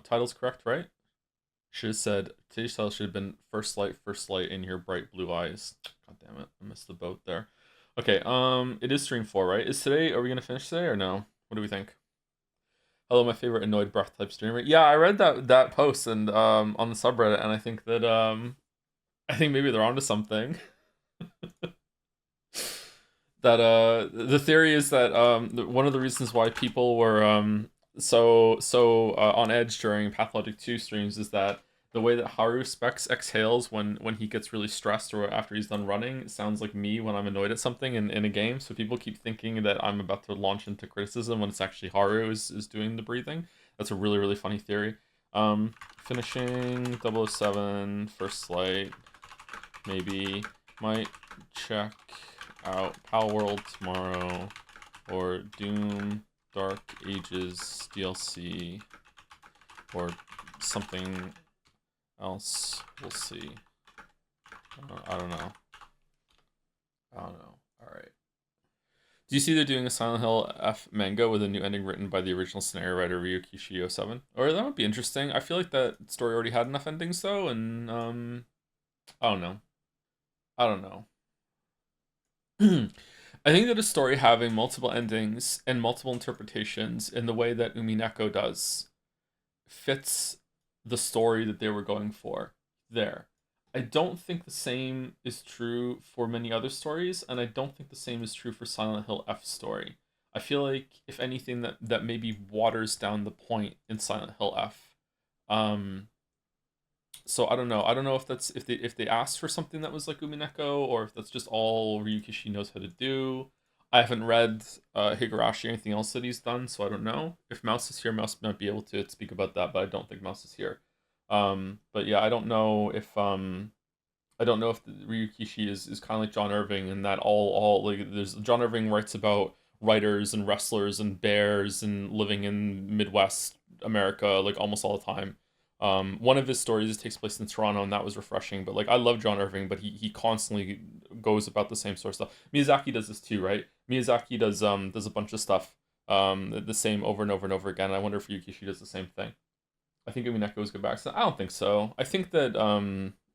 title's correct, right? Should have said today's title should have been first light in your bright blue eyes. God damn it, I missed the boat there. Okay, it is stream 4, right? Is today, are we gonna finish today or no? What do we think? Hello, my favorite annoyed breath type streamer. Yeah, I read that post and on the subreddit, and I think that I think maybe they're onto something. That the theory is that one of the reasons why people were so on edge during Pathologic 2 streams is that the way that Haru specs exhales when he gets really stressed or after he's done running sounds like me when I'm annoyed at something in a game. So people keep thinking that I'm about to launch into criticism when it's actually Haru is doing the breathing. That's a really, really funny theory. Finishing 007, first light, maybe, might check out Pal World tomorrow, or Doom Dark Ages DLC, or something else. We'll see. I don't know. Alright. Do you see they're doing a Silent Hill F manga with a new ending written by the original scenario writer Ryuki Shio 7? Or that would be interesting. I feel like that story already had enough endings though, and I don't know. I don't know. I think that a story having multiple endings and multiple interpretations in the way that Umineko does fits the story that they were going for there. I don't think the same is true for many other stories, and I don't think the same is true for Silent Hill F's story. I feel like, if anything, that maybe waters down the point in Silent Hill F. So I don't know. I don't know if that's if they asked for something that was like Umineko, or if that's just all Ryukishi knows how to do. I haven't read Higurashi or anything else that he's done, so I don't know. If Mouse is here, Mouse might be able to speak about that, but I don't think Mouse is here. But yeah, I don't know if Ryukishi is kind of like John Irving, and that all like there's John Irving writes about writers and wrestlers and bears and living in Midwest America like almost all the time. One of his stories takes place in Toronto, and that was refreshing. But like, I love John Irving, but he constantly goes about the same sort of stuff. Miyazaki does this too, right? Miyazaki does a bunch of stuff the same over and over and over again. I wonder if Yukishi does the same thing. I think Umineko was good by accident. I don't think so. I think that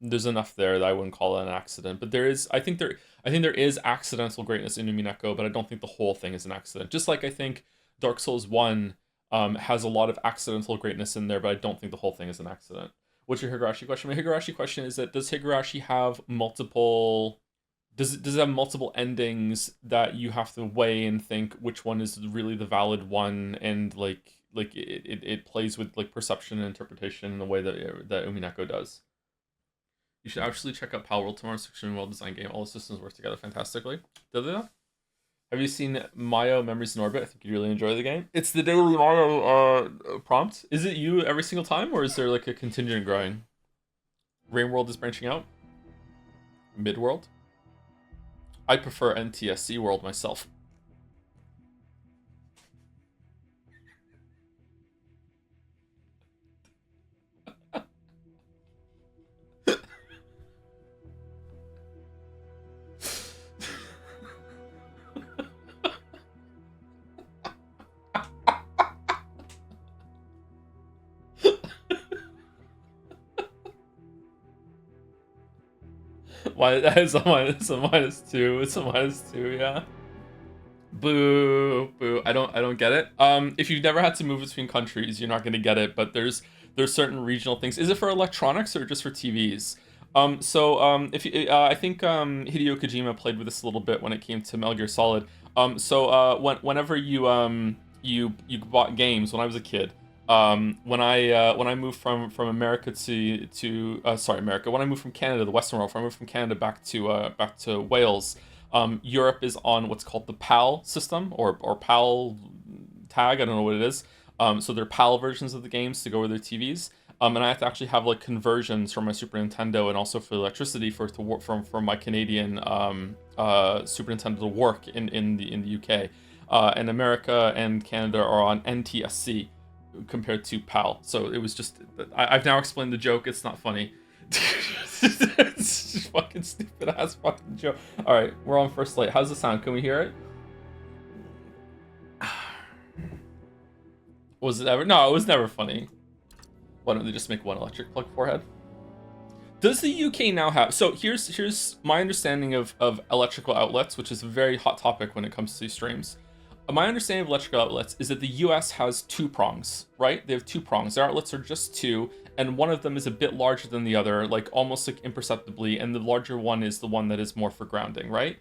there's enough there that I wouldn't call it an accident. But there is, I think there is accidental greatness in Umineko, but I don't think the whole thing is an accident. Just like I think Dark Souls 1 has a lot of accidental greatness in there, but I don't think the whole thing is an accident. What's your Higurashi question? My Higurashi question is that does Higurashi have multiple... Does it have multiple endings that you have to weigh and think which one is really the valid one, and like it plays with like perception and interpretation in the way that Umineko does. You should actually check out Pal World tomorrow. It's an extremely well designed game. All the systems work together fantastically. Did they? Have you seen Mayo Memories in Orbit? I think you'd really enjoy the game. It's the daily Mayo prompt. Is it you every single time, or is there like a contingent growing? Rain World is branching out. Midworld. I prefer NTSC World myself. Why? It's a -2. It's a -2. Yeah. Boo, boo. I don't get it. If you've never had to move between countries, you're not gonna get it. But there's certain regional things. Is it for electronics or just for TVs? If you, I think Hideo Kojima played with this a little bit when it came to Metal Gear Solid. Whenever you bought games when I was a kid, when I moved from America America, when I moved from Canada, the Western world, when I moved from Canada back to Wales, Europe is on what's called the PAL system or PAL tag. I don't know what it is. So they're PAL versions of the games to go with their TVs. And I have to actually have like conversions from my Super Nintendo and also for electricity from my Canadian Super Nintendo to work in the UK. And America and Canada are on NTSC compared to PAL. So it was just I've now explained the joke. It's not funny. It's just fucking stupid ass fucking joke. All right, we're on first light. How's the sound? Can we hear it? Was it ever? No, it was never funny. Why don't they just make one electric plug forehead? Does the UK now have... So here's my understanding of electrical outlets, which is a very hot topic when it comes to streams. My understanding of electrical outlets is that the US has 2 prongs, right? They have 2 prongs. Their outlets are just 2, and one of them is a bit larger than the other, like almost like imperceptibly, and the larger one is the one that is more for grounding, right?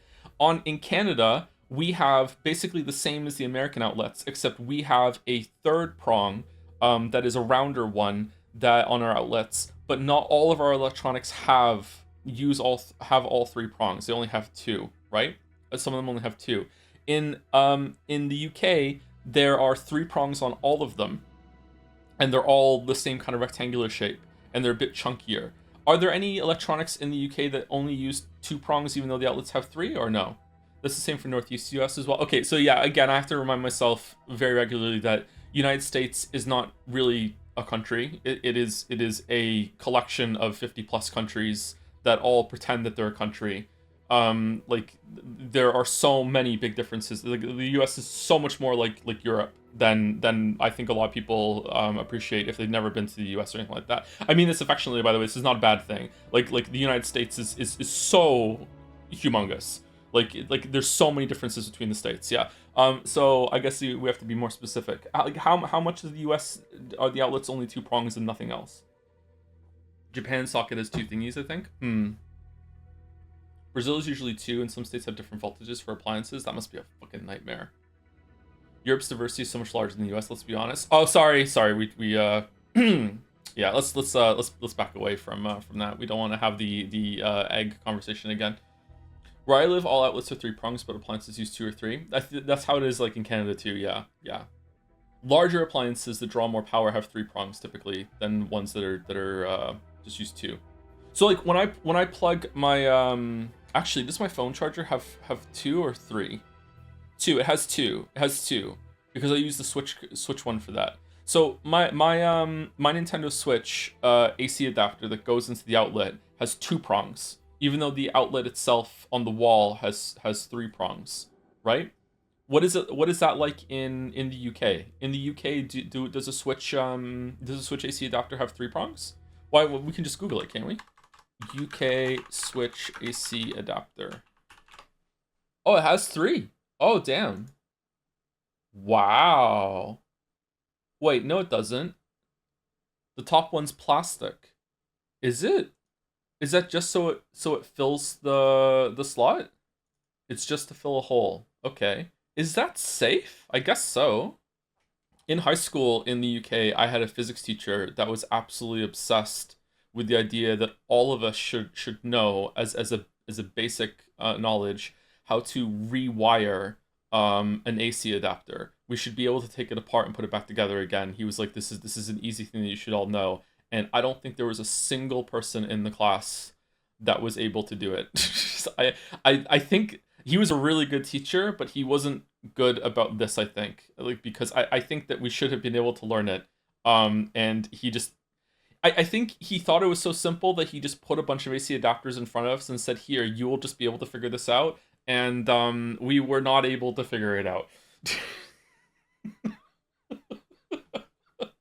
In Canada, we have basically the same as the American outlets, except we have a 3rd prong that is a rounder one that on our outlets, but not all of our electronics have all 3 prongs. They only have 2, right? Some of them only have 2. In the UK, there are 3 prongs on all of them, and they're all the same kind of rectangular shape, and they're a bit chunkier. Are there any electronics in the UK that only use 2 prongs, even though the outlets have 3, or no? That's the same for Northeast US as well. Okay, so yeah, again, I have to remind myself very regularly that United States is not really a country. It is a collection of 50 plus countries that all pretend that they're a country. Like there are so many big differences. The US is so much more like Europe than I think a lot of people appreciate if they've never been to the US or anything like that. I mean this affectionately, by the way. This is not a bad thing. Like the United States is so humongous. Like there's so many differences between the states. Yeah. So I guess we have to be more specific. Like how much of the US are the outlets only 2 prongs and nothing else? Japan socket has 2 thingies, I think. Brazil is usually 2, and some states have different voltages for appliances. That must be a fucking nightmare. Europe's diversity is so much larger than the US. Let's be honest. Oh, sorry. We yeah. Let's back away from that. We don't want to have the egg conversation again. Where I live, all outlets are 3 prongs, but appliances use 2 or 3. That's how it is like in Canada too. Yeah. Larger appliances that draw more power have 3 prongs typically than ones that are just use 2. So like when I plug my actually, does my phone charger have 2 or 3? 2. It has 2. It has 2 because I use the switch one for that. So my Nintendo Switch AC adapter that goes into the outlet has 2 prongs, even though the outlet itself on the wall has 3 prongs, right? What is that like in the UK? In the UK, does a Switch AC adapter have 3 prongs? Why? Well, we can just Google it, can't we? UK Switch AC adapter. Oh, it has 3. Oh, damn. Wow. Wait, no, it doesn't. The top one's plastic. Is it? Is that just so it fills the slot? It's just to fill a hole. Okay. Is that safe? I guess so. In high school in the UK, I had a physics teacher that was absolutely obsessed with the idea that all of us should know as a basic knowledge how to rewire an AC adapter. We should be able to take it apart and put it back together again. He was like, this is an easy thing that you should all know. And I don't think there was a single person in the class that was able to do it. I think he was a really good teacher, but he wasn't good about this, I think. Like because I think that we should have been able to learn it. And he just I think he thought it was so simple that he just put a bunch of AC adapters in front of us and said, here, you will just be able to figure this out. And we were not able to figure it out.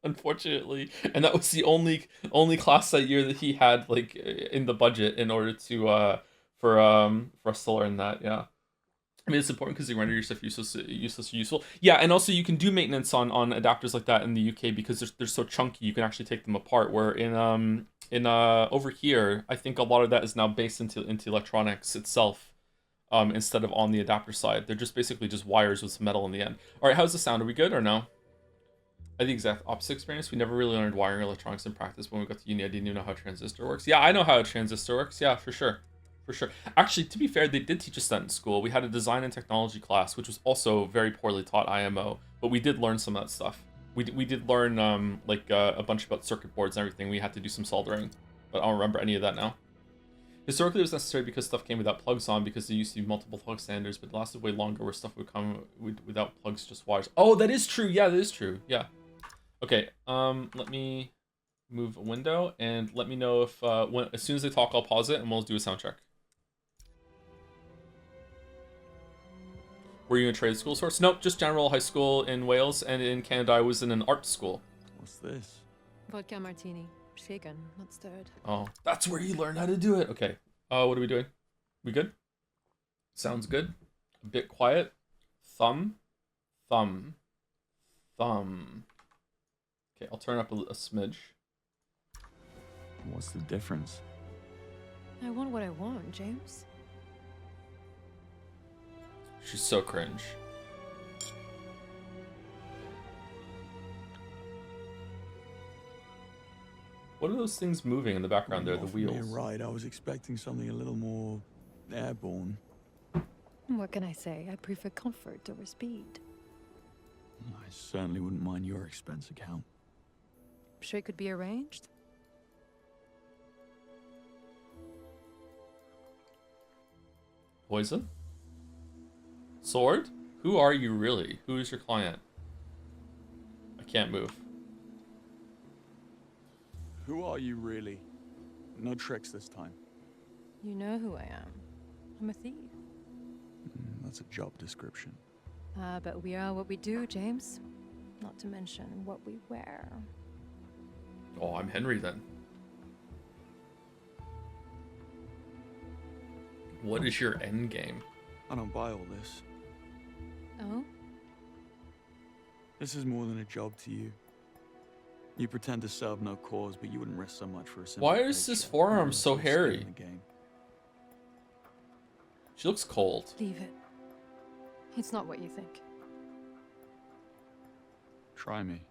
Unfortunately. And that was the only class that year that he had like in the budget in order to for us to learn that. Yeah. I mean, it's important because they render your stuff useless or useful. Yeah, and also you can do maintenance on adapters like that in the UK because they're so chunky. You can actually take them apart. Where in over here, I think a lot of that is now based into electronics itself, instead of on the adapter side. They're just basically just wires with some metal in the end. All right, how's the sound? Are we good or no? I had the exact opposite experience. We never really learned wiring electronics in practice. When we got to uni, I didn't even know how a transistor works. Yeah, I know how a transistor works. Yeah, for sure. For sure. Actually, to be fair, they did teach us that in school. We had a design and technology class, which was also very poorly taught IMO, but we did learn some of that stuff. We did learn like a bunch about circuit boards and everything. We had to do some soldering, but I don't remember any of that now. Historically, it was necessary because stuff came without plugs on because there used to be multiple plug standards, but it lasted way longer where stuff would come without plugs, just wires. Oh, that is true. Yeah, that is true. Yeah. Okay. Let me move a window and let me know if as soon as they talk, I'll pause it and we'll do a sound check. Were you in a trade school source? Nope, just general high school in Wales, and in Canada I was in an art school. What's this? Vodka martini. Shaken, not stirred. Oh, that's where you learn how to do it. Okay. What are we doing? We good? Sounds good. A bit quiet. Thumb. Thumb. Thumb. Okay, I'll turn up a smidge. What's the difference? I want what I want, James. She's so cringe. What are those things moving in the background there? The wheels. Right, I was expecting something a little more airborne. What can I say? I prefer comfort over speed. I certainly wouldn't mind your expense account. Sure it could be arranged? Poison? Sword? Who are you really? Who is your client? I can't move. Who are you really? No tricks this time. You know who I am. I'm a thief. That's a job description. But we are what we do, James. Not to mention what we wear. Oh, I'm Henry then. What is your end game? I don't buy all this. Oh? This is more than a job to you. You pretend to serve no cause, but you wouldn't risk so much for a simple Why is his paycheck. forearm so Skin in hairy? the game. She looks cold. Leave it. It's not what you think. Try me.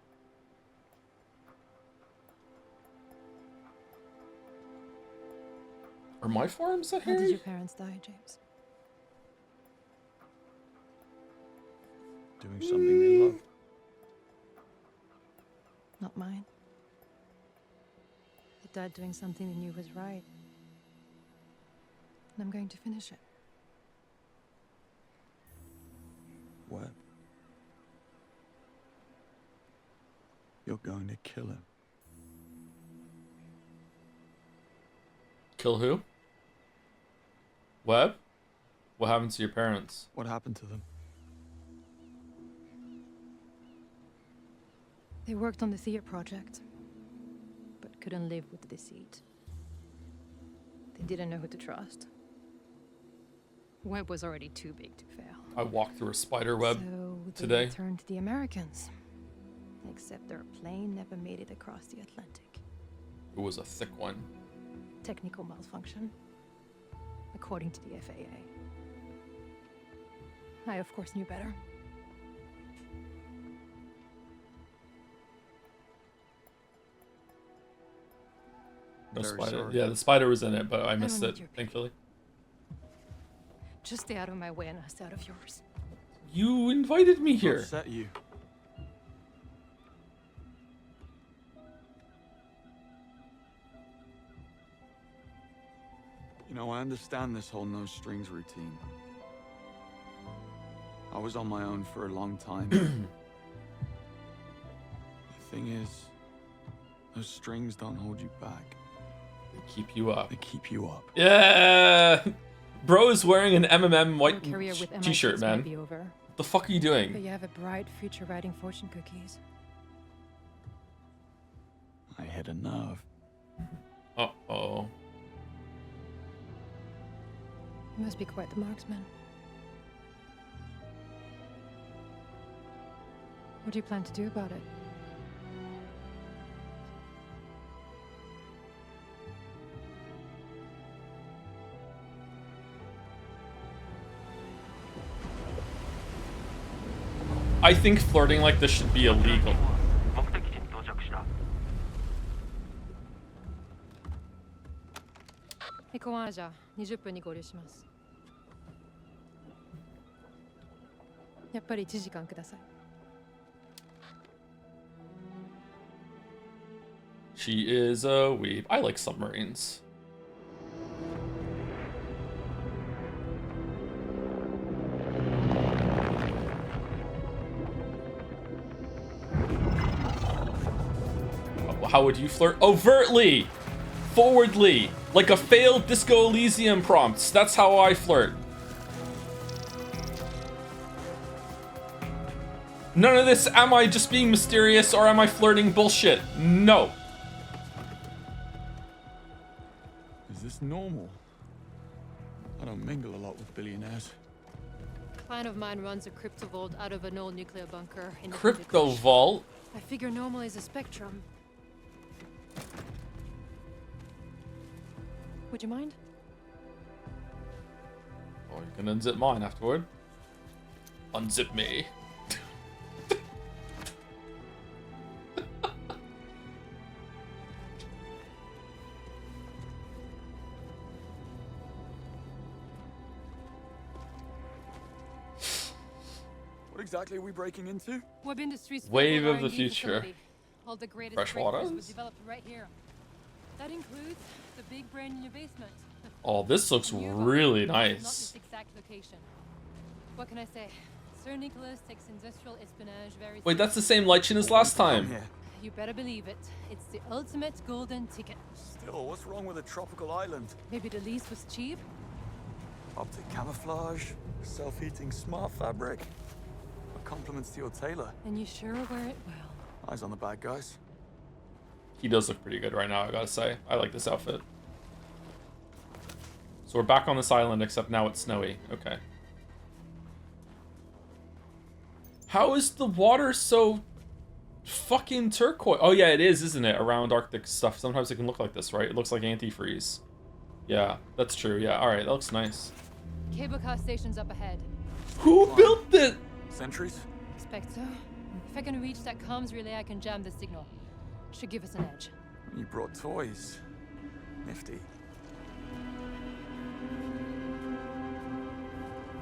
Are my forearms that How did hairy? your parents die, James? Doing something they love. Not mine. They died doing something they knew was right. And I'm going to finish it. What? You're going to kill him. Kill who? Webb? What happened to your parents? What happened to them? They worked on the THEIA project, but couldn't live with the deceit. They didn't know who to trust. Webb was already too big to fail. I walked through a spider web So today. they turned to the Americans. Except their plane never made it across the Atlantic. It was a thick one. Technical malfunction, according to the FAA. I, of course, knew better. No Very spider. sorry. Yeah, the spider was in it, but I missed need it, your pity. thankfully. Just stay out of my way and I'll stay out of yours. You invited me here. Upset you. You know, I understand this whole no strings routine. I was on my own for a long time. The thing is, those strings don't hold you back. They keep you up. They keep you up. Yeah! Bro is wearing an MMM Your white career with MI6 t-shirt, might man. be over, What the fuck are you but doing? you have a bright future writing fortune cookies. I hit a nerve. Uh-oh. You must be quite the marksman. What do you plan to do about it? I think flirting like this should be illegal. 目的地に到着した。エコワージャー20分に合流します。やっぱり1時間ください。She is a weeb. I like submarines. How would you flirt? Overtly! Forwardly! Like a failed Disco Elysium prompt. That's how I flirt. None of this, am I just being mysterious or am I flirting bullshit? No. That's normal. I don't mingle a lot with billionaires. A client of mine runs a crypto vault out of an old nuclear bunker in the Crypto Hindu Kush. vault? I figure normal is a spectrum. Would you mind? Oh, you can unzip mine afterward. Unzip me. What exactly are we breaking into? Web Industries' Wave federal of the R&D future. facility. All the greatest Fresh breakthroughs waters? was developed right here. That includes the big brain in your basement. Oh, this looks New really bunker, Not nice. this exact location. What can I say? Sir Nicholas takes industrial espionage very Wait, that's the seriously. same Lichen as last Come time. here. You better believe it. It's the ultimate golden ticket. Still, what's wrong with a tropical island? Maybe the lease was cheap? Optic camouflage, self-heating smart fabric. Compliments to your tailor. And you sure wear it well. Eyes on the bad guys. He does look pretty good right now, I gotta say. I like this outfit. So we're back on this island, except now it's snowy. Okay. How is the water so fucking turquoise? Oh yeah, it is, isn't it? Around Arctic stuff. Sometimes it can look like this, right? It looks like antifreeze. Yeah, that's true. Yeah, alright, that looks nice. Cable car station's up ahead. Who built it? Sentries? Expect so. If I can reach that comms relay, I can jam the signal. Should give us an edge. You brought toys. Nifty.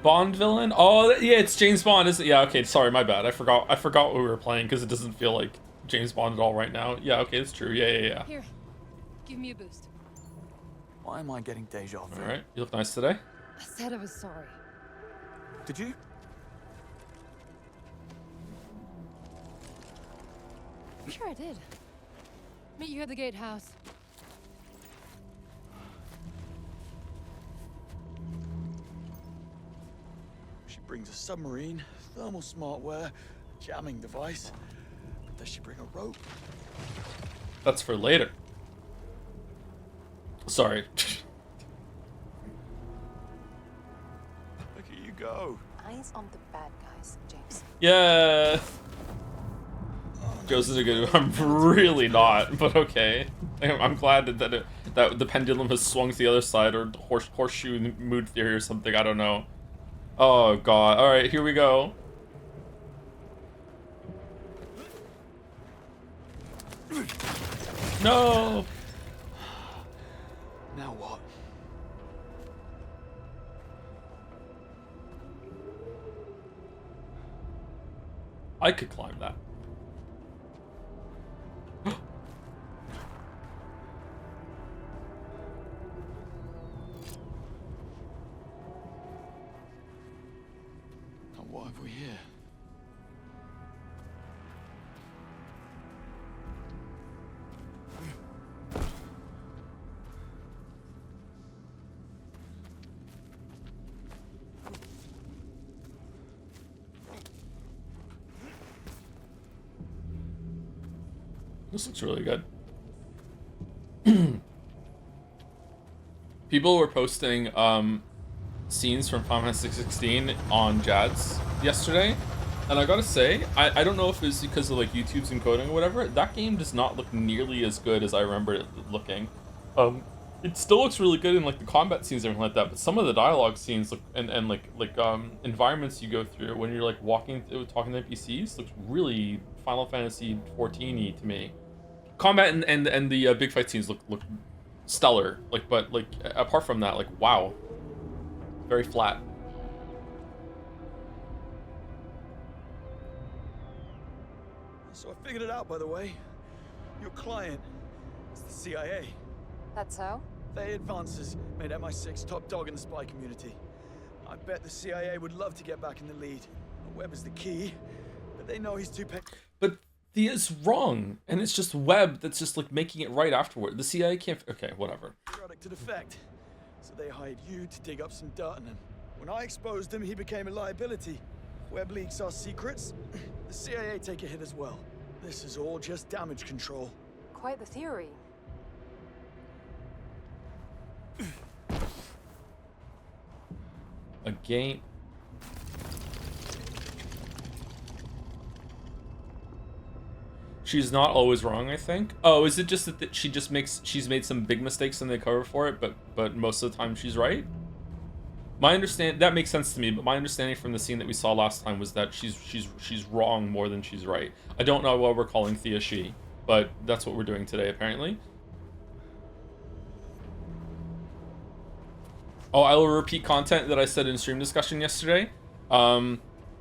Bond villain? Oh, yeah, it's James Bond, isn't it? Yeah, okay, sorry, my bad. I forgot what we were playing because it doesn't feel like James Bond at all right now. Yeah, okay, it's true. Yeah. Here, give me a boost. Why am I getting deja vu? All right, you look nice today. I said I was sorry. Did you? I'm sure I did. Meet you at the gatehouse. She brings a submarine, thermal smartware, jamming device. But does she bring a rope? That's for later. Sorry. Look at you go. Eyes on the bad guys, James. Yeah. Joe's is a good. I'm really not, but okay. I'm glad that the pendulum has swung to the other side, or horseshoe mood theory or something. I don't know. Oh god. All right, here we go. No. Now what? I could climb that. Now what have we here? This looks really good. People were posting scenes from Final Fantasy 16 on Jads yesterday, and I gotta say, I don't know if it's because of like YouTube's encoding or whatever, that game does not look nearly as good as I remember it looking. It still looks really good in like the combat scenes and everything like that, but some of the dialogue scenes look, and like environments you go through when you're like talking to NPCs looks really Final Fantasy 14-y to me. Combat and the big fight scenes look stellar, like, but like apart from that, like, wow, very flat. So I figured it out, by the way. Your client is the CIA. That's so? THEIA Advances made MI6 top dog in the spy community. I bet the CIA would love to get back in the lead. Webb is the key, but they know he's too But Theia's wrong, and it's just Webb that's just like making it right afterward. The CIA can't. Okay, whatever. patriotic to defect. So they hired you to dig up some dirt on him. When I exposed him, he became a liability. Webb leaks our secrets. The CIA take a hit as well. This is all just damage control. Quite the theory. A game. She's not always wrong, I think. Oh, is it just that she's made some big mistakes and they cover for it, but most of the time she's right? That makes sense to me, but my understanding from the scene that we saw last time was that she's wrong more than she's right. I don't know why we're calling Thea she, but that's what we're doing today apparently. Oh, I will repeat content that I said in stream discussion yesterday.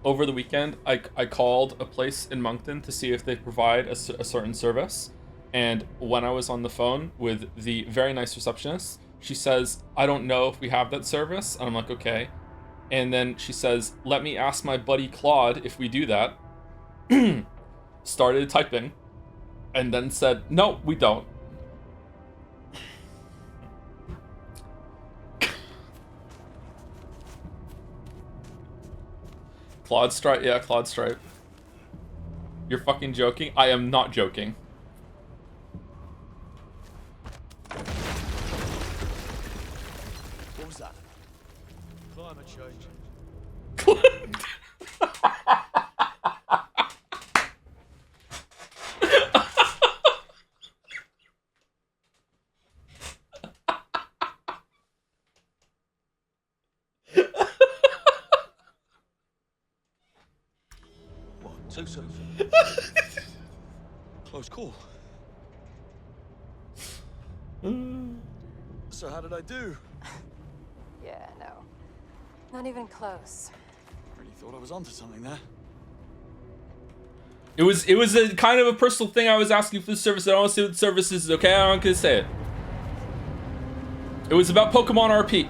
Over the weekend, I called a place in Moncton to see if they provide a certain service. And when I was on the phone with the very nice receptionist, she says, I don't know if we have that service. And I'm like, okay. And then she says, let me ask my buddy Claude if we do that. Started typing and then said, no, we don't. Claude Stripe, yeah, Claude Stripe. You're fucking joking? I am not joking. What was that? Climate change. What? Too soon? Close call. So how did I do? Yeah, no. Not even close. Really thought I was onto something there. It was a kind of a personal thing. I was asking for the service. I don't want to say what the service is, okay? I'm not gonna say it. It was about Pokemon RP.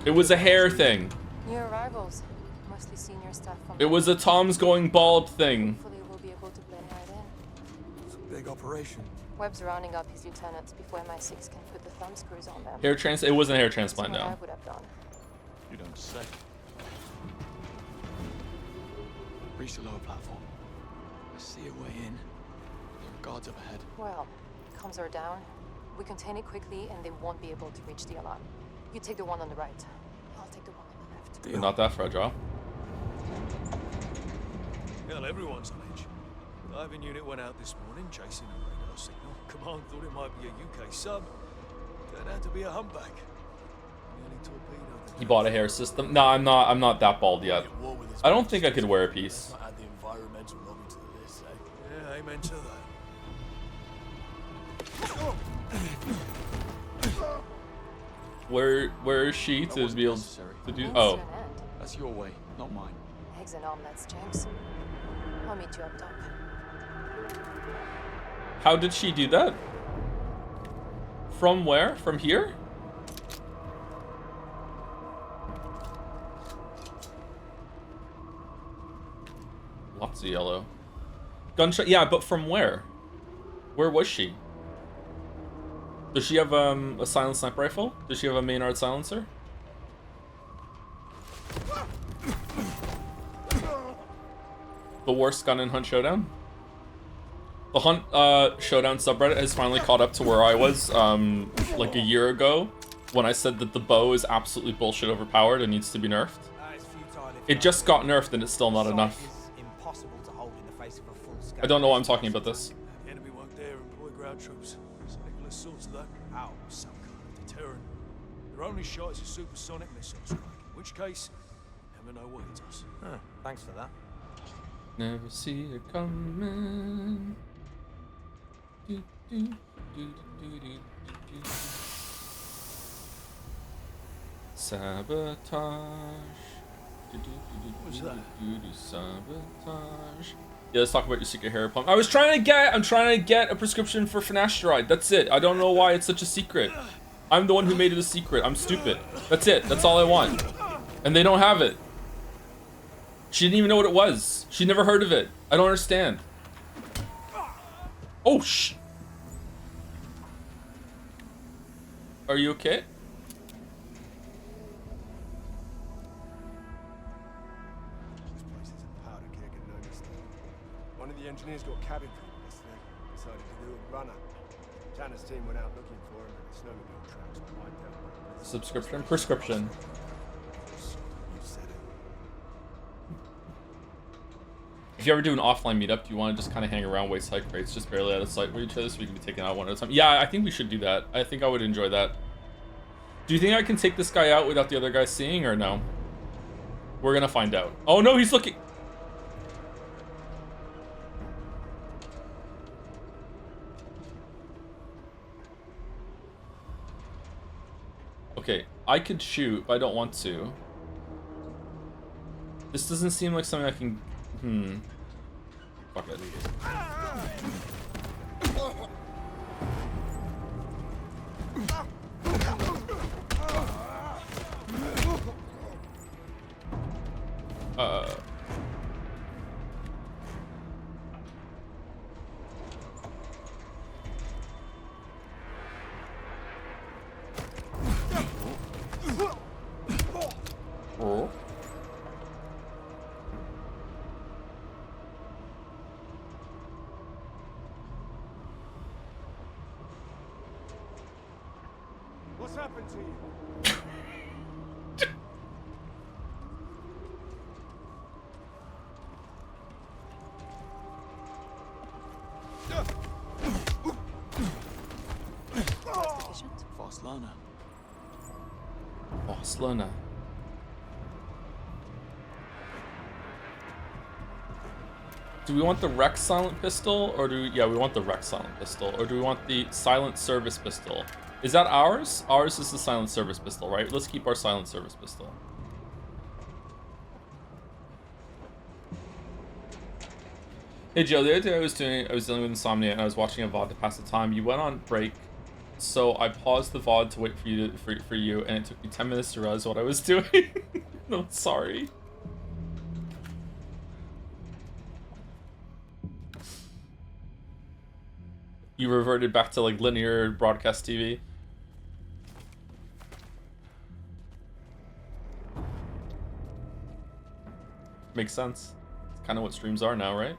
It was a hair thing. New arrivals. Mostly senior staff from... It was a Tom's going bald thing. Hopefully we'll be able to blend right in. It's a big operation. Webb's rounding up his lieutenants before MI6 can put the thumb screws on them. It wasn't a hair transplant, That's what no. I would have done. You don't say. Reach the lower platform. I see a way in. There are guards up ahead. Well, comms are down. We contain it quickly and they won't be able to reach the alarm. You take the one on the right. I'll take the one on the left. They're not that fragile. Hell, everyone's on edge. The diving unit went out this morning chasing a radar signal. Command thought it might be a UK sub. Turned out to be a humpback. Nearly torpedoed the... He bought a hair system. No, I'm not that bald yet. I don't think I could wear a piece. Add the environmental lobby to the list, eh? Yeah, amen to that. Where is she to be able to do? Thanks Oh, to an end. That's your way, not mine. Eggs and omelets, James. I'll meet you up top. how did she do that? From where? From here? Lots of yellow. Gunshot. Yeah, but from where? Where was she? Does she have a silent sniper rifle? Does she have a Maynard silencer? The worst gun in Hunt Showdown? The Hunt Showdown subreddit has finally caught up to where I was like a year ago when I said that the bow is absolutely bullshit overpowered and needs to be nerfed. It just got nerfed and it's still not enough. I don't know why I'm talking about this. The enemy won't dare employ ground troops. So Nicholas sorts that out with some kind of deterrent. Their only shot is a supersonic missile strike. In which case, never know what hits us. Huh, thanks for that. Never see it coming. Do, do, do, do, do, do, do. Sabotage. Do, do, do, do, What's do, that? do, do, sabotage. Yeah, let's talk about your secret hair pump. I'm trying to get a prescription for finasteride. That's it. I don't know why it's such a secret. I'm the one who made it a secret. I'm stupid. That's it. That's all I want. And they don't have it. She didn't even know what it was. She never heard of it. I don't understand. Oh, shh. Are you okay? This place is a powder keg and no mistake. One of the engineers got cabin fever yesterday. Decided to do a runner. Tanner's team went out looking for him, and the snowmobile tracks were wiped out. Subscription, prescription. You said it. If you ever do an offline meetup, do you want to just kind of hang around, waste hike crates just barely out of sight with each other so we can be taken out one at a time? Yeah, I think we should do that. I think I would enjoy that. Do you think I can take this guy out without the other guy seeing, or no? We're gonna find out. Oh no, he's looking. Okay, I could shoot, but I don't want to. This doesn't seem like something I can... Fuck it. Oh. What's happened to you? Patient? Fast learner. Oh, Slona. Do we want the Rex silent pistol, or yeah, we want the Rex silent pistol, or do we want the silent service pistol? Is that ours? Ours is the silent service pistol, right? Let's keep our silent service pistol. Hey Joe, the other day I was dealing with insomnia and I was watching a VOD to pass the time. You went on break, so I paused the VOD to wait for you, and it took me 10 minutes to realize what I was doing. I'm sorry. You reverted back to like linear broadcast TV. Makes sense. It's kind of what streams are now, right?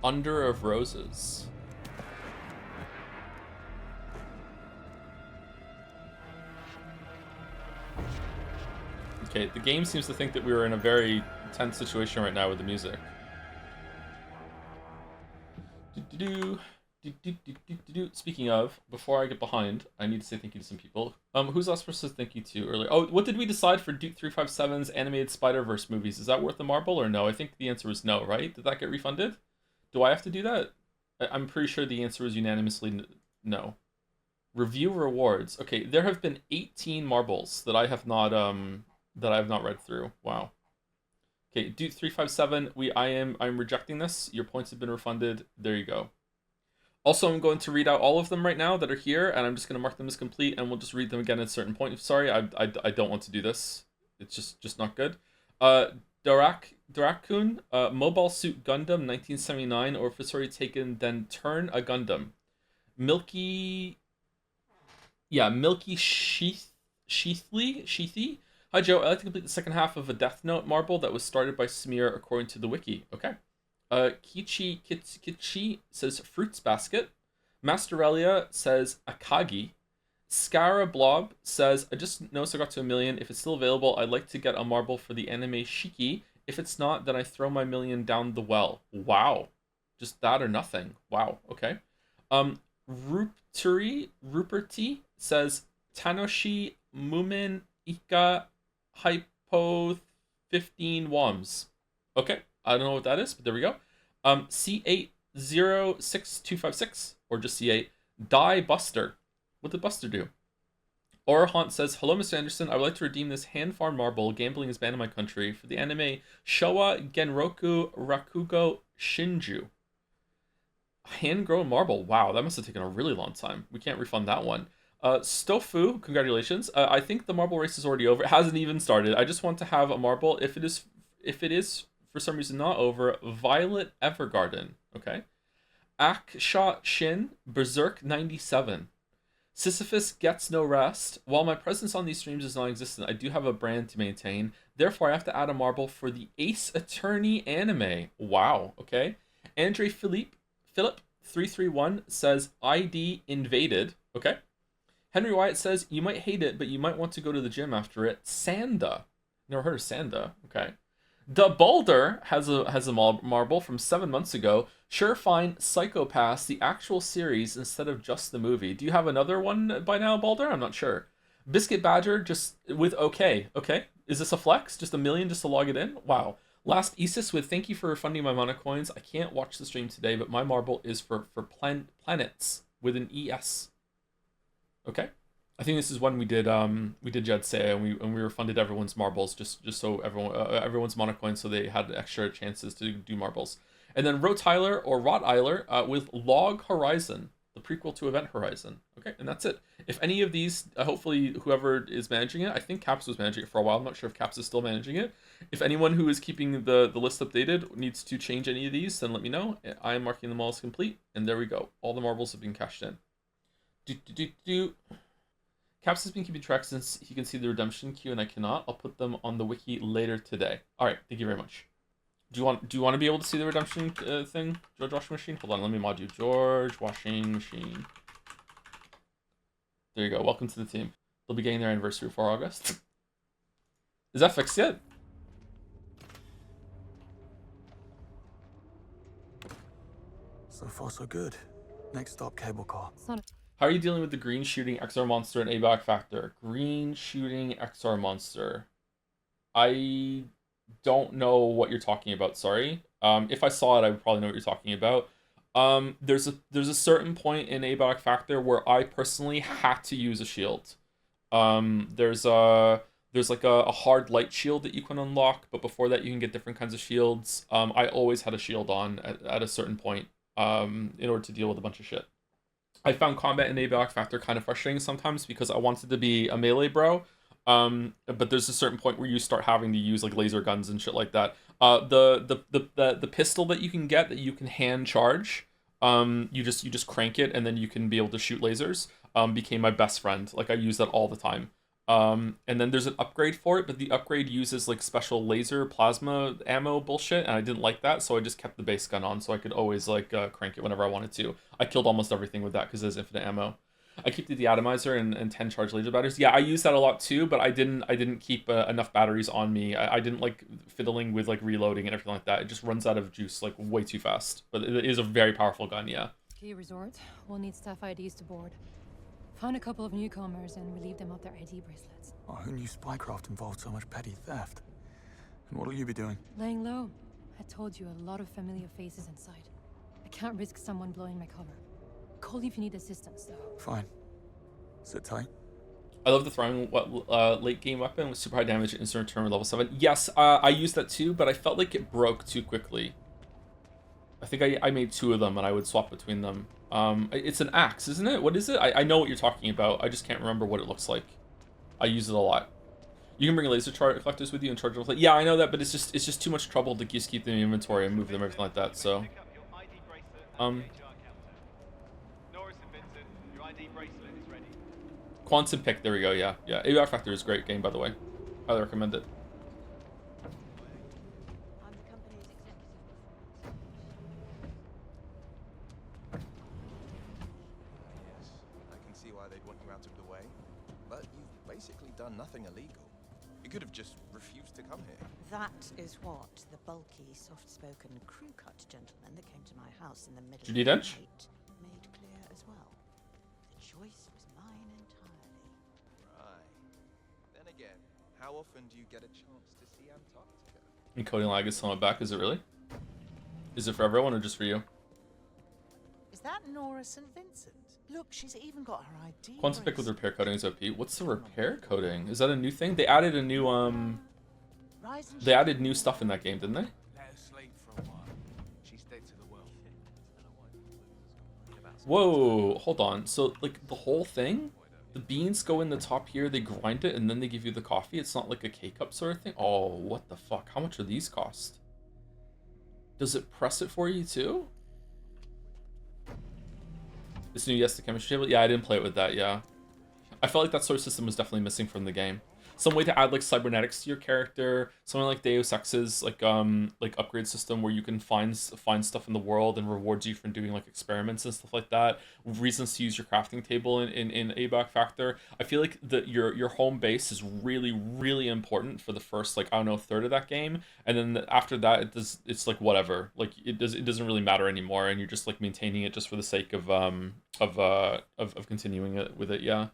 Under of Roses. Okay, the game seems to think that we were in a very tense situation right now with the music. Speaking of, before I get behind, I need to say thank you to some people. Who's I supposed to thank you to earlier? Oh, what did we decide for Duke 357's animated Spider-Verse movies? Is that worth a marble or no? I think the answer was no, right? Did that get refunded? Do I have to do that? I'm pretty sure the answer was unanimously no. Review rewards. Okay, there have been 18 marbles that I have not read through. Wow. Okay, Duke 357, I'm rejecting this. Your points have been refunded. There you go. Also, I'm going to read out all of them right now that are here, and I'm just going to mark them as complete, and we'll just read them again at a certain point. Sorry, I don't want to do this. It's just not good. Darakun, Mobile Suit Gundam, 1979, or if it's already taken, then Turn a Gundam. Milky Sheathy. Hi Joe, I'd like to complete the second half of a Death Note marble that was started by Smear according to the wiki. Okay. Kichi says Fruits Basket. Masterelia says Akagi. Scara Blob says, I just noticed I got to 1 million. If it's still available, I'd like to get a marble for the anime Shiki. If it's not, then I throw my 1 million down the well. Wow. Just that or nothing. Wow. Okay. Ruperty says Tanoshi Mumin Ika Hypo 15 Woms. Okay. I don't know what that is, but there we go. C806256, or just C8, Die Buster. What did Buster do? Orahant says, hello, Mr. Anderson. I would like to redeem this hand-farmed marble, Gambling is Banned in My Country, for the anime Showa Genroku Rakugo Shinju. Hand-grown marble. Wow, that must have taken a really long time. We can't refund that one. Stofu, congratulations. I think the marble race is already over. It hasn't even started. I just want to have a marble. If it is for some reason not over, Violet Evergarden. Okay. Akshot Shin, Berserk 97. Sisyphus Gets No Rest. While my presence on these streams is non-existent, I do have a brand to maintain. Therefore, I have to add a marble for the Ace Attorney anime. Wow. Okay. Andre Philip 331 says ID invaded. Okay. Henry Wyatt says you might hate it, but you might want to go to the gym after it. Sanda. Never heard of Sanda. Okay. The Balder has a marble from 7 months ago. Sure, fine. Psychopaths, the actual series instead of just the movie. Do you have another one by now, Balder? I'm not sure. Biscuit Badger just with okay. Okay. Is this a flex? Just $1 million just to log it in? Wow. Last Isis with thank you for refunding my mana coins. I can't watch the stream today, but my marble is for planets with an ES. Okay. I think this is when we did Jed Say and we refunded everyone's marbles just so everyone's mana coins so they had extra chances to do marbles. And then Rotyler or Rottweiler with Log Horizon, the prequel to Event Horizon. Okay, and that's it. If any of these, hopefully whoever is managing it, I think Caps was managing it for a while. I'm not sure if Caps is still managing it. If anyone who is keeping the list updated needs to change any of these, then let me know. I am marking them all as complete. And there we go. All the marbles have been cashed in. Caps has been keeping track since he can see the redemption queue and I cannot. I'll put them on the wiki later today. All right, thank you very much. Do you want to be able to see the redemption thing, George Washing Machine? Hold on, let me mod you. George Washing Machine. There you go. Welcome to the team. They'll be getting their anniversary for August. Is that fixed yet? So far, so good. Next stop, cable car. It's not. How are you dealing with the green shooting XR monster and ABAC factor? Green shooting XR monster. I don't know what you're talking about, sorry. If I saw it, I would probably know what you're talking about. There's a certain point in ABAC factor where I personally had to use a shield. There's like a hard light shield that you can unlock, but before that you can get different kinds of shields. I always had a shield on at a certain point in order to deal with a bunch of shit. I found combat in ABAC factor kind of frustrating sometimes because I wanted to be a melee bro. But there's a certain point where you start having to use like laser guns and shit like that. The pistol that you can get that you can hand charge, you just crank it and then you can be able to shoot lasers. Became my best friend. Like I use that all the time. And then there's an upgrade for it, but the upgrade uses like special laser plasma ammo bullshit, and I didn't like that, so I just kept the base gun on so I could always like crank it whenever I wanted to. I killed almost everything with that because there's infinite ammo. I keep the deatomizer and 10 charge laser batteries. Yeah, I use that a lot too, but I didn't keep enough batteries on me. I didn't like fiddling with like reloading and everything like that. It just runs out of juice like way too fast. But it is a very powerful gun, yeah. Ski resort. We'll need staff IDs to board. Found a couple of newcomers and relieved them of their ID bracelets. Oh, who knew spycraft involved so much petty theft? And what'll you be doing? Laying low. I told you, a lot of familiar faces inside. I can't risk someone blowing my cover. Call if you need assistance, though. Fine. Sit tight. I love the throwing late game weapon with super high damage at instant return with level 7. Yes, I used that too, but I felt like it broke too quickly. I think I made 2 of them and I would swap between them. It's an axe, isn't it? What is it? I know what you're talking about. I just can't remember what it looks like. I use it a lot. You can bring laser collectors with you and charge them. Yeah, I know that, but it's just too much trouble to just keep them in inventory and move them, everything like that. So, Quantum Pick. There we go. Yeah. AR Factor is a great game, by the way. Highly recommend it. Done nothing illegal. You could have just refused to come here. That is what the bulky, soft-spoken, crew-cut gentleman that came to my house in the middle Judy of the Dench? night made clear as well. The choice was mine entirely. Right. Then again, how often do you get a chance to see Antarctica? Encoding lag is on my back. Is it really? Is it for everyone or just for you? Is that Nora St. Vincent? Look, she's even got her ID. Quantum Pick with repair coding is OP. What's the repair coding? Is that a new thing? They added a new They added new stuff in that game, didn't they? Let her sleep for a while. She's dead to the world. Whoa, hold on. So like the whole thing, the beans go in the top here, they grind it, and then they give you the coffee. It's not like a K-cup sort of thing. Oh, what the fuck? How much are these cost? Does it press it for you too? This new yes to chemistry table? Yeah, I didn't play it with that, yeah. I felt like that sort of system was definitely missing from the game. some way to add like cybernetics to your character, something like Deus Ex's like upgrade system where you can find stuff in the world and rewards you for doing like experiments and stuff like that. Reasons to use your crafting table in ABAC Factor. I feel like your home base is really important for the first, like, I don't know, third of that game, and then after that it's like whatever, like it doesn't really matter anymore, and you're just like maintaining it just for the sake of continuing it with it. Yeah.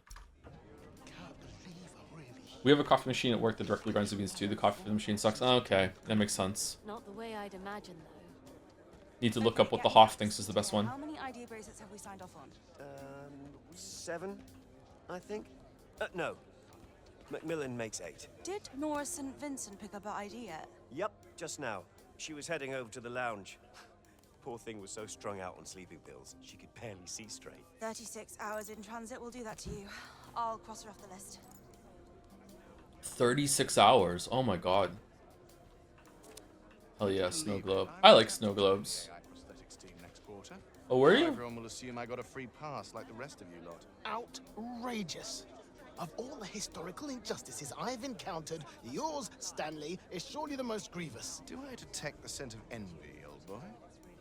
We have a coffee machine at work that directly grinds the beans too. The coffee machine sucks. Oh, okay, that makes sense. Not the way I'd imagine, though. Need to look up what the Hoff thinks is the best one. How many idea bracelets have we signed off on? 7, I think. No. Macmillan makes 8. Did Nora St. Vincent pick up her ID yet? Yep, just now. She was heading over to the lounge. Poor thing was so strung out on sleeping pills, she could barely see straight. 36 hours in transit will do that to you. I'll cross her off the list. 36 hours. Oh my god. Hell yeah, snow globe. I like snow globes. Oh, were you? Everyone will assume I got a free pass like the rest of you lot. Outrageous. Of all the historical injustices I've encountered, yours, Stanley, is surely the most grievous. Do I detect the scent of envy, old boy?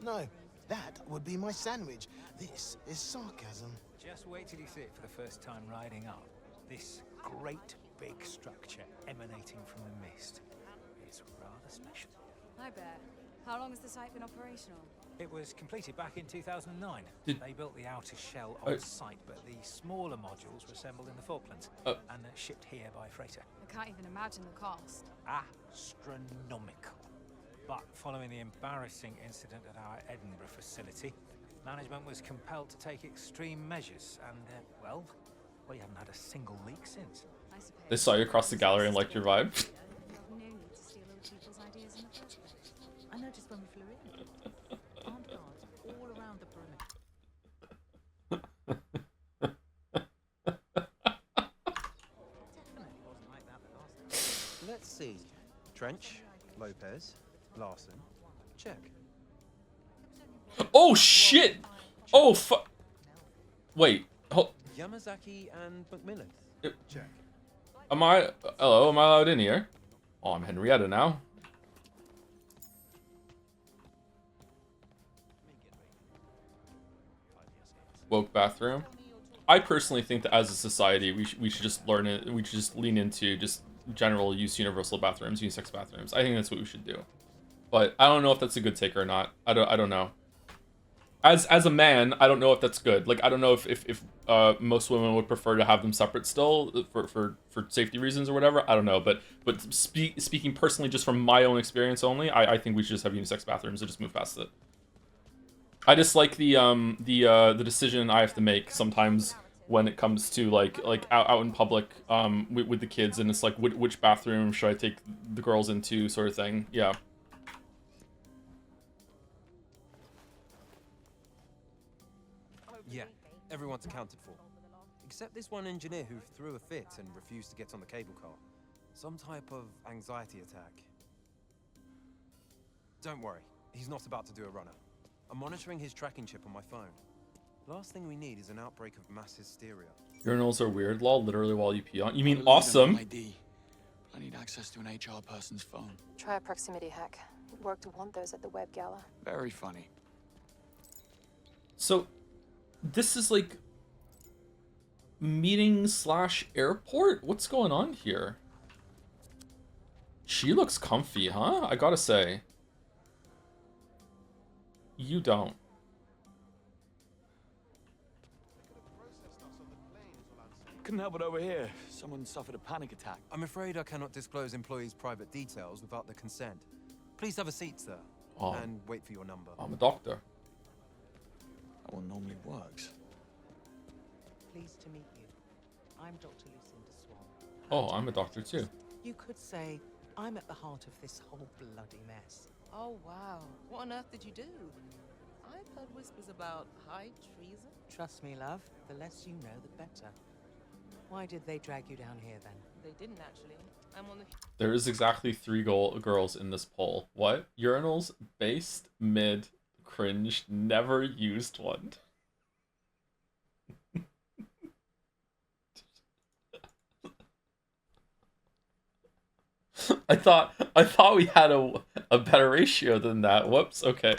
No, that would be my sandwich. This is sarcasm. Just wait till you see it for the first time riding up. This great big structure emanating from the mist. It's rather special. Hi, Bear. How long has the site been operational? It was completed back in 2009. They built the outer shell Oh. on site, but the smaller modules were assembled in the Falklands and shipped here by freighter. I can't even imagine the cost. Astronomical. But following the embarrassing incident at our Edinburgh facility, management was compelled to take extreme measures, and, well, we haven't had a single leak since. They saw you across the gallery and liked your vibe. No need to steal other people's ideas in the first place. I noticed when we flew in. Armed guards all around the perimeter. Let's see. Trench, Lopez, Larson. Check. Oh shit! Oh fuck! Wait. Yamazaki and Macmillan. Check. Am I? Hello, am I allowed in here? Oh, I'm Henrietta now. Woke bathroom. I personally think that as a society, we should just learn it. We should just lean into just general use universal bathrooms, unisex bathrooms. I think that's what we should do. But I don't know if that's a good take or not. I don't know. As a man, I don't know if that's good. Like, I don't know if most women would prefer to have them separate still for safety reasons or whatever. I don't know, but speaking personally, just from my own experience only, I think we should just have unisex bathrooms and just move past it. I dislike the decision I have to make sometimes when it comes to like out in public with the kids, and it's like which bathroom should I take the girls into, sort of thing. Yeah. Yeah, everyone's accounted for. Except this one engineer who threw a fit and refused to get on the cable car. Some type of anxiety attack. Don't worry, he's not about to do a runner. I'm monitoring his tracking chip on my phone. Last thing we need is an outbreak of mass hysteria. Urinals are weird, lol, literally while you pee on. You mean awesome? I need access to an HR person's phone. Try a proximity hack. It worked wonders at the web gala. Very funny. So, this is like meeting / airport? What's going on here? She looks comfy, huh? I gotta say. You don't. Couldn't help it over here. Someone suffered a panic attack. I'm afraid I cannot disclose employees' private details without their consent. Please have a seat, sir. Oh. And wait for your number. I'm a doctor. That one normally works. Pleased to meet you. I'm Dr. Lucinda Swan. Oh, I'm a doctor too. You could say I'm at the heart of this whole bloody mess. Oh, wow. What on earth did you do? I've heard whispers about high treason. Trust me, love. The less you know, the better. Why did they drag you down here, then? They didn't, actually. I'm on the... There is exactly 3 girls in this poll. What? Urinals, based, mid, cringe, never used one. I thought we had a better ratio than that. Whoops. Okay.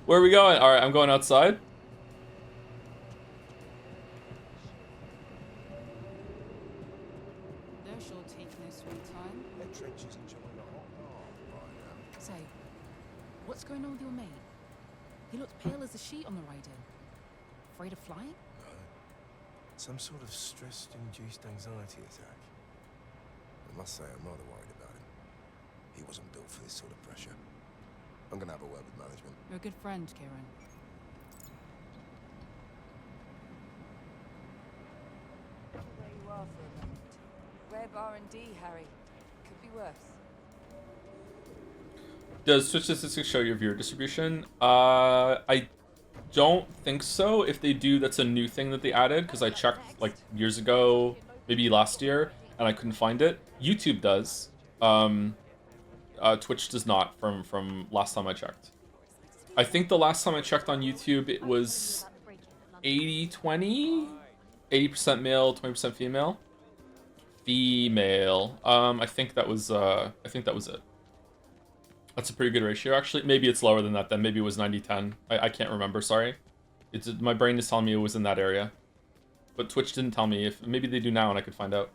Where are we going? All right, I'm going outside. They're sure taking their sweet time. Their trenches enjoying a hot bath by now. Say, what's going on with your mate? He looked pale as a sheet on the ride-in. Afraid of flying? No. Some sort of stress-induced anxiety attack. I must say, I'm rather worried about him. He wasn't built for this sort of pressure. I'm gonna have a word with management. You're a good friend, Kieran. There you are for a moment. Web R&D, Harry. Could be worse. Does Twitch statistics show your viewer distribution? I don't think so. If they do, that's a new thing that they added, because I checked like years ago, maybe last year, and I couldn't find it. YouTube does. Twitch does not from last time I checked. I think the last time I checked on YouTube, it was 80-20? 80% male, 20% female? Female. I think that was it. That's a pretty good ratio, actually. Maybe it's lower than that then. Maybe it was 90-10. I can't remember, sorry. My brain is telling me it was in that area. But Twitch didn't tell me. Maybe they do now and I could find out.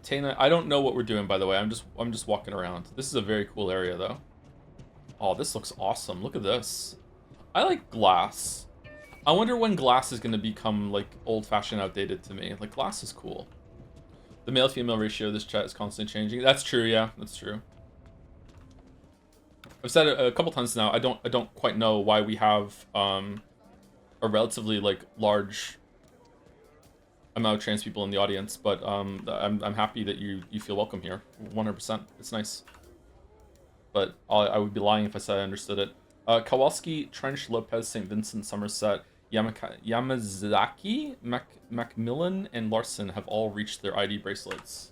Tana, I don't know what we're doing, by the way. I'm just walking around. This is a very cool area, though. Oh, this looks awesome. Look at this. I like glass. I wonder when glass is going to become, like, old-fashioned outdated to me. Like, glass is cool. The male-female ratio of this chat is constantly changing. That's true, yeah. That's true. I've said it a couple times now. I don't quite know why we have a relatively, like, large amount of trans people in the audience, but I'm happy that you feel welcome here. 100%. It's nice. But I would be lying if I said I understood it. Kowalski, Trench, Lopez, St. Vincent, Somerset, Yamazaki, Macmillan, and Larson have all reached their ID bracelets.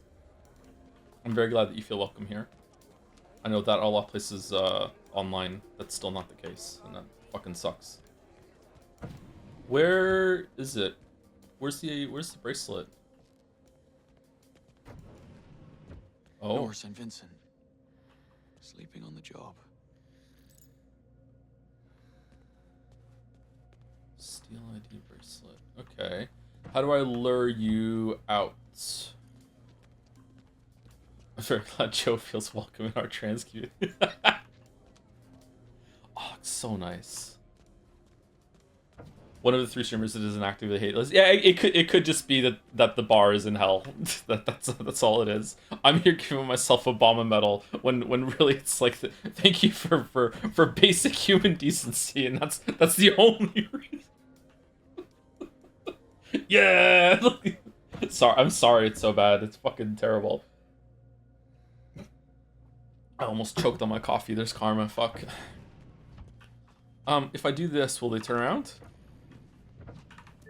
I'm very glad that you feel welcome here. I know that a lot of places online, that's still not the case, and that fucking sucks. Where is it? Where's the bracelet? Oh. Nora St. Vincent. Sleeping on the job. Steel ID bracelet. Okay. How do I lure you out? I'm very glad Joe feels welcome in our trans community. Oh, it's so nice. One of the 3 streamers that isn't actively hate list. Yeah, it could just be that the bar is in hell. that's all it is. I'm here giving myself a Obama medal when really it's like thank you for basic human decency, and that's the only reason. Yeah. I'm sorry. It's so bad. It's fucking terrible. I almost choked on my coffee. There's karma. Fuck. If I do this, will they turn around?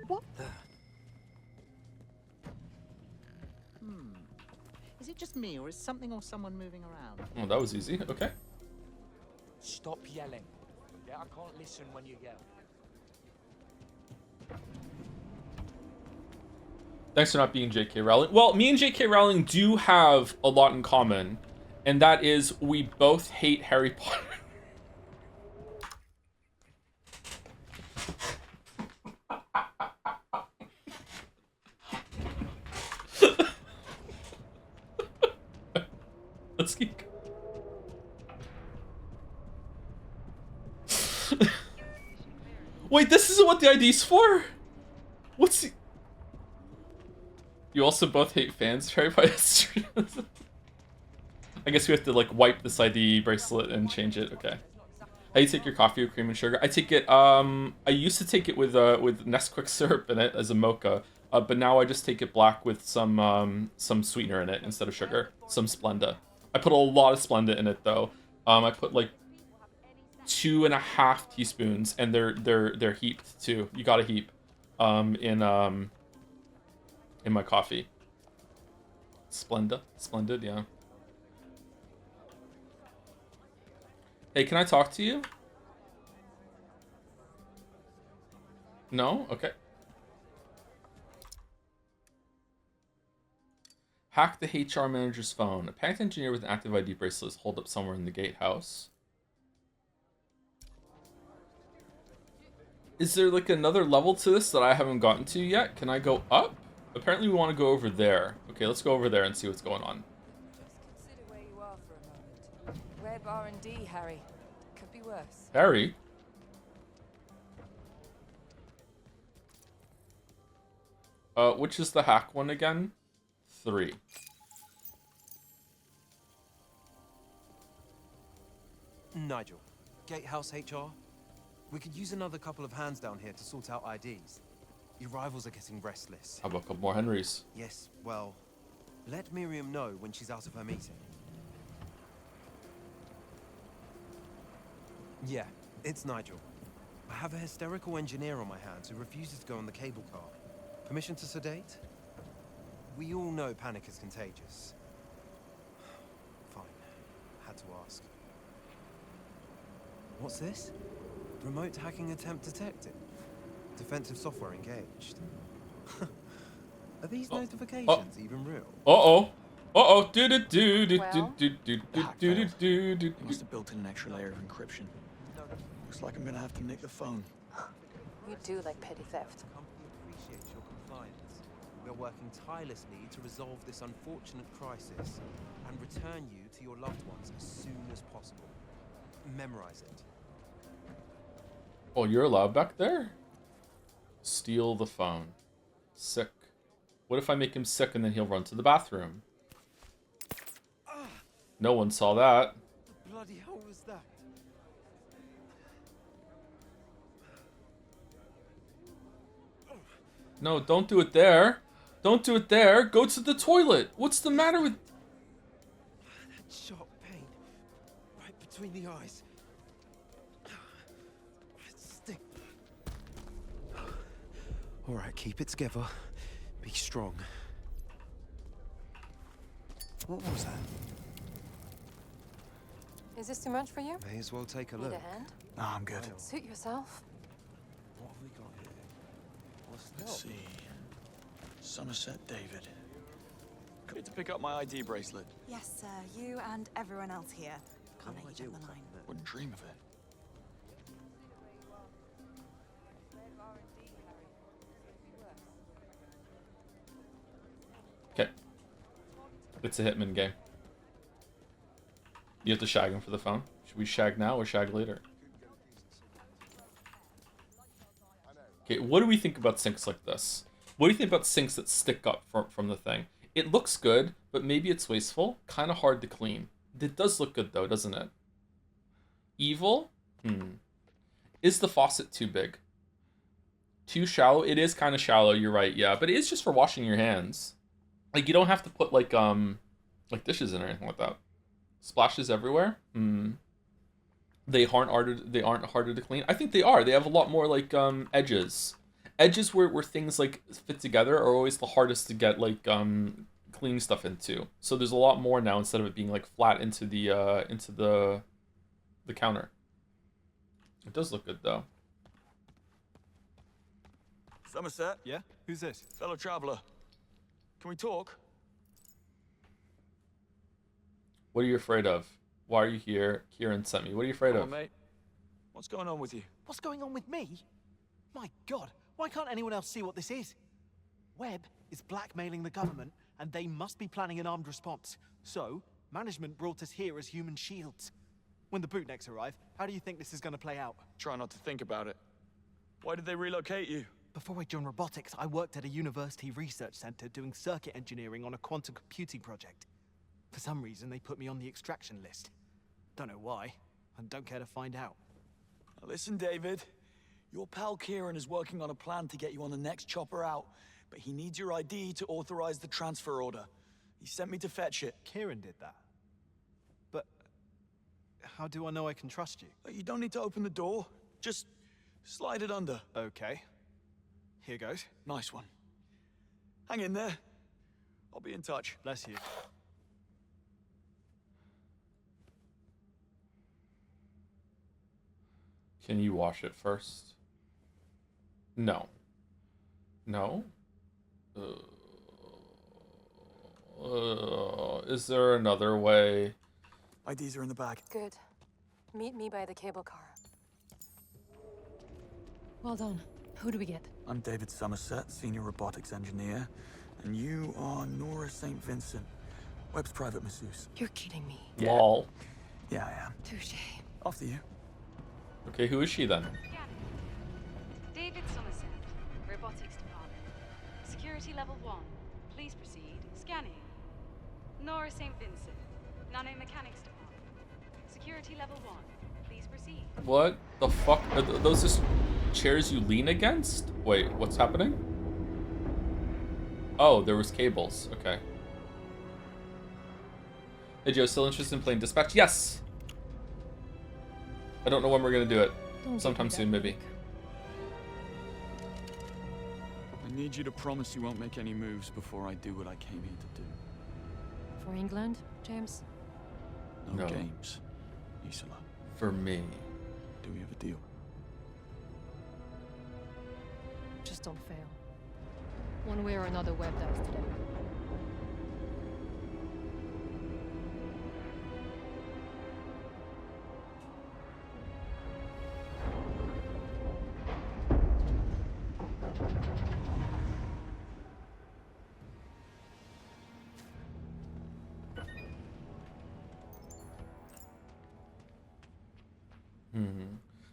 What the? Is it just me, or is something or someone moving around? Oh, that was easy. Okay. Stop yelling. Yeah, I can't listen when you yell. Thanks for not being J.K. Rowling. Well, me and J.K. Rowling do have a lot in common, and that is we both hate Harry Potter. Let's keep going. Wait, this isn't what the ID's for? What's the... You also both hate fans, Harry Potter? I guess we have to like wipe this ID bracelet and change it. Okay. How do you take your coffee with cream and sugar? I take it, I used to take it with Nesquik syrup in it as a mocha, but now I just take it black with some sweetener in it instead of sugar. Some Splenda. I put a lot of Splenda in it though. I put like 2.5 teaspoons, and they're heaped too. You gotta heap in my coffee. Splendid, yeah. Hey, can I talk to you? No? Okay. Hack the HR manager's phone. A panicked engineer with an active ID bracelet is holed up somewhere in the gatehouse. Is there like another level to this that I haven't gotten to yet? Can I go up? Apparently we want to go over there. Okay, let's go over there and see what's going on. Just consider where you are for a moment. Web R&D, Harry. Could be worse. Harry? Which is the hack one again? 3. Nigel, Gatehouse HR. We could use another couple of hands down here to sort out IDs. Your rivals are getting restless. How about a couple more Henrys? Yes, well, let Miriam know when she's out of her meeting. Yeah, it's Nigel. I have a hysterical engineer on my hands who refuses to go on the cable car. Permission to sedate? We all know panic is contagious. Fine. Had to ask. What's this? Remote hacking attempt detected. Defensive software engaged. Are these notifications even real? Uh-oh. Uh-oh. Do-do-do-do-do-do-do-do-do-do. He must have built in an extra layer of encryption. Looks like I'm gonna have to nick the phone. You do like petty theft. Company appreciates your compliance. We're working tirelessly to resolve this unfortunate crisis and return you to your loved ones as soon as possible. Memorize it. Oh, you're allowed back there? Steal the phone. Sick. What if I make him sick and then he'll run to the bathroom? No one saw that. Bloody hell was that? No, don't do it there. Don't do it there. Go to the toilet. What's the matter with... That sharp pain. Right between the eyes. It sting. Alright, keep it together. Be strong. What was that? Is this too much for you? May as well take a Need look. a hand? No, I'm good. Suit yourself. What have we got here? What's Let's see. Somerset David. Need to pick up my ID bracelet. Yes, sir. You and everyone else here. Can't let you jump the line. Wouldn't dream of it. Okay. It's a Hitman game. You have to shag him for the phone. Should we shag now or shag later? Okay, what do we think about sinks like this? What do you think about sinks that stick up from the thing? It looks good, but maybe it's wasteful. Kind of hard to clean. It does look good though, doesn't it? Evil? Is the faucet too big? Too shallow? It is kind of shallow, you're right, yeah. But it is just for washing your hands. Like, you don't have to put, like dishes in or anything like that. Splashes everywhere? They aren't harder to clean. I think they are. They have a lot more, like, edges. Edges where things, like, fit together are always the hardest to get, like, cleaning stuff into. So there's a lot more now instead of it being, like, flat into the counter. It does look good, though. Somerset? Yeah? Who's this? Fellow traveler. Can we talk? What are you afraid of? Why are you here? Kieran sent me. What are you afraid Come of? on, mate. What's going on with you? What's going on with me? My God, why can't anyone else see what this is? Webb is blackmailing the government, and they must be planning an armed response. So, management brought us here as human shields. When the bootnecks arrive, how do you think this is going to play out? Try not to think about it. Why did they relocate you? Before I joined robotics, I worked at a university research center doing circuit engineering on a quantum computing project. For some reason, they put me on the extraction list. Don't know why, and don't care to find out. Now listen, David. Your pal Kieran is working on a plan to get you on the next chopper out, but he needs your ID to authorize the transfer order. He sent me to fetch it. Kieran did that? But how do I know I can trust you? You don't need to open the door. Just slide it under. Okay. Here goes. Nice one. Hang in there. I'll be in touch. Bless you. Can you wash it first? No. No? Is there another way? IDs are in the bag. Good. Meet me by the cable car. Well done. Who do we get? I'm David Somerset, Senior Robotics Engineer. And you are Nora St. Vincent, Webb's private masseuse. You're kidding me. Yeah. Lol. Yeah, I am. Touche. After you. Okay, who is she then? David Somerset, Robotics Department. Security level 1. Please proceed. Scanning. Nora St. Vincent, Nanomechanics Department. Security level 1. Please proceed. What the fuck? Are those just chairs you lean against? Wait, what's happening? Oh, there was cables. Okay. Hey Joe, still interested in playing Dispatch? Yes! I don't know when we're gonna do it. Sometime soon, maybe. I need you to promise you won't make any moves before I do what I came here to do. For England, James? No No. games, Isola. For me. Do we have a deal? Just don't fail. One way or another, Webb dies today.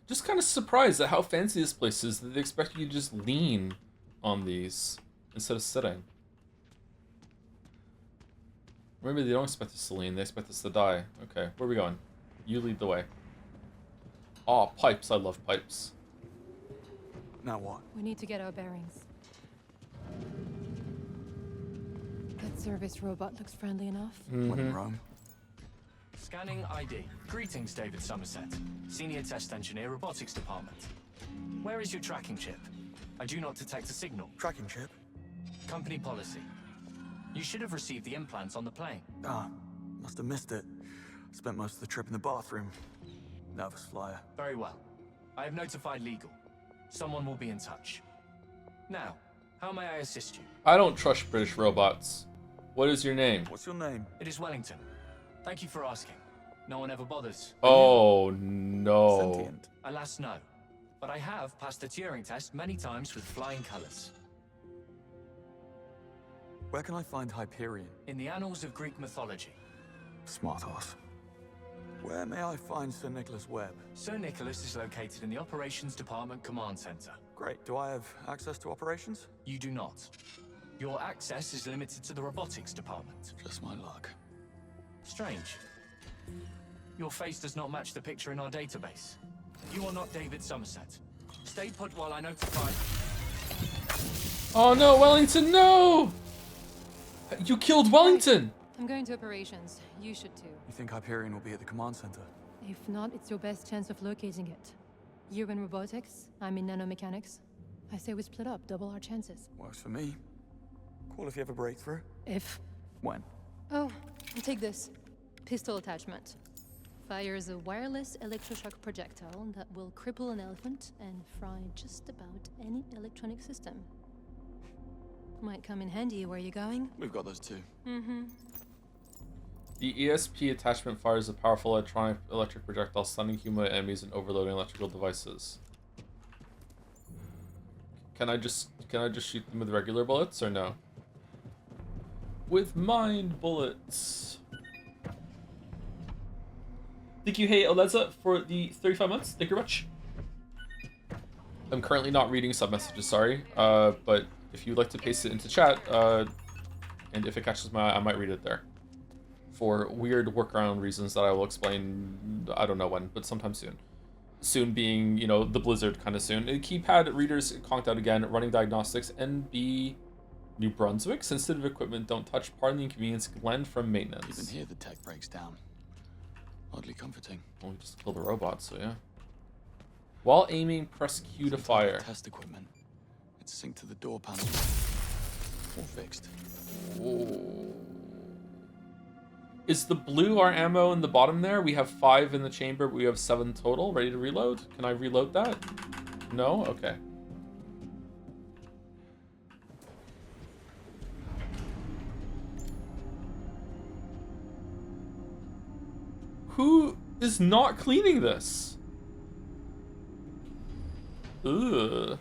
Just kind of surprised at how fancy this place is that they expect you to just lean on these instead of sitting. Maybe they don't expect us to lean, they expect us to die. Okay, where are we going? You lead the way. Aw, pipes. I love pipes. Now what? We need to get our bearings. That service robot looks friendly enough. When in Rome. Scanning ID. Greetings, David Somerset, Senior Test Engineer, Robotics Department. Where is your tracking chip? I do not detect a signal. Tracking chip? Company policy. You should have received the implants on the plane. Ah, must have missed it. Spent most of the trip in the bathroom. Nervous flyer. Very well. I have notified legal. Someone will be in touch. Now, how may I assist you? I don't trust British robots. What is your name? What's your name? It is Wellington. Thank you for asking. No one ever bothers. Oh, no. Sentient. Alas, no. But I have passed the Turing test many times with flying colors. Where can I find Hyperion? In the annals of Greek mythology. Smart ass. Where may I find Sir Nicholas Webb? Sir Nicholas is located in the Operations Department Command Center. Great. Do I have access to operations? You do not. Your access is limited to the Robotics Department. Just my luck. Strange. Your face does not match the picture in our database. You are not David Somerset. Stay put while I notify... Oh no, Wellington, no! You killed Wellington! I'm going to operations. You should too. You think Hyperion will be at the command center? If not, it's your best chance of locating it. You're in robotics, I'm in nanomechanics. I say we split up, double our chances. Works for me. Call if you have a breakthrough. If? When? Oh, take this. Pistol attachment. Fires a wireless electroshock projectile that will cripple an elephant and fry just about any electronic system. Might come in handy where you're going. We've got those too. Mm-hmm. The ESP attachment fires a powerful electric projectile, stunning humanoid enemies and overloading electrical devices. Can I just shoot them with regular bullets or no? With mind bullets. Thank you, hey Oleza, for the 35 months. Thank you very much. I'm currently not reading sub messages, sorry. But if you'd like to paste it into chat, and if it catches my eye, I might read it there. For weird workaround reasons that I will explain, I don't know when, but sometime soon. Soon being, you know, the Blizzard kind of soon. Keypad readers conked out again, running diagnostics, NB New Brunswick. Sensitive equipment don't touch. Pardon the inconvenience. Glenn from maintenance. Even here the tech breaks down. Oddly comforting. Well, we just killed the robot, so yeah. While aiming, press Q to fire. Test equipment. It's synced to the door panel. All fixed. Ooh. Is the blue our ammo in the bottom there? We have 5 in the chamber, but we have 7 total. Ready to reload? Can I reload that? No? Okay. who is not cleaning this? Ugh.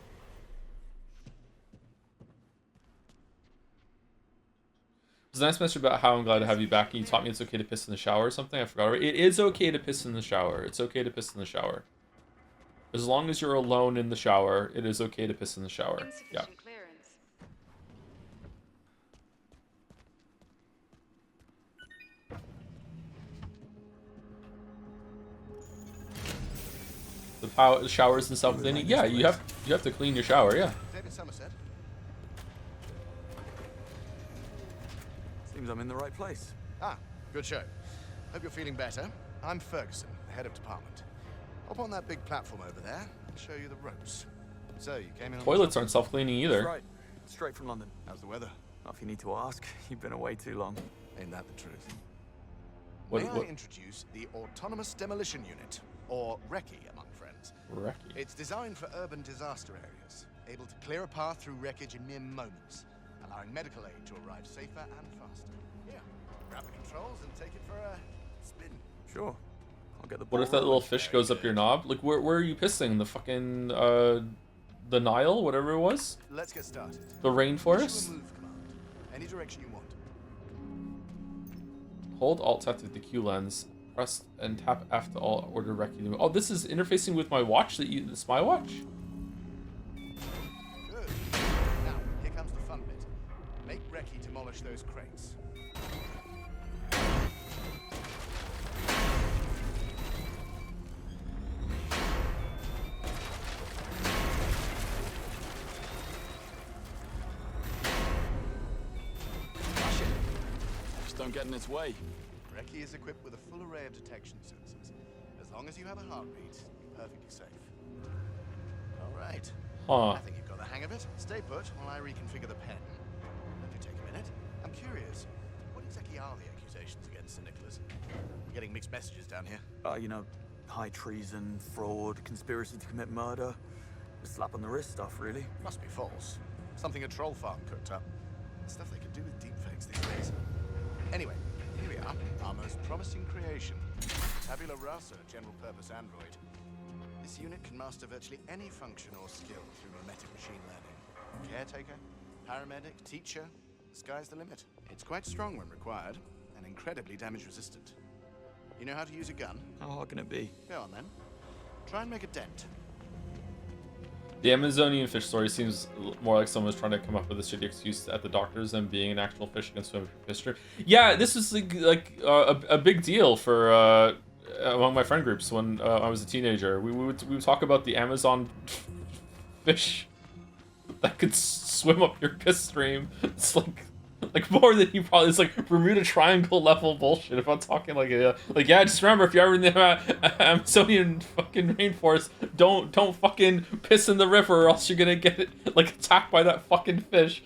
There's a nice message about how I'm glad to have you back, and you taught me it's okay to piss in the shower or something. I forgot. It is okay to piss in the shower. It's okay to piss in the shower. As long as you're alone in the shower, it is okay to piss in the shower. Yeah. The showers and self-cleaning. Yeah, you have to clean your shower. Yeah. David Somerset. Seems I'm in the right place. Ah, good show. Hope you're feeling better. I'm Ferguson, the head of department. Hop on that big platform over there and show you the ropes. So, you came in on Toilets aren't self-cleaning either. That's right. Straight from London. How's the weather? Not if you need to ask. You've been away too long. Ain't that the truth? What- May what- I introduce the Autonomous Demolition Unit, or RECCE among friends. RECCE. It's designed for urban disaster areas, able to clear a path through wreckage in mere moments, allowing medical aid to arrive safer and faster. Here, grab the controls and take it for a spin. Sure. I'll get the What if that little fish goes up your knob? Like, where are you pissing? The fucking, the Nile? Whatever it was? Let's get started. The Issue a rainforest? move command. Any direction you want. Hold Alt-Tab to the Q lens. Press and tap F to all order RECCE to move. Oh, this is interfacing with my watch? This my watch? Good. Now, here comes the fun bit. Make RECCE demolish those crates. Smash it. Just don't get in its way. RECCE is equipped with a full array of detection sensors. As long as you have a heartbeat, you're perfectly safe. All right. Huh. I think you've got the hang of it. Stay put while I reconfigure the pen. Hope you take a minute. I'm curious, what exactly are the accusations against Sir Nicholas? We're getting mixed messages down here. You know, high treason, fraud, conspiracy to commit murder. The slap on the wrist stuff, really. Must be false. Something a troll farm cooked up. The stuff they can do with deepfakes these days. Anyway, here we are, our most promising creation. Tabula rasa, general-purpose android. This unit can master virtually any function or skill through mimetic machine learning. Caretaker, paramedic, teacher, sky's the limit. It's quite strong when required, and incredibly damage-resistant. You know how to use a gun? How hard can it be? Go on then. Try and make a dent. The Amazonian fish story seems more like someone was trying to come up with a shitty excuse at the doctors than being an actual fish can swim for fish. Yeah, this is like a big deal for among my friend groups when I was a teenager. We would talk about the Amazon fish that could swim up your piss stream. It's like more than you probably. It's like Bermuda Triangle level bullshit. If I'm talking like yeah, just remember if you're ever in the Amazonian fucking rainforest, don't fucking piss in the river, or else you're gonna get like attacked by that fucking fish.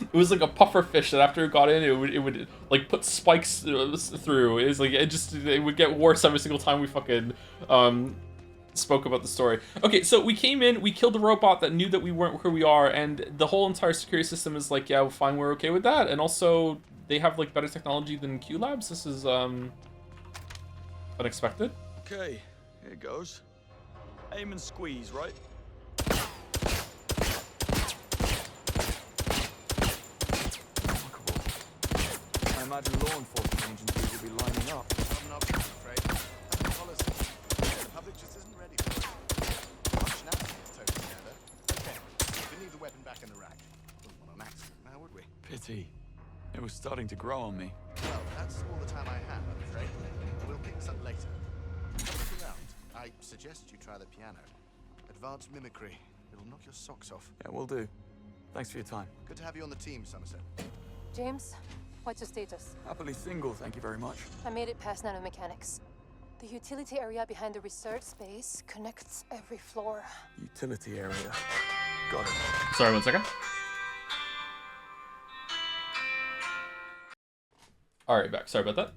It was like a puffer fish that after it got in, it would like put spikes through. It would get worse every single time we fucking spoke about the story. Okay, so we came in, we killed the robot that knew that we weren't where we are, and the whole entire security system is like, yeah, well, fine, we're okay with that. And also, they have like better technology than Q Labs. This is unexpected. Okay, here goes. Aim and squeeze, right? I imagine law enforcement agencies will be lining up. I'm not afraid. That's the policy. The public just isn't ready for it. Functionality is totally together. Okay, we leave the weapon back in the rack. Wouldn't want an accident now, would we? Pity. It was starting to grow on me. Well, that's all the time I have, I'm afraid. We'll pick this up later. Have a look around. I suggest you try the piano. Advanced mimicry. It'll knock your socks off. Yeah, will do. Thanks for your time. Good to have you on the team, Somerset. James, what's your status? Happily single, thank you very much. I made it past nanomechanics. The utility area behind the research space connects every floor. Utility area. Got it. Sorry, 1 second. Alright, back. Sorry about that.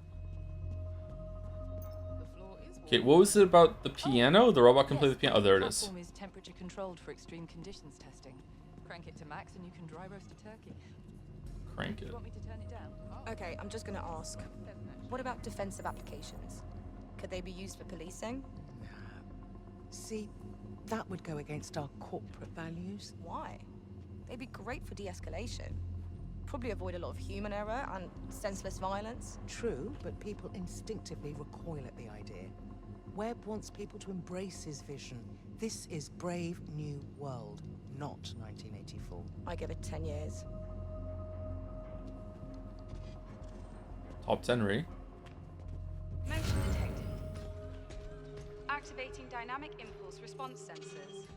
Okay, what was it about the piano? The robot can play the piano? Oh, there it is. The platform is temperature controlled for extreme conditions testing. Crank it to max and you can dry roast a turkey. crank it. You want me to turn it down? Okay, I'm just gonna ask. What about defensive applications? Could they be used for policing? See, that would go against our corporate values. Why? They'd be great for de-escalation. Probably avoid a lot of human error and senseless violence. True, but people instinctively recoil at the idea. Webb wants people to embrace his vision. This is Brave New World, not 1984. I give it 10 years. Top 10 re. Motion detected. Activating dynamic impulse response sensors.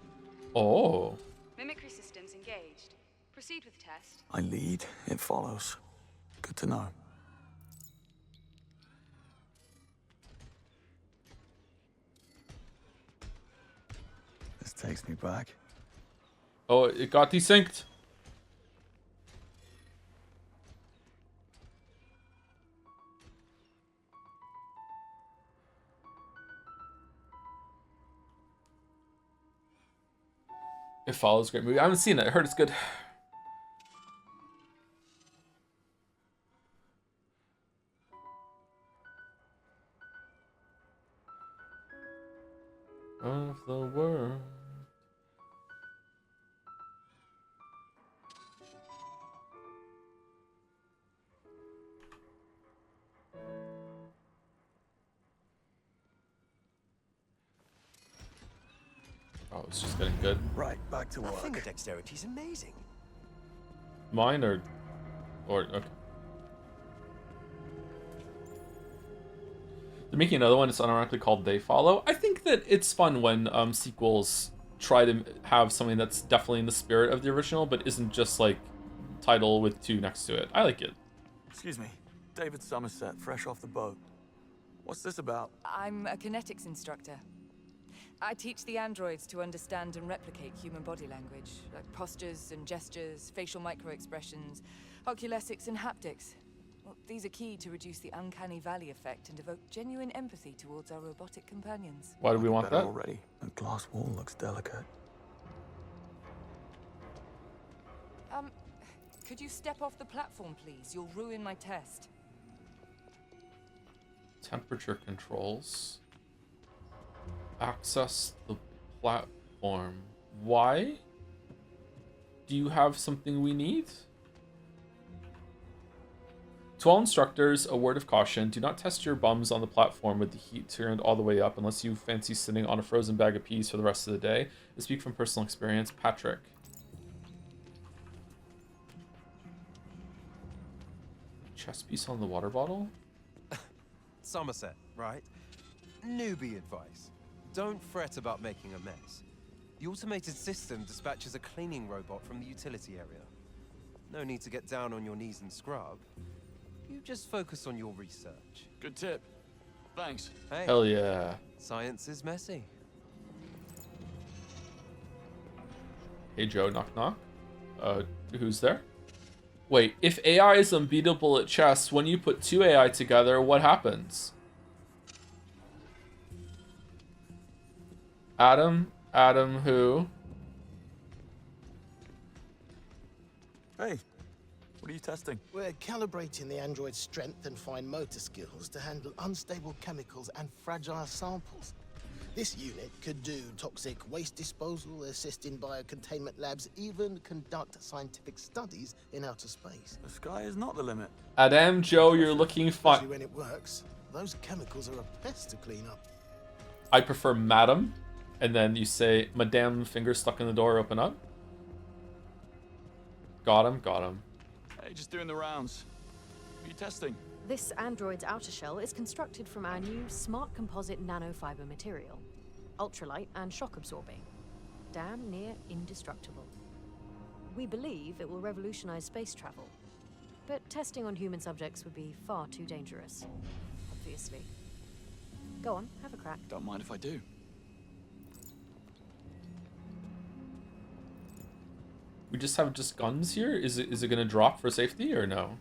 Oh. Mimicry systems engaged. Proceed with test. I lead, it follows. Good to know. This takes me back. Oh, it got desynced. It Follows, great movie. I haven't seen it. I heard it's good. Of the world. Oh, it's just getting good. Right, back to That work. finger dexterity's amazing. Mine or okay. They're making another one. It's unironically called They Follow. I think that it's fun when sequels try to have something that's definitely in the spirit of the original, but isn't just like title with 2 next to it. I like it. Excuse me, David Somerset, fresh off the boat. What's this about? I'm a kinetics instructor. I teach the androids to understand and replicate human body language, like postures and gestures, facial micro-expressions, oculesics and haptics. Well, these are key to reduce the uncanny valley effect and evoke genuine empathy towards our robotic companions. Why do we want that? Already. The glass wall looks delicate. Could you step off the platform, please? You'll ruin my test. Temperature controls. Access the platform. Why? Do you have something we need? To all instructors, a word of caution. Do not test your bums on the platform with the heat turned all the way up unless you fancy sitting on a frozen bag of peas for the rest of the day. I speak from personal experience. Patrick. Chess piece on the water bottle? Somerset, right? Newbie advice. Don't fret about making a mess. The automated system dispatches a cleaning robot from the utility area. No need to get down on your knees and scrub. You just focus on your research. Good tip. Thanks. Hey. Hell yeah. Science is messy. Hey Joe, knock knock. Who's there? Wait, if AI is unbeatable at chess, when you put 2 AI together, what happens? Adam who? Hey, what are you testing? We're calibrating the android's strength and fine motor skills to handle unstable chemicals and fragile samples. This unit could do toxic waste disposal, assist in biocontainment labs, even conduct scientific studies in outer space. The sky is not the limit. Adam, Joe, you're looking Especially fine. when it works. Those chemicals are a pest to clean up. I prefer Madam. And then you say, Madame, finger stuck in the door, open up. Got him, got him. Hey, just doing the rounds. What are you testing? This android's outer shell is constructed from our new smart composite nanofiber material. Ultralight and shock absorbing. Damn near indestructible. We believe it will revolutionize space travel. But testing on human subjects would be far too dangerous. Obviously. Go on, have a crack. Don't mind if I do. We just have guns here? Is it gonna drop for safety or no?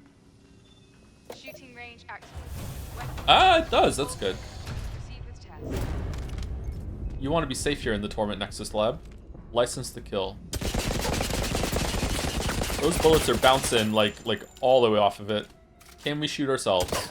Shooting range activated. Ah, it does. That's good. Proceed with test. You want to be safe here in the Torment Nexus lab. License to kill. Those bullets are bouncing like all the way off of it. Can we shoot ourselves?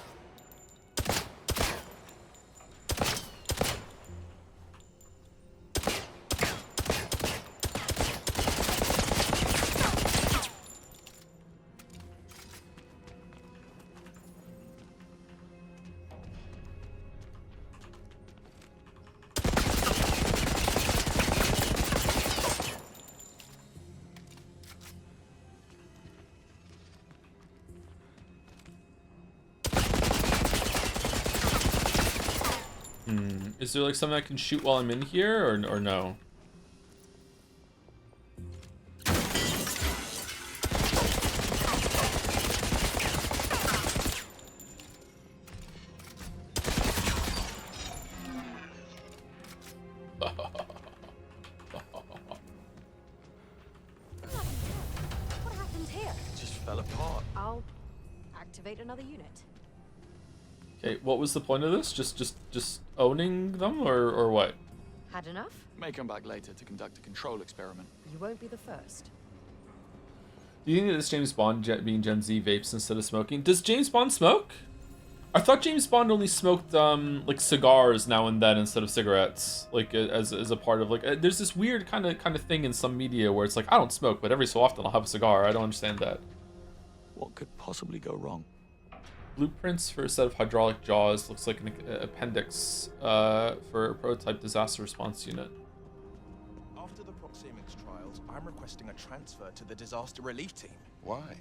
Is there like something I can shoot while I'm in here, or no? What happened here? It just fell apart. I'll activate another unit. Okay, what was the point of this? Just owning them, or what? Had enough? May come back later to conduct a control experiment. You won't be the first. Do you think that this James Bond being Gen Z vapes instead of smoking? Does James Bond smoke? I thought James Bond only smoked like cigars now and then instead of cigarettes, like as a part of like. There's this weird kind of thing in some media where it's like I don't smoke, but every so often I'll have a cigar. I don't understand that. What could possibly go wrong? Blueprints for a set of hydraulic jaws. Looks like an appendix for a prototype disaster response unit. After the Proxemics trials, I'm requesting a transfer to the disaster relief team. Why?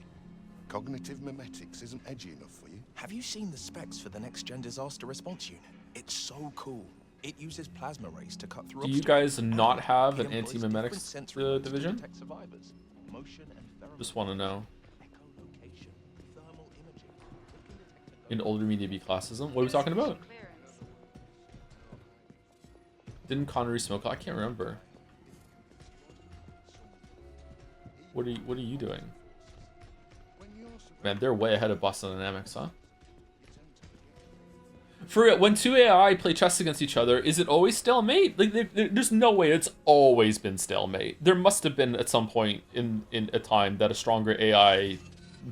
Cognitive memetics isn't edgy enough for you? Have you seen the specs for the next-gen disaster response unit? It's so cool. It uses plasma rays to cut through. Do you guys not have an It employs anti-memetics different sensory modes to division? detect survivors. Motion and pheromone. Just want to know. Echolocation, thermal imaging. In older media B classism? What are we talking about? Didn't Connery smoke? I can't remember. What are you doing? Man, they're way ahead of Boston Dynamics, huh? For real, when two AI play chess against each other, is it always stalemate? Like, there's no way it's always been stalemate. There must have been at some point in a time that a stronger AI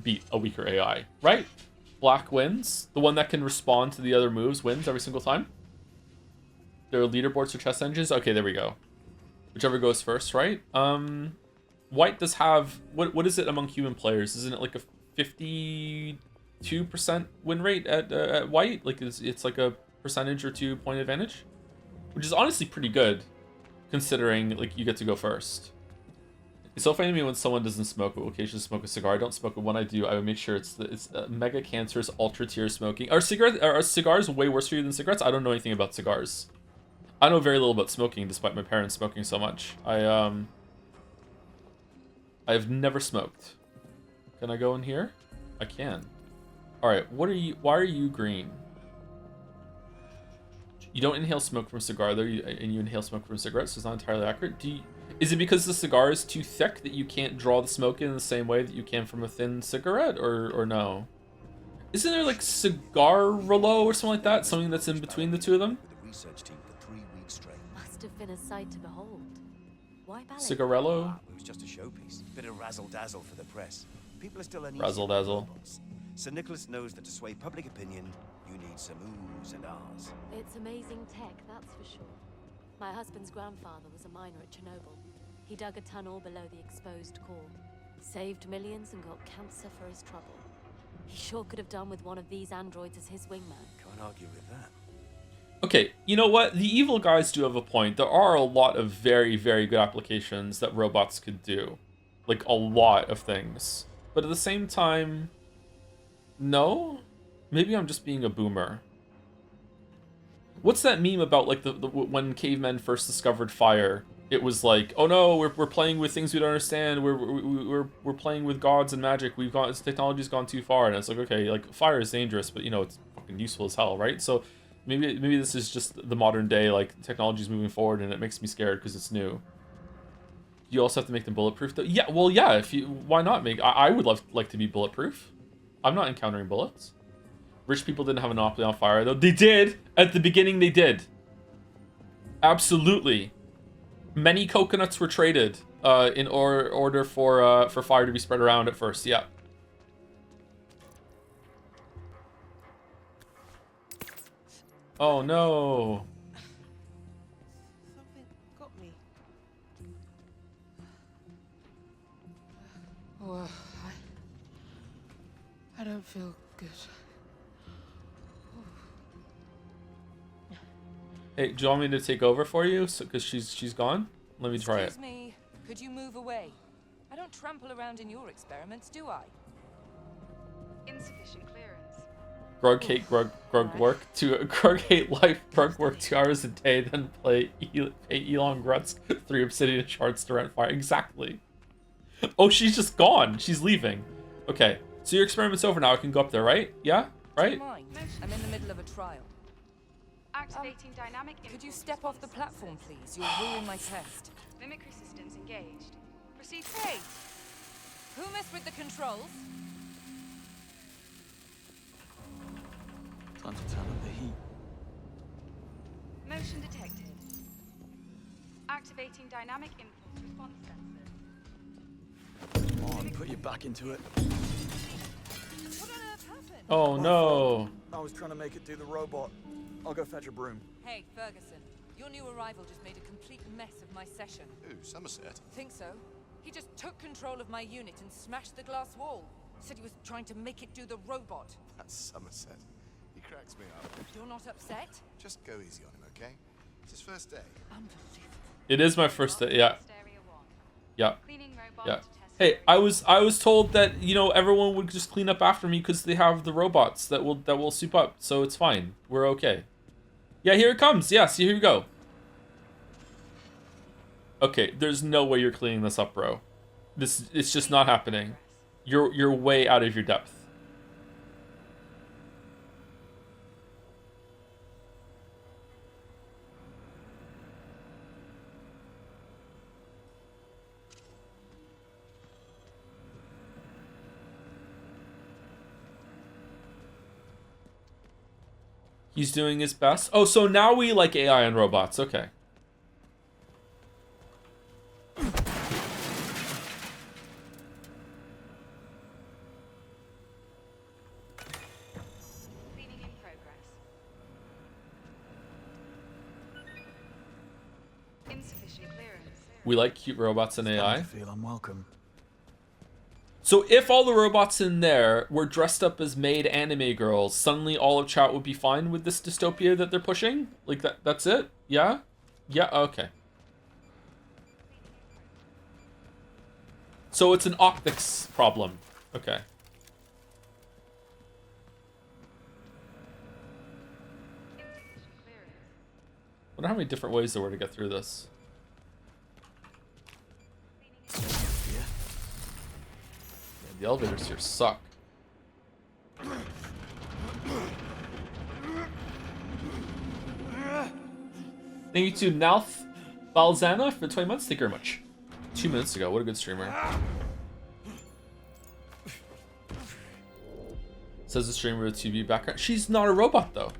beat a weaker AI, right? Black wins. The one that can respond to the other moves wins every single time. There are leaderboards for chess engines. Okay, there we go. Whichever goes first, right? White does have what is it among human players? Isn't it like a 52% win rate at White? Like it's like a percentage or 2 point advantage, which is honestly pretty good, considering like you get to go first. It's so funny to me when someone doesn't smoke but will occasionally smoke a cigar. I don't smoke, but when I do, I would make sure it's mega cancerous ultra tier smoking. Are cigars way worse for you than cigarettes? I don't know anything about cigars. I know very little about smoking, despite my parents smoking so much. I've never smoked. Can I go in here? I can. All right. What are you? Why are you green? You don't inhale smoke from a cigar, though, and you inhale smoke from cigarettes. So it's not entirely accurate. Is it because the cigar is too thick that you can't draw the smoke in the same way that you can from a thin cigarette, or no? Isn't there like cigar-rolo or something like that? Something that's in between the two of them? The research team for 3 weeks straight. Must have been a sight to behold. Why ballet? Cigarello? It was just a showpiece. Bit of razzle-dazzle for the press. People are still uneasy. Razzle-dazzle. Sir Nicholas knows that to sway public opinion, you need some oohs and ahs. It's amazing tech, that's for sure. My husband's grandfather was a miner at Chernobyl. He dug a tunnel below the exposed core, saved millions and got cancer for his trouble. He sure could have done with one of these androids as his wingman. Can't argue with that. Okay, you know what? The evil guys do have a point. There are a lot of very, very good applications that robots could do. Like, a lot of things. But at the same time, no? Maybe I'm just being a boomer. What's that meme about, like, when cavemen first discovered fire? It was like, oh no, we're playing with things we don't understand. We're playing with gods and magic. Technology's gone too far. And it's like, okay, like, fire is dangerous, but, you know, it's fucking useful as hell, right? So maybe this is just the modern day, like, technology's moving forward, and it makes me scared because it's new. You also have to make them bulletproof, though. Yeah, well, yeah. Why not make? I would like to be bulletproof. I'm not encountering bullets. Rich people didn't have a monopoly on fire, though. They did at the beginning. They did. Absolutely. Many coconuts were traded in order for fire to be spread around at first. Yeah. Oh no. Something got me. Oh, I don't feel good. Hey, do you want me to take over for you? So, because she's gone. Let me try it. Excuse me, could you move away? I don't trample around in your experiments, do I? Insufficient clearance. Grug hate grug work to grug hate life. Grug work 2 hours a day, then pay Elon Gruts 3 obsidian shards to rent fire. Exactly. Oh, she's just gone. She's leaving. Okay, so your experiment's over now. I can go up there, right? Yeah, right. Mind? I'm in the middle of a trial. Activating dynamic impulse. Could you step off the platform, please? You'll ruin my test. Mimicry systems engaged. Proceed. Hey! Who messed with the controls? Time to turn up the heat. Motion detected. Activating dynamic impulse response sensors. Come on, put your back into it. What on earth happened? Oh no. I was trying to make it do the robot. I'll go fetch a broom. Hey, Ferguson. Your new arrival just made a complete mess of my session. Ooh, Somerset. Think so? He just took control of my unit and smashed the glass wall. Said he was trying to make it do the robot. That's Somerset. He cracks me up. You're not upset? Just go easy on him, okay? It's his first day. Unbelievable. It is my first day. Yeah. Yeah. Yeah. Hey, I was told that, you know, everyone would just clean up after me because they have the robots that will soup up, so it's fine. We're okay. Yeah, here it comes. Yes, here you go. Okay, there's no way you're cleaning this up, bro. It's just not happening. You're way out of your depth. He's doing his best. Oh, so now we like AI and robots. Okay. Cleaning in progress. Insufficient clearance. We like cute robots and AI. I feel unwelcome. So if all the robots in there were dressed up as maid anime girls, suddenly all of chat would be fine with this dystopia that they're pushing? Like that's it? Yeah? Yeah, okay. So it's an optics problem. Okay. Wonder how many different ways there were to get through this. The elevators here suck. Thank you to Nalth Balzana for 20 months. Thank you very much. 2 minutes ago. What a good streamer. Says the streamer with TV background. She's not a robot, though.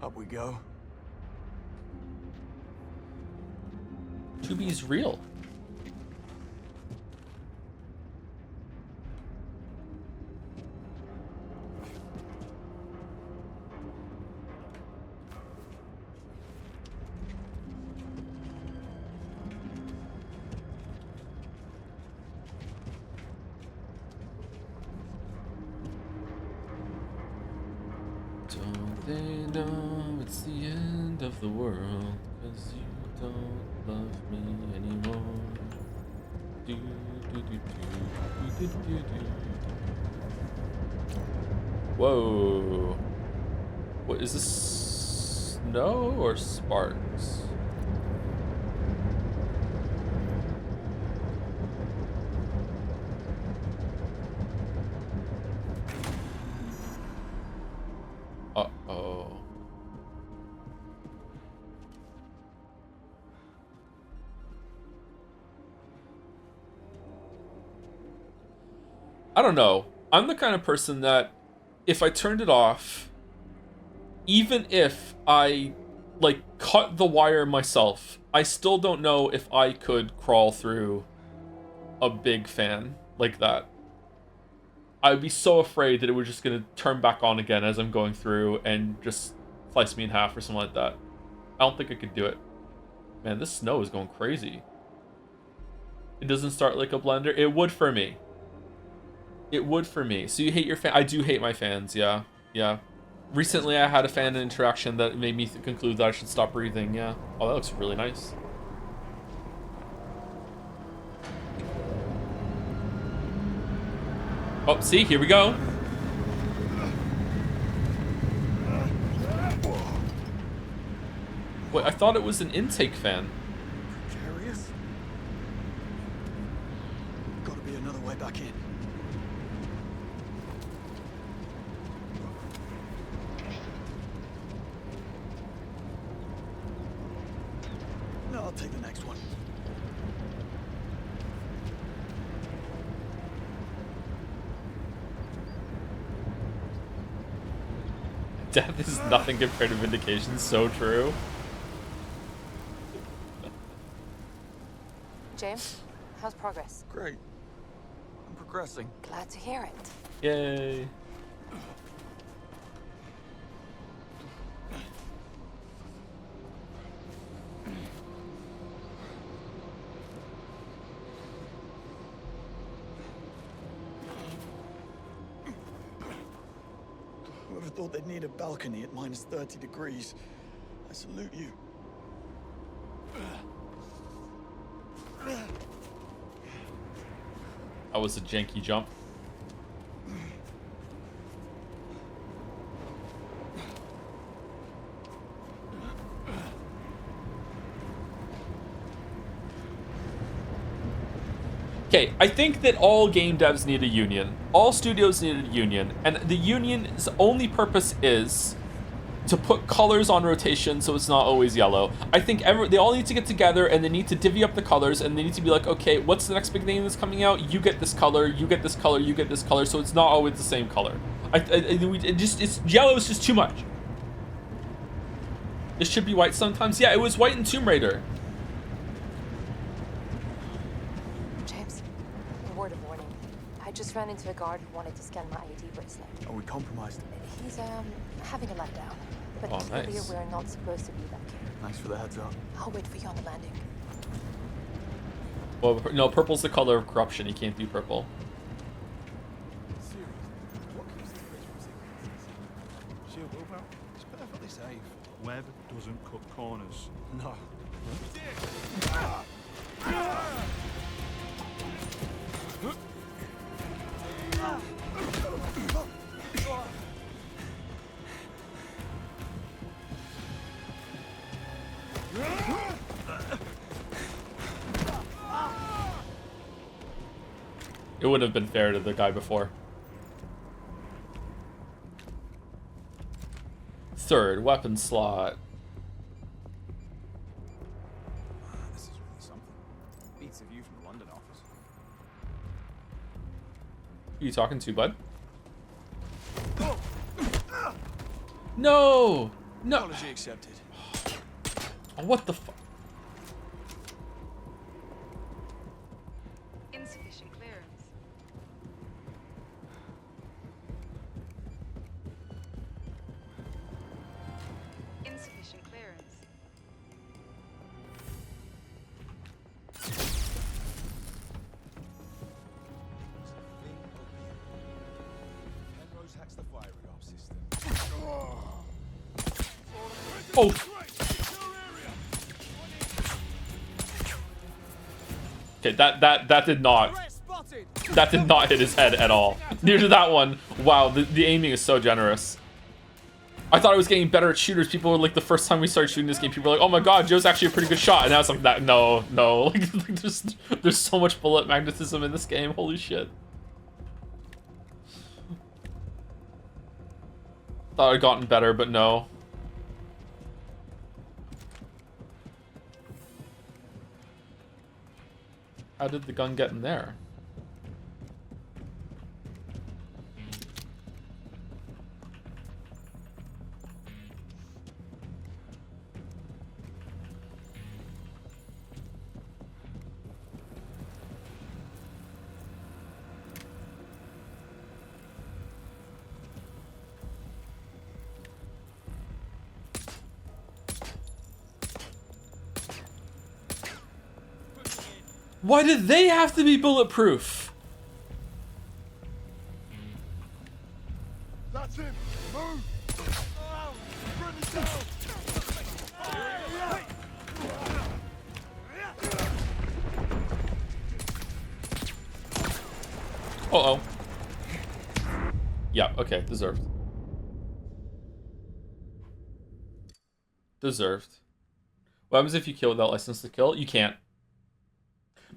Up we go. 2B's real. Don't they know it's the end of the world? 'Cause you don't love me anymore. Do, do, do, do, do, do, do, do. Whoa. What is this? Snow or sparks? Uh-oh. I don't know. I'm the kind of person that if I turned it off, even if I like cut the wire myself, I still don't know if I could crawl through a big fan like that. I'd be so afraid that it was just gonna turn back on again as I'm going through and just slice me in half or something like that. I don't think I could do it. Man, this snow is going crazy. It doesn't start like a blender. It would for me. It would for me. So you hate your fan? I do hate my fans, yeah. Yeah. Recently I had a fan interaction that made me conclude that I should stop breathing, yeah. Oh, that looks really nice. Oh, see, here we go. Wait, I thought it was an intake fan. Precarious? Gotta be another way back in. No, I'll take the next one. Death is nothing compared to vindication. So true. James, how's progress? Great. I'm progressing. Glad to hear it. Yay. Whoever thought they'd need a balcony at minus 30 degrees. I salute you. That was a janky jump. Okay, I think that all game devs need a union. All studios need a union. And the union's only purpose is to put colors on rotation so it's not always yellow. I think they all need to get together and they need to divvy up the colors and they need to be like, okay, what's the next big thing that's coming out? You get this color, you get this color, you get this color, so it's not always the same color. Yellow is just too much. It should be white sometimes. Yeah, it was white in Tomb Raider. James, a word of warning. I just ran into a guard who wanted to scan my ID bracelet. Are we compromised? He's having a letdown. But Oh, it's nice. clear we're not supposed to be back here. Thanks for the heads up. I'll wait for you on the landing. Well, no, purple's the color of corruption. You can't do purple. Shield willpower? It's perfectly safe. Webb doesn't cut corners. No. It wouldn't have been fair to the guy before. Third weapon slot. This is really something. Beats the view from the London office. Who are you talking to, bud? No! No! Apology accepted. Oh, what the fuck? Insufficient clearance. Insufficient clearance. Penrose hacks the fire alarm system. Oh! Okay, that did not hit his head at all. Near to that one. Wow, the aiming is so generous. I thought I was getting better at shooters. People were like, the first time we started shooting this game, people were like, oh my god, Joe's actually a pretty good shot. And now it's like that. No. Like, there's so much bullet magnetism in this game. Holy shit. Thought I'd gotten better, but no. How did the gun get in there? Why did they have to be bulletproof? That's him. Move. Oh, bring it down. Uh-oh. Yeah, okay, deserved. Deserved. What happens if you kill without license to kill? You can't.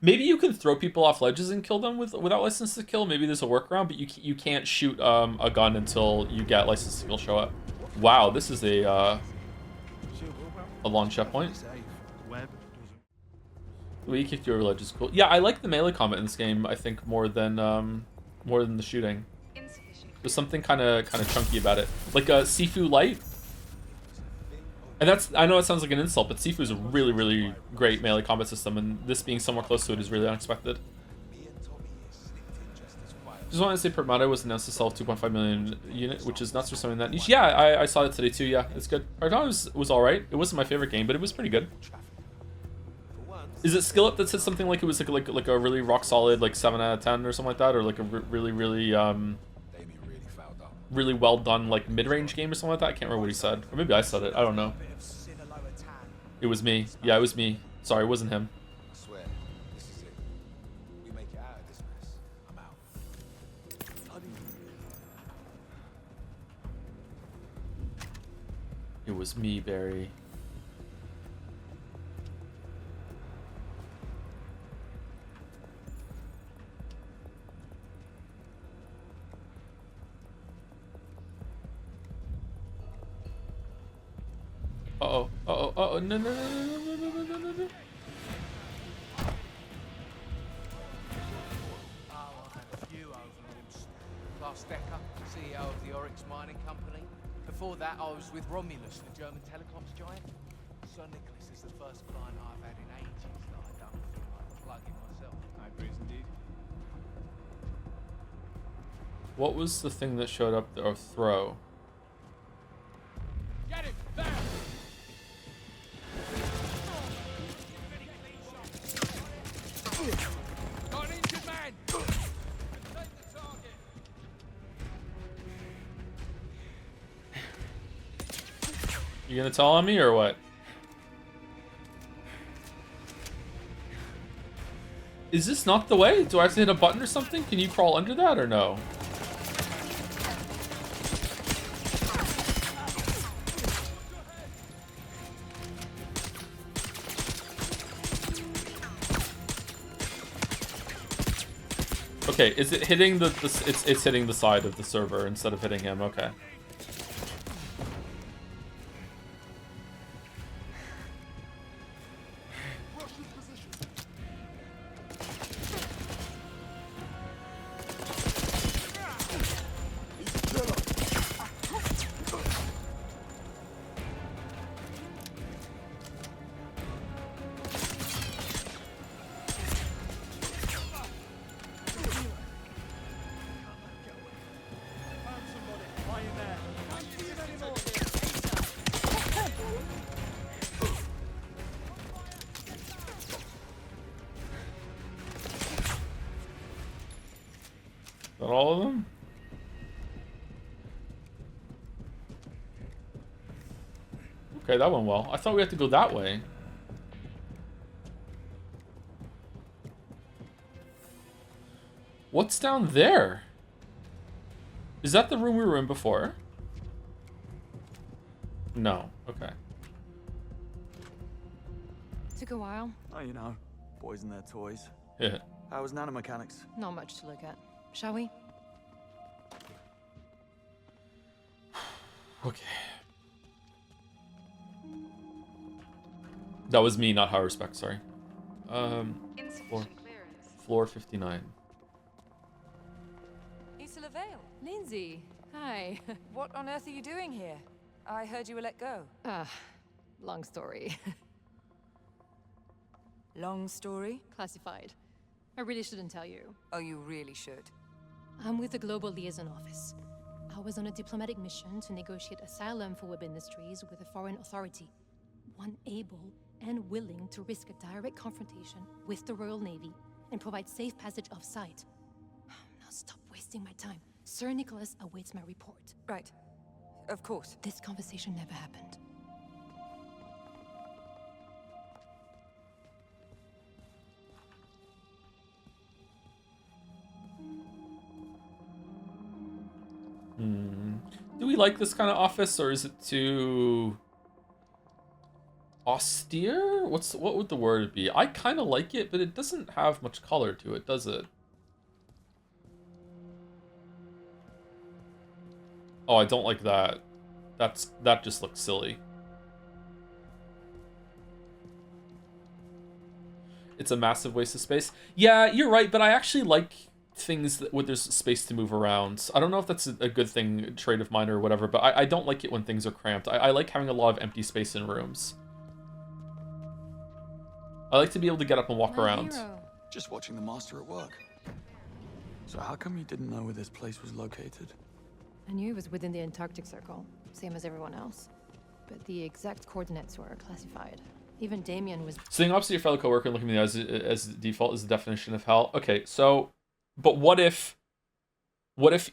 Maybe you can throw people off ledges and kill them without license to kill. Maybe there's a workaround, but you can't shoot a gun until you get license to kill show up. Wow, this is a long checkpoint. The way you kicked you over ledge is cool. Yeah, I like the melee combat in this game. I think more than the shooting. There's something kind of chunky about it, like Sifu Light. And I know it sounds like an insult, but Sifu is a really, really great melee combat system, and this being somewhat close to it is really unexpected. Just wanted to say Permata was announced to sell 2.5 million unit, which is nuts for something that niche. Yeah, I saw it today too. Yeah, it's good. I thought it was all right. It wasn't my favorite game, but it was pretty good. Is it Skill Up that said something like it was like a really rock solid like 7 out of 10 or something like that, or like a really really well done like mid-range game or something like that? I can't remember what he said, or maybe I said it. I don't know. It was me. Yeah, it was me. Sorry, it wasn't him. I swear, this is it. We make it out of this mess. I'm out. It was me, Barry. Uh-oh, uh-oh, uh-oh, no, no, no, no, no, no, no, no, no. Last Decker, CEO of the Oryx Mining Company. Before that, I was with Romulus, the German telecoms giant. Sir Nicholas is the first client I've had in ages that I don't feel like plugging myself. HYPERION indeed. What was the thing that showed up there? Oh, throw. Get him! There! Got an injured man! Take the target! You gonna tell on me or what? Is this not the way? Do I have to hit a button or something? Can you crawl under that or no? Okay, is it hitting it's hitting the side of the server instead of hitting him, okay. Is that all of them? Okay, that went well. I thought we had to go that way. What's down there? Is that the room we were in before? No. Okay. Took a while. Oh, you know, boys and their toys. Yeah. How was nanomechanics? Not much to look at. Shall we? Okay. That was me, not high respect, sorry. Floor 59. Issa LaVale. Lindsay, hi. What on earth are you doing here? I heard you were let go. Long story. Long story? Classified. I really shouldn't tell you. Oh, you really should. I'm with the Global Liaison Office. I was on a diplomatic mission to negotiate asylum for web industries with a foreign authority. One able and willing to risk a direct confrontation with the Royal Navy and provide safe passage off-site. Now stop wasting my time. Sir Nicholas awaits my report. Right. Of course. This conversation never happened. Do we like this kind of office, or is it too austere? What would the word be? I kind of like it, but it doesn't have much color to it, does it? Oh, I don't like that. That just looks silly. It's a massive waste of space. Yeah, you're right, but I actually like things that where there's space to move around. I don't know if that's a good thing, trait of mine or whatever, but I don't like it when things are cramped. I like having a lot of empty space in rooms. I like to be able to get up and walk around. Just watching the master at work. So how come you didn't know where this place was located? I knew it was within the Antarctic Circle, same as everyone else. But the exact coordinates were classified. Even Damian was... Sitting opposite your fellow coworker and looking at me as default is the definition of hell. Okay, so... But what if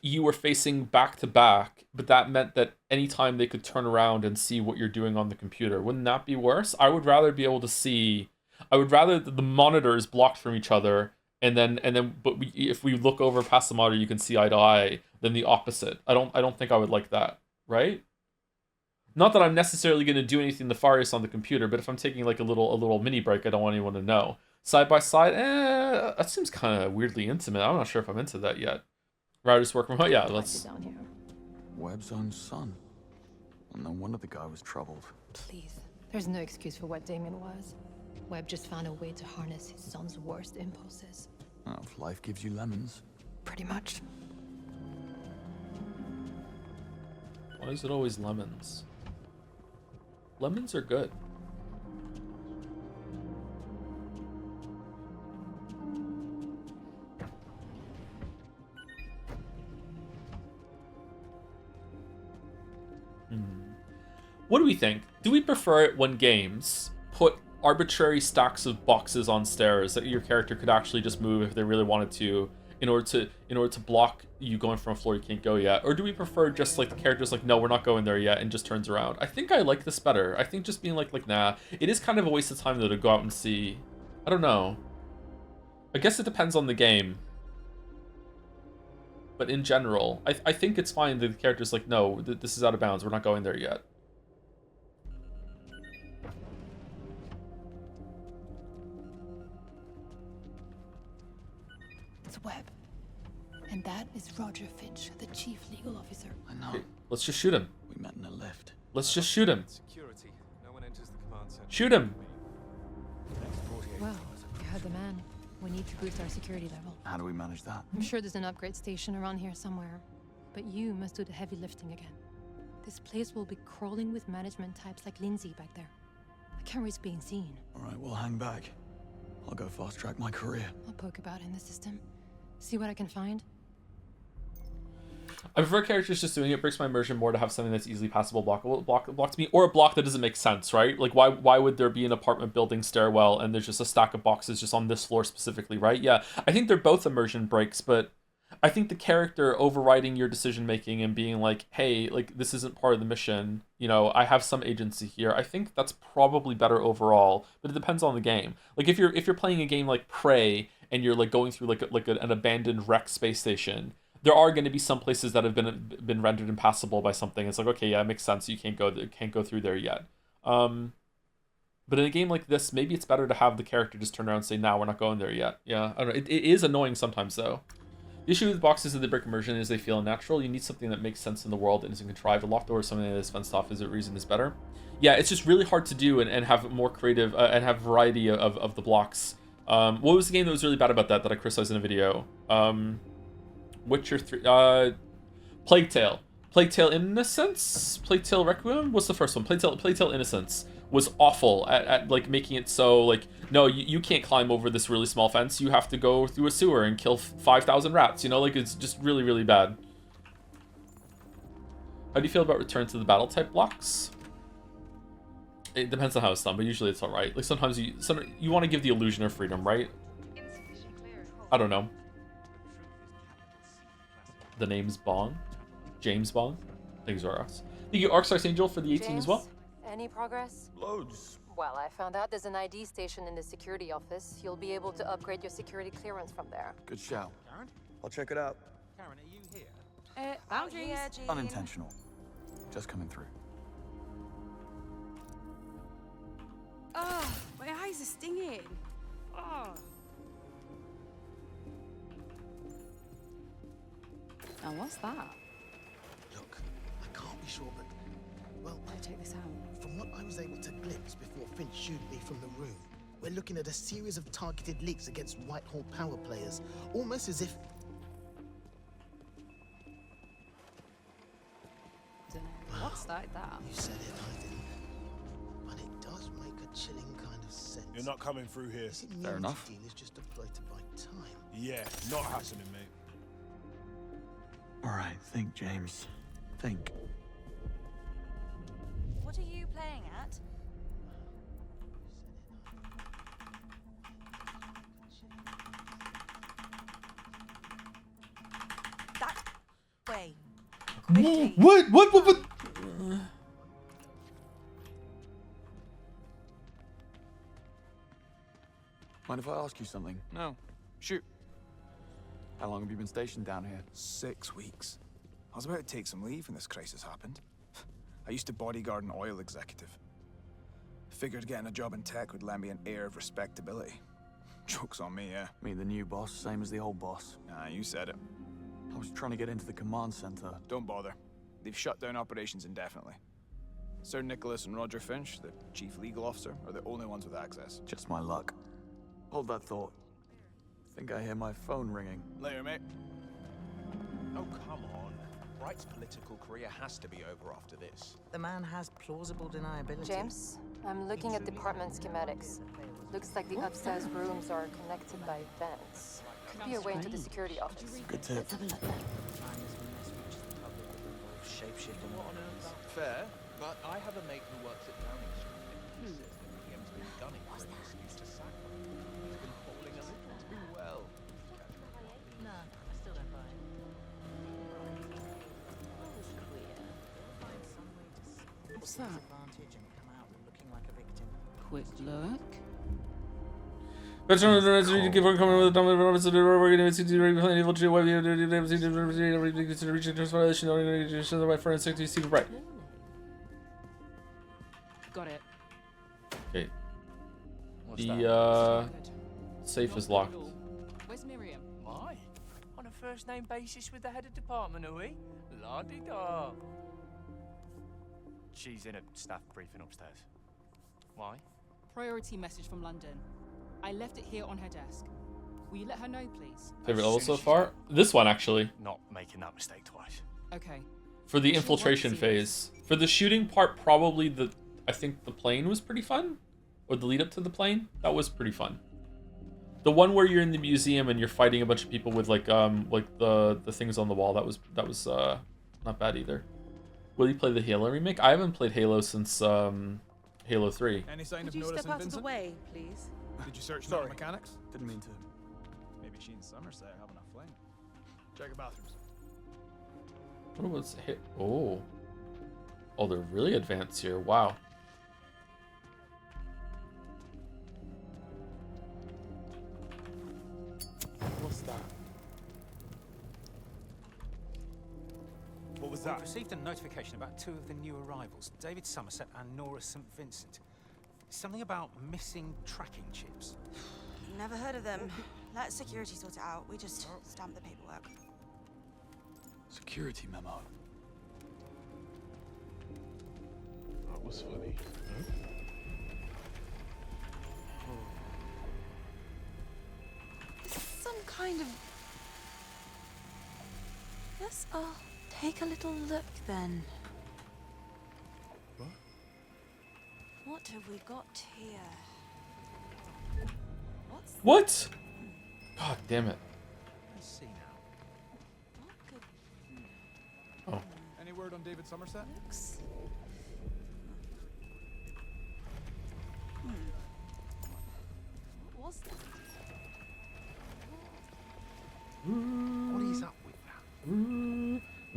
you were facing back to back, but that meant that anytime they could turn around and see what you're doing on the computer? Wouldn't that be worse? I would rather be able to see... I would rather the monitors blocked from each other, if we look over past the monitor, you can see eye to eye, than the opposite. I don't think I would like that, right? Not that I'm necessarily going to do anything nefarious on the computer, but if I'm taking like a little mini break, I don't want anyone to know. Side by side, that seems kind of weirdly intimate. I'm not sure if I'm into that yet. Routers work remote, yeah. Let's. Webb's own son. And no wonder the guy was troubled. Please, there's no excuse for what Damian was. Webb just found a way to harness his son's worst impulses. Well, if life gives you lemons. Pretty much. Why is it always lemons? Lemons are good. What do we think? Do we prefer it when games put arbitrary stacks of boxes on stairs that your character could actually just move if they really wanted to, in order to block you going from a floor you can't go yet? Or do we prefer just like the character's like, no, we're not going there yet, and just turns around? I think I like this better. I think just being like nah. It is kind of a waste of time though to go out and see. I don't know. I guess it depends on the game. But in general, I think it's fine that the character's like, no, this is out of bounds. We're not going there yet. It's Webb. And that is Roger Finch, the chief legal officer. I know. Okay, let's just shoot him. We met in a lift. Let's just shoot him. Security. No one enters the command center. Shoot him. Well, you heard the man. We need to boost our security level. How do we manage that? I'm sure there's an upgrade station around here somewhere. But you must do the heavy lifting again. This place will be crawling with management types like Lindsay back there. I can't risk being seen. All right, we'll hang back. I'll go fast-track my career. I'll poke about in the system. See what I can find. I prefer characters just doing it. Breaks my immersion more to have something that's easily passable, block to me, or a block that doesn't make sense, right? Like why would there be an apartment building stairwell and there's just a stack of boxes just on this floor specifically, right? Yeah, I think they're both immersion breaks, but I think the character overriding your decision making and being like, hey, like this isn't part of the mission, you know, I have some agency here. I think that's probably better overall, but it depends on the game. Like if you're playing a game like Prey and you're like going through like an abandoned wreck space station, there are going to be some places that have been rendered impassable by something. It's like, okay, yeah, it makes sense. You can't go through there yet. But in a game like this, maybe it's better to have the character just turn around and say, "Nah, we're not going there yet." Yeah, I don't know. It is annoying sometimes though. The issue with boxes in the brick immersion is they feel unnatural. You need something that makes sense in the world and isn't contrived. A locked door or something that is fenced off is a reason is better. Yeah, it's just really hard to do and have more creative and have variety of the blocks. What was the game that was really bad about that I criticized in a video? Witcher 3, Plague Tale. Plague Tale Innocence? Plague Tale Requiem? What's the first one? Plague Tale Innocence was awful at like making it so like, no, you can't climb over this really small fence. You have to go through a sewer and kill 5,000 rats, you know, like it's just really, really bad. How do you feel about return to the battle type blocks? It depends on how it's done, but usually it's all right. Like sometimes you want to give the illusion of freedom, right? I don't know. The name's Bond, James Bond. Thanks for us. Thank you, Arcstar's Angel, for the 18 as well. Any progress? Loads. Well, I found out there's an ID station in the security office. You'll be able to upgrade your security clearance from there. Good shout. Karen? I'll check it out. Karen, are you here? Boundaries. Unintentional. Just coming through. Oh, my eyes are stinging. Oh. Now what's that? Look, I can't be sure, but... Well, Better take this out. from what I was able to glimpse before Finch shooed me from the room, we're looking at a series of targeted leaks against Whitehall power players. Almost as if... What started that? You said it, I didn't. But it does make a chilling kind of sense. You're not coming through here. This Fair immunity enough. deal is just a ploy to buy time. Yeah, not happening, mate. All right, think, James. Think. What are you playing at? That way. Quickly. What? Mind if I ask you something? No. Shoot. How long have you been stationed down here? 6 weeks. I was about to take some leave when this crisis happened. I used to bodyguard an oil executive. Figured getting a job in tech would lend me an air of respectability. Joke's on me, yeah. Meet the new boss, same as the old boss. Nah, you said it. I was trying to get into the command center. Don't bother. They've shut down operations indefinitely. Sir Nicholas and Roger Finch, the chief legal officer, are the only ones with access. Just my luck. Hold that thought. Think I hear my phone ringing. Later, mate. Oh, come on. Wright's political career has to be over after this. The man has plausible deniability. James, I'm looking at department schematics. Looks like the upstairs rooms are connected by vents. Could be a way into the security office. Good tip. Let's have a look. Shape-shifting. Fair, but I have a mate who works at Downing Street. He says the PM's been gunning for an excuse to sack her. He's been falling a little too well. No, I still don't buy it. What's that? And come out looking like a victim. Quick look. But some of the rest of you give her coming with the dominant robots to the we're going to see the plenty of evil web reaching violation of the right for 60 secret right. Got it. Okay. What's The safe is locked. Where's Miriam? My? On a first-name basis with the head of department, are we? La-di-da. She's in a staff briefing upstairs. Why? Priority message from London. I left it here on her desk. Will you let her know, please? Favorite level so far? This one actually. Not making that mistake twice. Okay. For the infiltration phase. For the shooting part, probably I think the plane was pretty fun. Or the lead up to the plane. That was pretty fun. The one where you're in the museum and you're fighting a bunch of people with like the things on the wall, that was not bad either. Will you play the Halo remake? I haven't played Halo since Halo 3. Any sign Could of you notice step in out of the Vincent? way, please? Did you search Sorry. the mechanics? Didn't mean to. Maybe she and Somerset are having a fling. Check your bathrooms. What was hit? Oh, they're really advanced here. Wow. What's that? What was We've that? received a notification about 2 of the new arrivals, David Somerset and Nora St. Vincent. Something about missing tracking chips. Never heard of them. Let security sort it out. We just stamp the paperwork. Security memo. That was funny. This is some kind of... Let's all take a little look then. What? What have we got here? What? God damn it. Let's see now. Oh. Any word on David Somerset?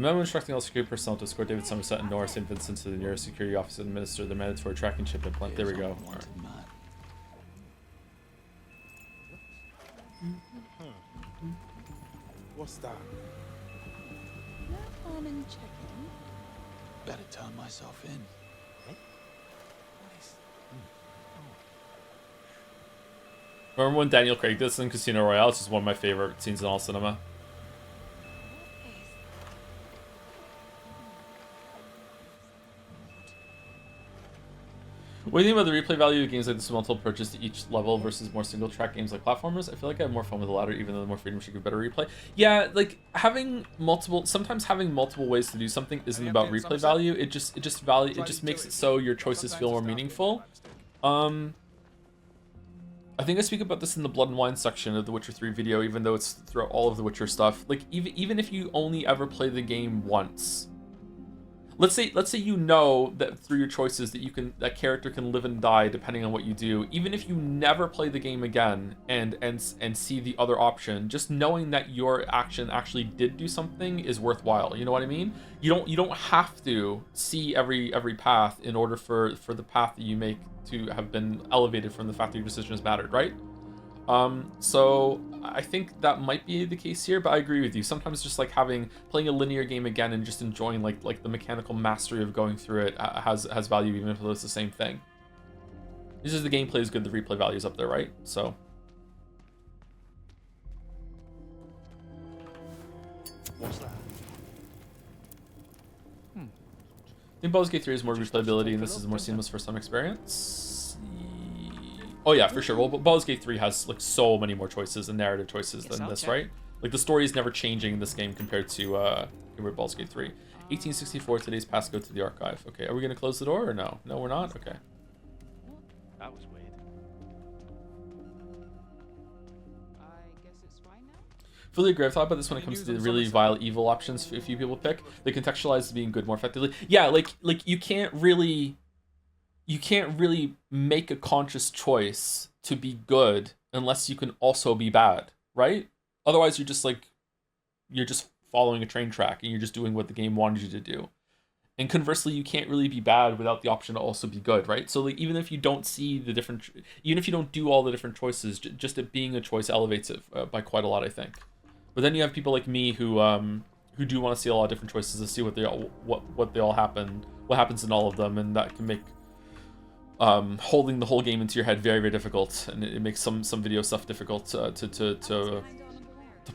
Memo instructing all security personnel to escort David Somerset and Nora St. Vincent to the nearest security office and administer the mandatory tracking chip implant. There we go. All right. What's that? No harm in checking. Better turn myself in. Remember when Daniel Craig did this in Casino Royale? It's just one of my favorite scenes in all cinema. What do you think about the replay value of games like this with multiple approaches to each level versus more single track games like platformers? I feel like I have more fun with the latter, even though the more freedom should give better replay. Yeah, like sometimes having multiple ways to do something isn't about replay value. It just makes it so your choices feel more meaningful. I think I speak about this in the Blood and Wine section of the Witcher 3 video, even though it's throughout all of the Witcher stuff. Like even if you only ever play the game once. Let's say you know that through your choices that character can live and die depending on what you do. Even if you never play the game again and see the other option, just knowing that your action actually did do something is worthwhile. You know what I mean? You don't have to see every path in order for the path that you make to have been elevated from the fact that your decision has mattered, right? So I think that might be the case here, but I agree with you. Sometimes just like playing a linear game again and just enjoying like the mechanical mastery of going through it has value, even if it's the same thing. This is the gameplay is good, the replay value is up there, right? So. What's that? I think Baldur's Gate 3 has more replayability and this is a more seamless first-time experience. Oh yeah, for sure. Well, Baldur's Gate 3 has like so many more choices and narrative choices than this, right? Like the story is never changing in this game compared to Baldur's Gate 3. 1864, today's pass go to the archive. Okay, are we gonna close the door or no? No, we're not? Okay. That was weird. I guess it's fine now. Fully agree. I've thought about this when it comes to the really vile evil options a few people pick. They contextualize as being good more effectively. Yeah, like you can't really make a conscious choice to be good unless you can also be bad, right? Otherwise you're just following a train track and you're just doing what the game wanted you to do. And conversely, you can't really be bad without the option to also be good, right? So like even if you don't do all the different choices, just it being a choice elevates it by quite a lot, I think. But then you have people like me who do want to see a lot of different choices to see what happens in all of them, and that can make holding the whole game into your head very, very difficult, and it makes some video stuff difficult to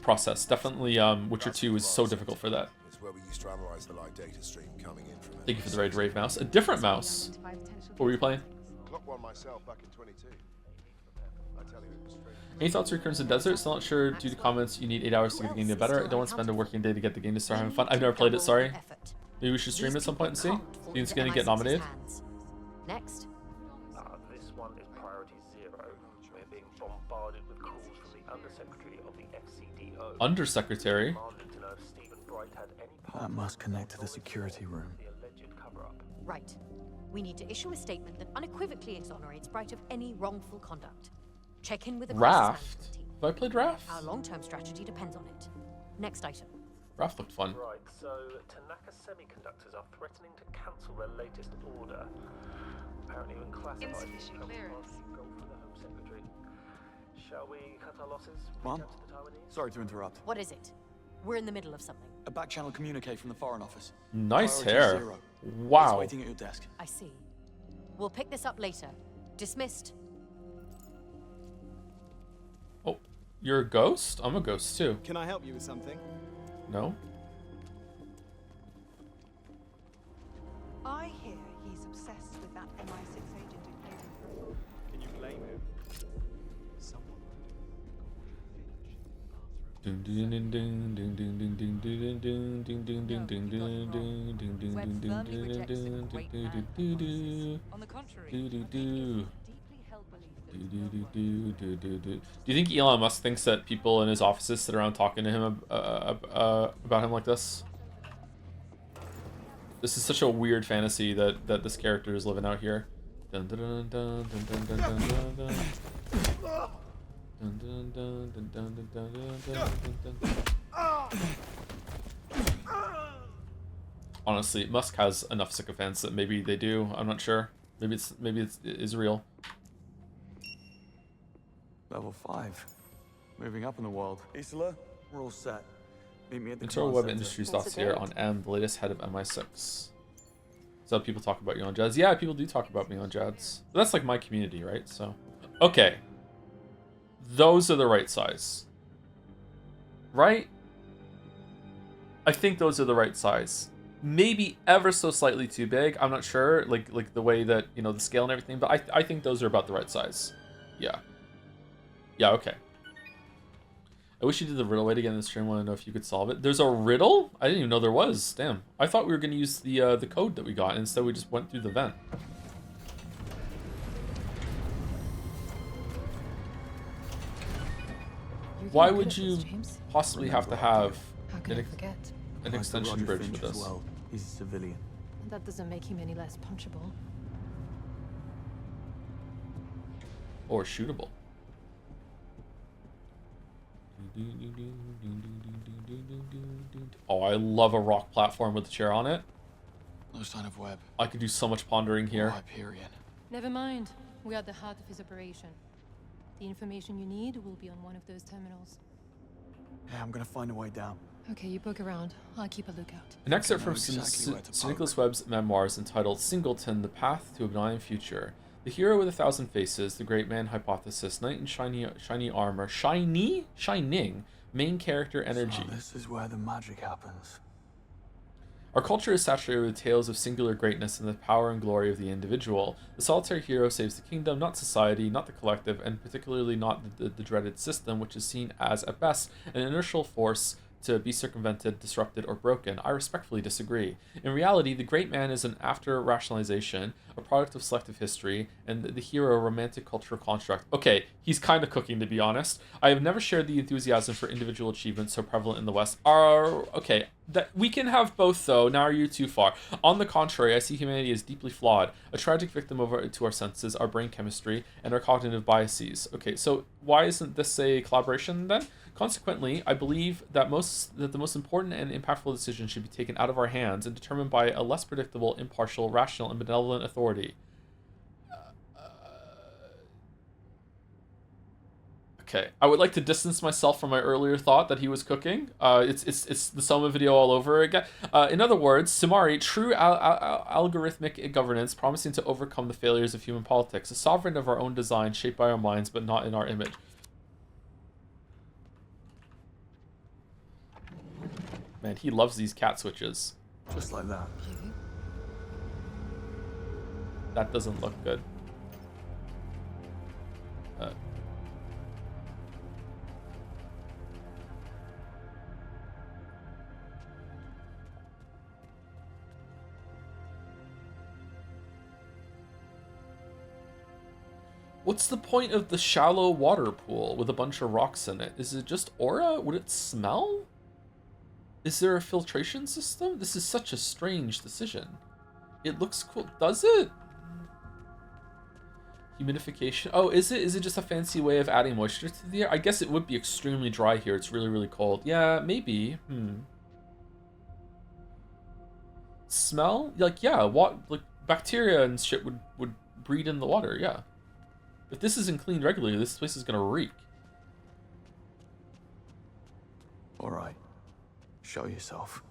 process. Definitely, Witcher 2 is so difficult for that. It's where we used to analyze the live data stream coming in from it. Thank you for the raid, Rave Mouse. A different mouse. What were you playing? Clocked one myself back in 22. I tell you, it was free. Any thoughts on Crimson Desert? Still not sure due to comments you need 8 hours to get the game to better. I don't want to spend a working day to get the game to start having fun. I've never played it, sorry. Maybe we should stream it at some point and see. Do you think it's going to get nominated? Next. This one is priority 0. We're being bombarded with calls from the Undersecretary of the FCDO. Undersecretary? That must connect to the security room. Right. We need to issue a statement that unequivocally exonerates Bright of any wrongful conduct. Check in with the Raft? Have I played Raft? Our long-term strategy depends on it. Next item. Raft looked fun. Right, so Tanaka Semiconductors are threatening to cancel their latest order. Apparently when classified insufficient clearance. Go for the Home Secretary. Shall we cut our losses? Mom? Reach out to the Taiwanese? Sorry to interrupt. What is it? We're in the middle of something. A back-channel communique from the Foreign Office. Nice Priority hair. 0. Wow. It's waiting at your desk. I see. We'll pick this up later. Dismissed. Oh, you're a ghost? I'm a ghost too. Can I help you with something? No? I hear he's obsessed with that MI6 agent in Hayden. Can you blame him? Someone. Ding ding ding ding ding ding ding ding ding ding ding ding ding ding ding ding ding ding Web ding firmly ding rejects ding the ding great ding man ding hypothesis. On the contrary, do do I think do. it's deeply held belief that Do you think Elon Musk thinks that people in his offices sit around talking to him about him like this? This is such a weird fantasy that this character is living out here. Dun, dun, dun, dun, dun, dun, dun, dun, dun, dun. Dun, dun, dun, dun, dun, dun, dun, dun, dun, dun, dun. honestly, Musk has enough sycophants that maybe they do. I'm not sure. Maybe it's Israel. Level 5. Moving up in the world. Isola, we're all set. Meet me at the Internal command Web center. Industries dossier on M, the latest head of MI6. So people talk about you on Jads. Yeah, people do talk about me on Jads. But that's like my community, right? So, okay. Those are the right size. Right? I think those are the right size. Maybe ever so slightly too big. I'm not sure. Like the way that, you know, the scale and everything. But I think those are about the right size. Yeah. Yeah, okay. I wish you did the riddle way to get in the stream. I want to know if you could solve it. There's a riddle? I didn't even know there was. Damn. I thought we were going to use the code that we got. And instead we just went through the vent. Why would you possibly have to have How can I forget? an extension bridge with this? Well, he's a civilian. That doesn't make him any less punchable. Or shootable. Oh, I love a rock platform with a chair on it. No sign of Webb. I could do so much pondering here. HYPERION. Never mind. We are at the heart of his operation. The information you need will be on one of those terminals. Yeah, I'm gonna find a way down. Okay, you poke around. I'll keep a lookout. An excerpt from exactly where to Sir Nicholas Webb's memoirs entitled Singleton, The Path to a Benign Future. The hero with 1,000 faces, the great man hypothesis, knight in shiny armor, shining, main character energy. So this is where the magic happens. Our culture is saturated with tales of singular greatness and the power and glory of the individual. The solitary hero saves the kingdom, not society, not the collective, and particularly not the dreaded system, which is seen as, at best, an inertial force to be circumvented, disrupted, or broken. I respectfully disagree. In reality, the great man is an after-rationalization, a product of selective history, and the hero a romantic cultural construct. Okay, he's kind of cooking, to be honest. I have never shared the enthusiasm for individual achievements so prevalent in the West. Okay, that we can have both, though. Now are you too far? On the contrary, I see humanity as deeply flawed, a tragic victim to our senses, our brain chemistry, and our cognitive biases. Okay, so why isn't this a collaboration, then? Consequently, I believe that the most important and impactful decisions should be taken out of our hands and determined by a less predictable, impartial, rational, and benevolent authority. Okay, I would like to distance myself from my earlier thought that he was cooking. It's the Soma video all over again. In other words, Samari, true algorithmic governance, promising to overcome the failures of human politics, a sovereign of our own design, shaped by our minds, but not in our image. Man, he loves these cat switches. Just like that. That doesn't look good. What's the point of the shallow water pool with a bunch of rocks in it? Is it just aura? Would it smell? Is there a filtration system? This is such a strange decision. It looks cool. Does it? Humidification. Oh, is it? Is it just a fancy way of adding moisture to the air? I guess it would be extremely dry here. It's really, really cold. Yeah, maybe. Smell? Like, yeah, like bacteria and shit would breed in the water. Yeah. If this isn't cleaned regularly, this place is gonna reek. All right. Show yourself.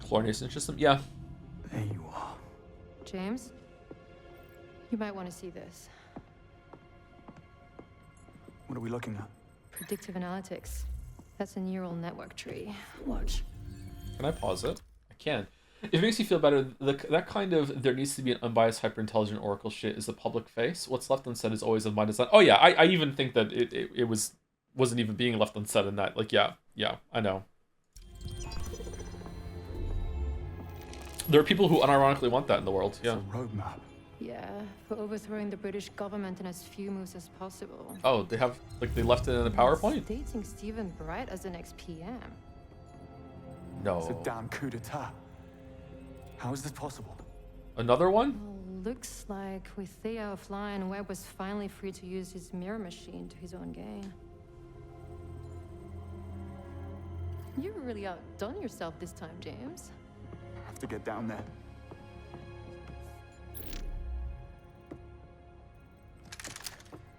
Chlorination system? Yeah. There you are. James? You might want to see this. What are we looking at? Predictive analytics. That's a neural network tree. Watch. Can I pause it? I can. If it makes you feel better, that kind of there needs to be an unbiased, hyper-intelligent Oracle shit is the public face. What's left unsaid is always of my design. Oh yeah, I even think that it wasn't even being left unsaid in that. Like, yeah, I know. There are people who unironically want that in the world. Yeah. It's a roadmap. Yeah, for overthrowing the British government in as few moves as possible. Oh, they have, like, they left it in a PowerPoint? Stating Stephen Bright as the next PM. No. It's a damn coup d'etat. How is this possible? Another one? Well, Looks like with THEIA offline, Webb was finally free to use his mirror machine to his own gain. You really outdone yourself this time, James. I have to get down there.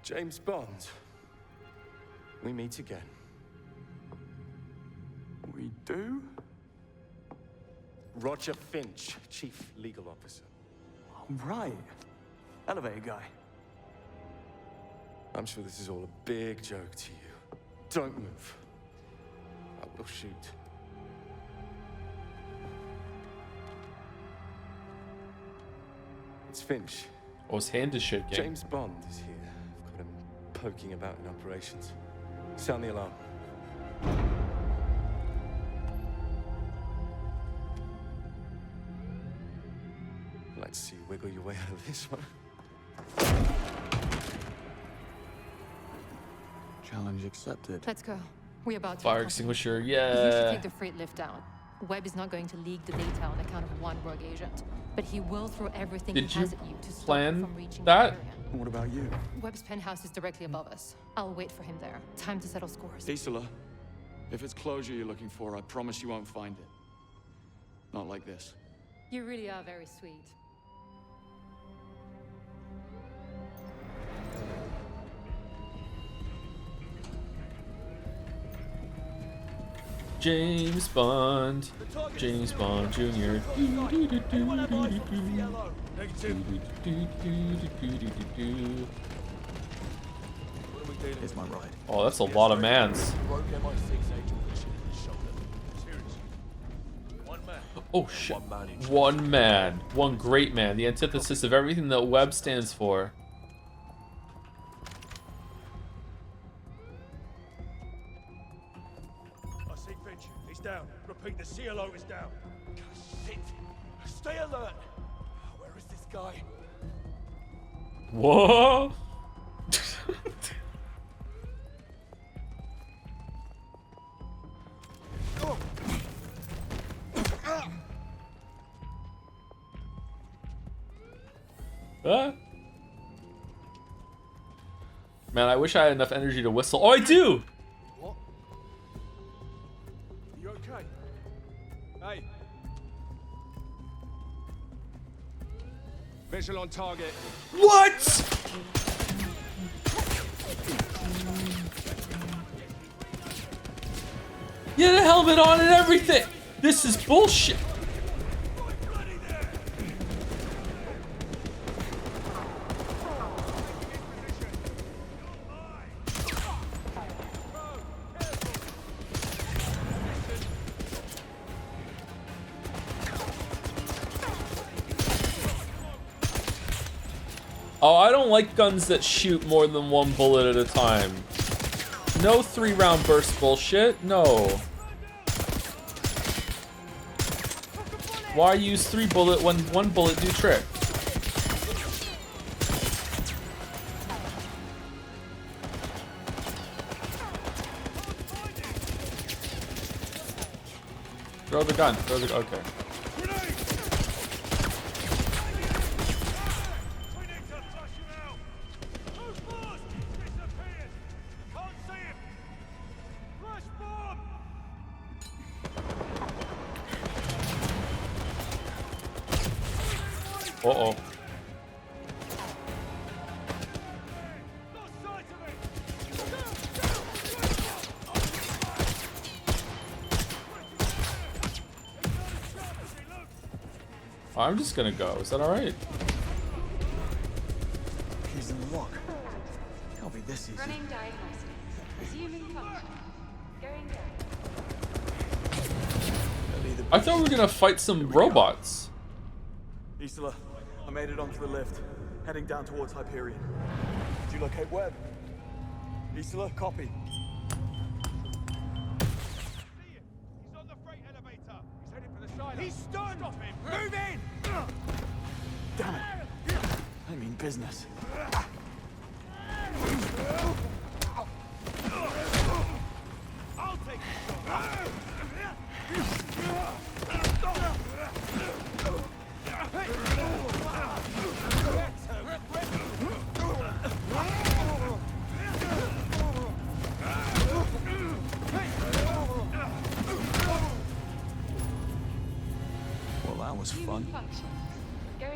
James Bond. We meet again. We do? Roger Finch, Chief Legal Officer. Right. Elevator guy. I'm sure this is all a big joke to you. Don't move. I will shoot. It's Finch. Oh, his hand is shaking. James Bond is here. I've got him poking about in operations. Sound the alarm. Let's see you wiggle your way out of this one. Challenge accepted. Let's go. We're about to Fire extinguisher, You should yeah. take the freight lift down. Webb is not going to leak the data on account of one rogue agent, but he will throw everything Did he has at you to stop you plan from reaching that? Hyperion. What about you? Webb's penthouse is directly above us. I'll wait for him there. Time to settle scores. Isola, if it's closure you're looking for, I promise you won't find it. Not like this. You really are very sweet. James Bond. James Bond Jr. Here's my ride. Oh, that's a lot of mans. Oh shit. One man. One great man. The antithesis of everything that Webb stands for. I see Finch. He's down. Repeat, the CLO is down. Shit. Stay alert. Where is this guy? Whoa. Man, I wish I had enough energy to whistle. Oh, I do! What? You okay? Hey. Visual on target. What? You had a helmet on and everything! This is bullshit! Oh, I don't like guns that shoot more than one bullet at a time. No 3-round burst bullshit, no. Why use 3 bullet when 1 bullet do trick? Throw the gun, throw the, okay. Uh-oh. I'm just gonna go. Is that alright? He's in the lock. Can't be this easy. Running diagnostics. Resuming function. Going down. I thought we were gonna fight some robots. Isola, I made it onto the lift, heading down towards Hyperion. Did you locate Webb? Isola, copy. He's on the freight elevator. He's heading for the silo. He's stunned. Stop him. Move in. Damn it. I mean business. I'll take the shot.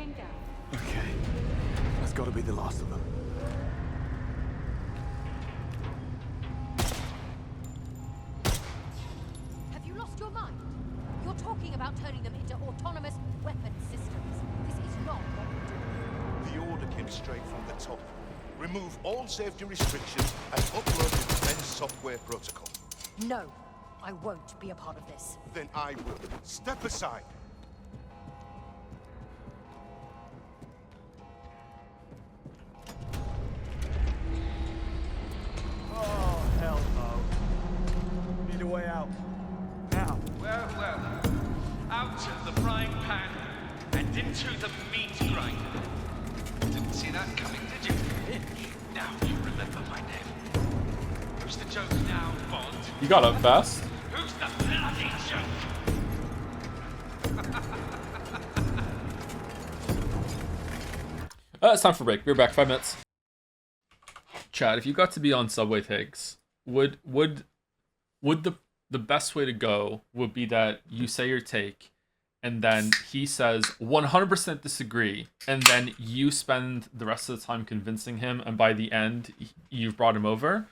going down. Okay. That's got to be the last of them. Have you lost your mind? You're talking about turning them into autonomous weapon systems. This is not what we're doing. The order came straight from the top. Remove all safety restrictions and upload the defense software protocol. No, I won't be a part of this. Then I will. Step aside. Oh, hell no. Need a way out. Now. Well, well. Out of the frying pan and into the meat grinder. Didn't see that coming, did you? Now you remember my name. Who's the joke now, Bond? You got up fast. Who's the bloody joke? It's time for a break. We're back. 5 minutes. Chad, if you got to be on Subway Takes, would the best way to go would be that you say your take, and then he says 100% disagree, and then you spend the rest of the time convincing him, and by the end you've brought him over?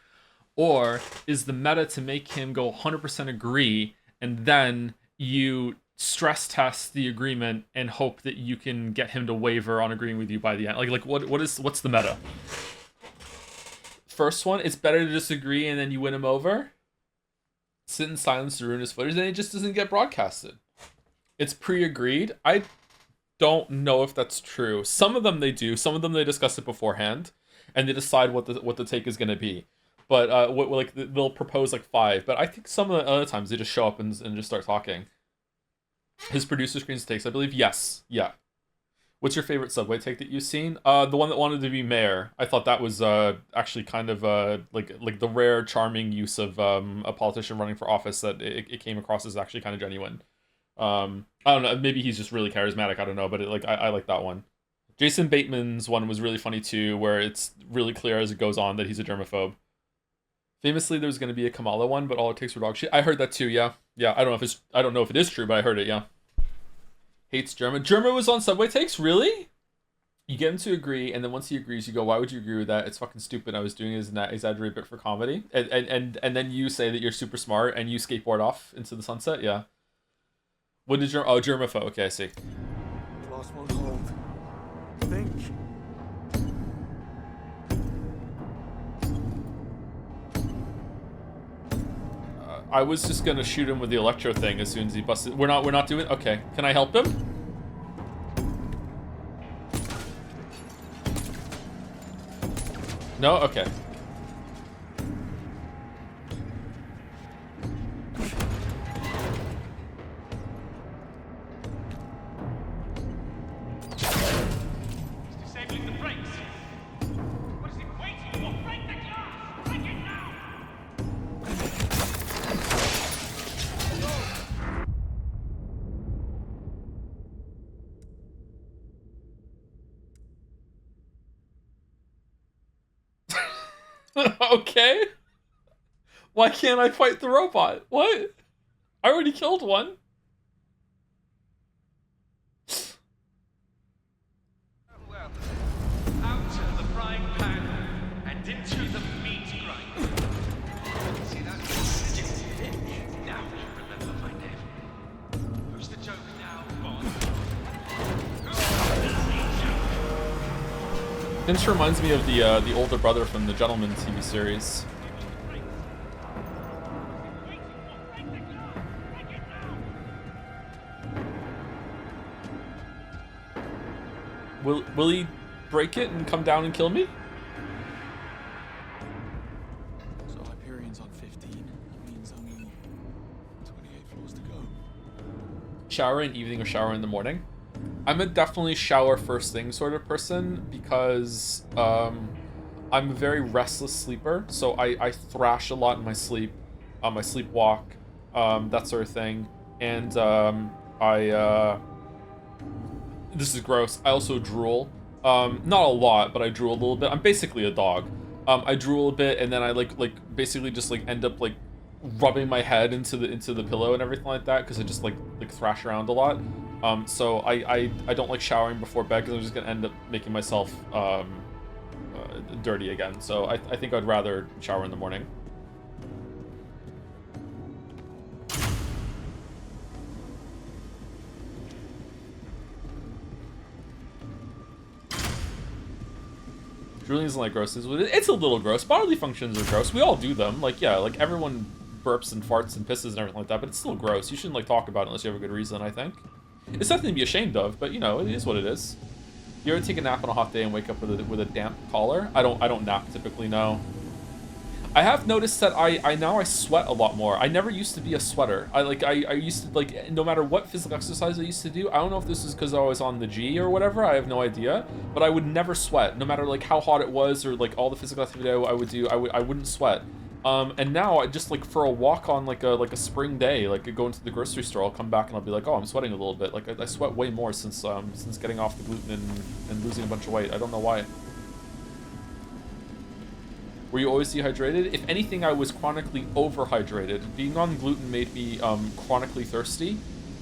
Or is the meta to make him go 100% agree, and then you stress test the agreement and hope that you can get him to waver on agreeing with you by the end? Like what's the meta? First one, it's better to disagree and then you win him over. Sit in silence to ruin his footage, and it just doesn't get broadcasted. It's pre-agreed. I don't know if that's true. Some of them they do. Some of them they discuss it beforehand, and they decide what the take is going to be. But they'll propose like 5. But I think some of the other times they just show up and just start talking. His producer screens takes, I believe. Yes, yeah. What's your favorite Subway take that you've seen? The one that wanted to be mayor. I thought that was actually kind of like the rare, charming use of a politician running for office that it came across as actually kind of genuine. I don't know. Maybe he's just really charismatic. I don't know, but I like that one. Jason Bateman's one was really funny too, where it's really clear as it goes on that he's a germaphobe. Famously, there's going to be a Kamala one, but all it takes for dog shit. I heard that too. Yeah. I don't know if it is true, but I heard it. Yeah. Hates Germa. Germa was on Subway Takes? Really? You get him to agree, and then once he agrees, you go, why would you agree with that? It's fucking stupid. I was doing it as an exaggerated bit for comedy. And then you say that you're super smart, and you skateboard off into the sunset? Yeah. What did Germa... Oh, Germaphobe. Okay, I see. Last one hold. Think. I was just gonna shoot him with the electro thing as soon as he busted. We're not doing. Okay, can I help him? No. Okay. Disabling the brakes. What is it waiting for? Break the glass! Break it now! Okay. Why can't I fight the robot? What? I already killed one. Well, out of the frying pan and into the meat grinder. See that? Now you remember my name. Who's the joke now, Bond? This reminds me of the older brother from the Gentleman TV series. Will he break it and come down and kill me? So Hyperion's on 15. Means only 28 floors to go. Shower in evening or shower in the morning? I'm a definitely shower first thing sort of person because I'm a very restless sleeper. So I thrash a lot in my sleep, my sleepwalk, that sort of thing. And this is gross. I also drool. Not a lot, but I drool a little bit. I'm basically a dog. I drool a bit, and then I basically just end up rubbing my head into the pillow and everything like that because I just like thrash around a lot. So I don't like showering before bed because I'm just gonna end up making myself dirty again. So I think I'd rather shower in the morning. Julian doesn't like gross things. It's a little gross. Bodily functions are gross. We all do them. Like, yeah, like everyone burps and farts and pisses and everything like that, but it's still gross. You shouldn't like talk about it unless you have a good reason, I think. It's nothing to be ashamed of, but you know, it is what it is. You ever take a nap on a hot day and wake up with a damp collar? I don't nap typically, no. I have noticed that I now sweat a lot more. I never used to be a sweater. I used to, like, no matter what physical exercise I used to do, I don't know if this is because I was on the G or whatever, I have no idea, but I would never sweat. No matter like how hot it was or like all the physical activity I would do, I wouldn't sweat. And now I just, like, for a walk on like a spring day, like I go into the grocery store, I'll come back and I'll be like, oh, I'm sweating a little bit. Like I sweat way more since getting off the gluten and losing a bunch of weight. I don't know why. Were you always dehydrated? If anything, I was chronically overhydrated. Being on gluten made me chronically thirsty.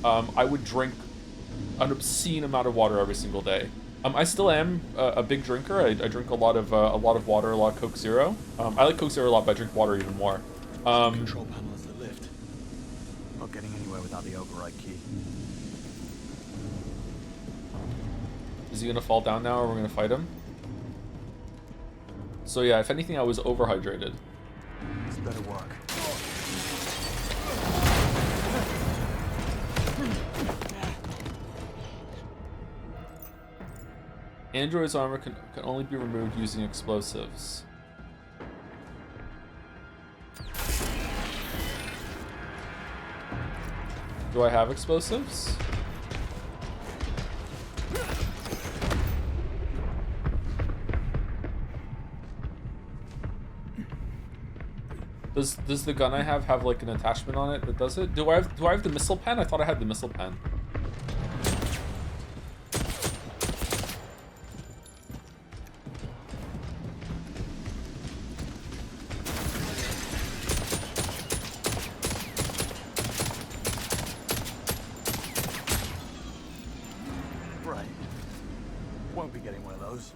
I would drink an obscene amount of water every single day. I still am a big drinker. I drink a lot of water, a lot of Coke Zero. I like Coke Zero a lot, but I drink water even more. Control panel of the lift. Not getting anywhere without the override key. Is he gonna fall down now, or we're gonna fight him? So yeah, if anything, I was overhydrated. This better work. Android's armor can only be removed using explosives. Do I have explosives? Does the gun I have like an attachment on it that does it? Do I have the missile pen? I thought I had the missile pen. Right. Won't be getting one of those.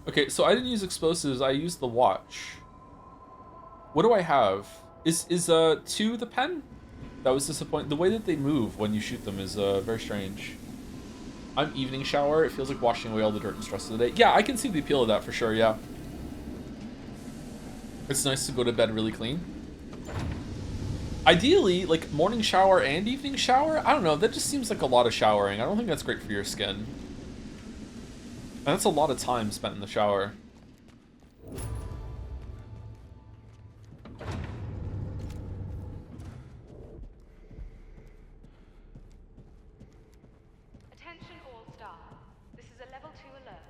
Okay, so I didn't use explosives, I used the watch. What do I have? Is 2 the pen? That was disappointing. The way that they move when you shoot them is very strange. I'm evening shower, it feels like washing away all the dirt and stress of the day. Yeah, I can see the appeal of that for sure, yeah. It's nice to go to bed really clean. Ideally, like morning shower and evening shower, I don't know, that just seems like a lot of showering. I don't think that's great for your skin. And that's a lot of time spent in the shower. Attention all staff. This is a level 2 alert.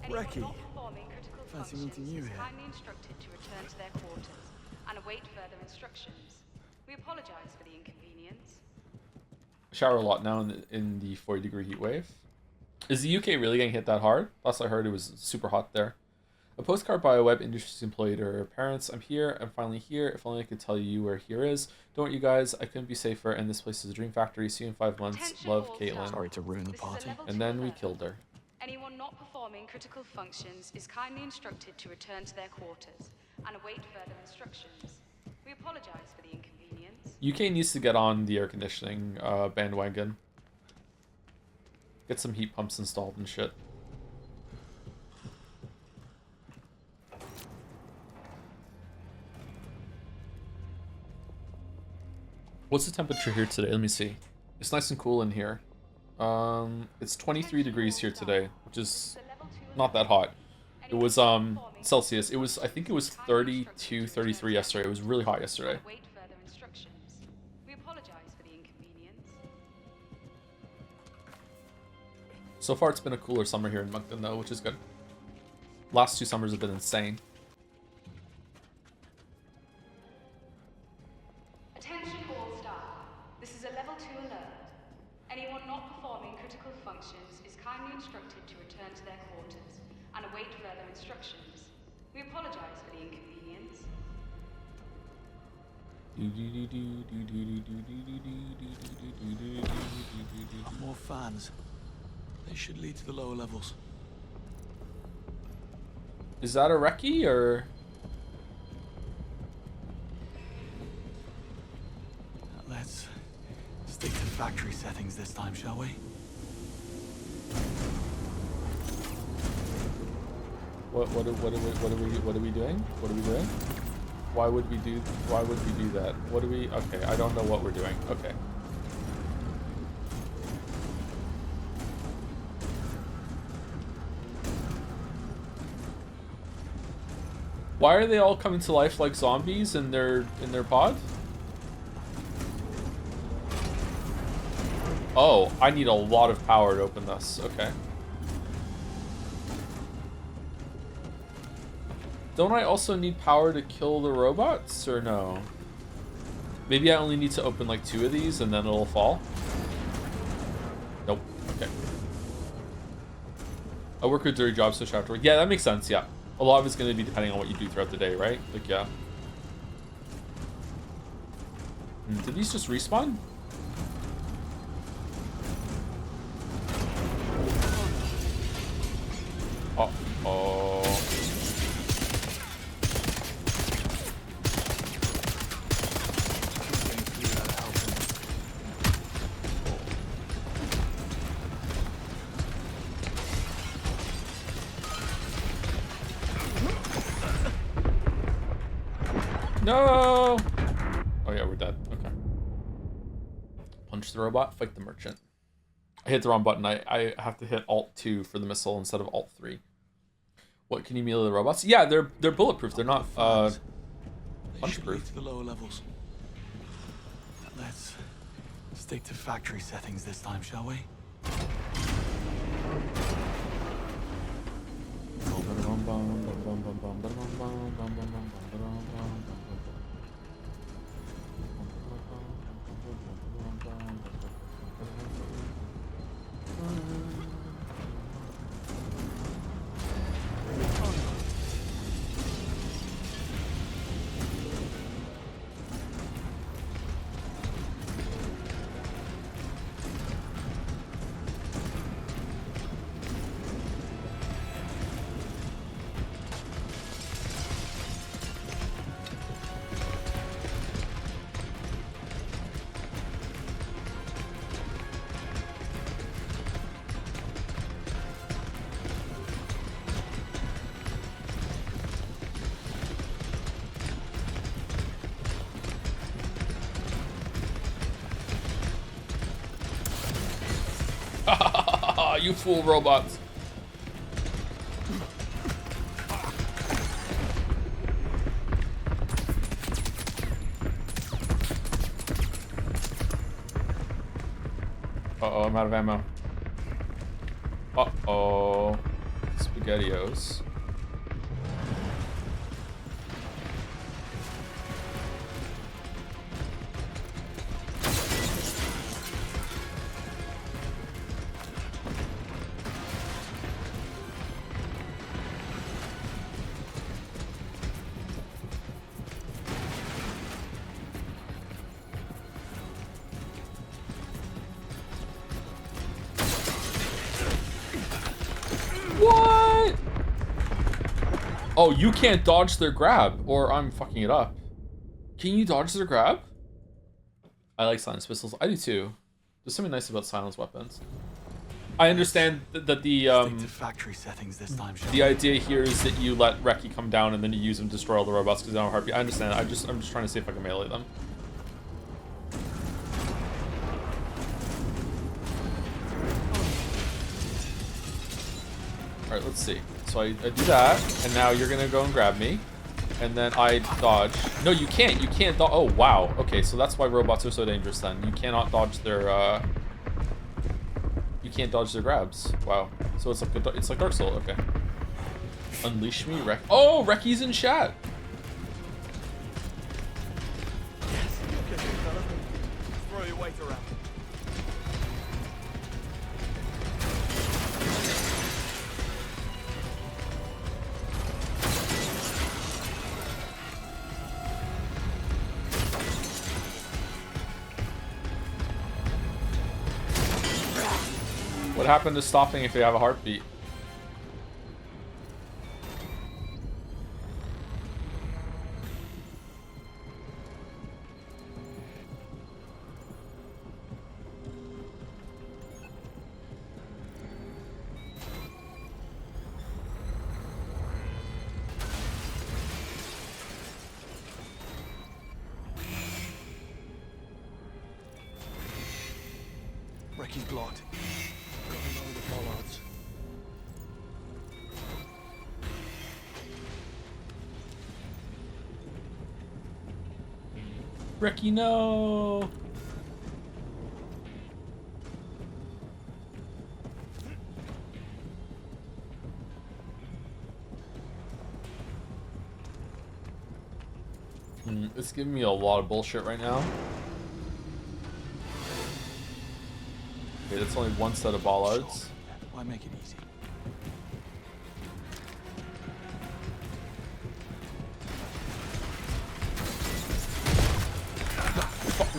Anyone Reki, not performing critical fancy functions meeting you is here. kindly instructed to return to their quarters and await further instructions. We apologize for the inconvenience. Shower a lot now in the 40-degree heat wave. Is the UK really getting hit that hard? Last I heard, it was super hot there. A postcard by a web industries employee to her parents. I'm here. I'm finally here. If only I could tell you where here is. Don't you guys? I couldn't be safer, and this place is a dream factory. See you in 5 months. Attention Love, all Caitlin. staff. Sorry to ruin the This is a party. level And 2 then we alert. killed her. Anyone not performing critical functions is kindly instructed to return to their quarters and await further instructions. We apologize for the inconvenience. UK needs to get on the air conditioning bandwagon. Get some heat pumps installed and shit. What's the temperature here today? Let me see. It's nice and cool in here. It's 23 degrees here today, which is not that hot. It was Celsius. It was, I think it was 32, 33 yesterday. It was really hot yesterday. Await further instructions. We apologize for the inconvenience. So far, it's been a cooler summer here in Moncton, though, which is good. Last 2 summers have been insane. Attention all staff. This is a level 2 alert. Anyone not performing critical functions is kindly instructed to return to their quarters and await further instructions. We apologize for the inconvenience. More fans. They should lead to the lower levels. Is that a recce or? Let's stick to factory settings this time, shall we? What are we doing? What are we doing? Why would we do that? What do we? Okay, I don't know what we're doing. Okay. Why are they all coming to life like zombies in their pod? Oh, I need a lot of power to open this. Okay. Don't I also need power to kill the robots, or no? Maybe I only need to open like 2 of these and then it'll fall? Nope. Okay. I work a dirty job, so after. Yeah, that makes sense, yeah. A lot of it's going to be depending on what you do throughout the day, right? Like, yeah. Did these just respawn? Uh-oh. No! Oh yeah, we're dead. Okay. Punch the robot, fight the merchant. I hit the wrong button. I have to hit Alt-2 for the missile instead of Alt-3. What, can you melee the robots? Yeah, they're bulletproof. They're not punch-proof. To the lower levels. Let's stick to factory settings this time, shall we? You fool robots. Uh-oh, I'm out of ammo. Uh-oh. SpaghettiOs. What? Oh, you can't dodge their grab, or I'm fucking it up. Can you dodge their grab? I like silenced pistols. I do too. There's something nice about silenced weapons. I understand that the factory settings this time. The idea here is that you let Reki come down and then you use them to destroy all the robots because they don't have heartbeat. I understand. I'm just trying to see if I can melee them. Alright, let's see. So I do that, and now you're gonna go and grab me. And then I dodge. No, you can't. You can't dodge. Oh, wow. Okay, so that's why robots are so dangerous then. You cannot dodge their, You can't dodge their grabs. Wow. So it's like Dark Soul. Okay. Unleash me, Rek. Oh, Reki's in chat. Yes. Okay, fella. Throw your weight around. What happened to stopping if you have a heartbeat? Recce's blocked. Gotta lower the bollards. Recce, no! It's giving me a lot of bullshit right now. Okay, that's only one set of bollards. Why make it easy?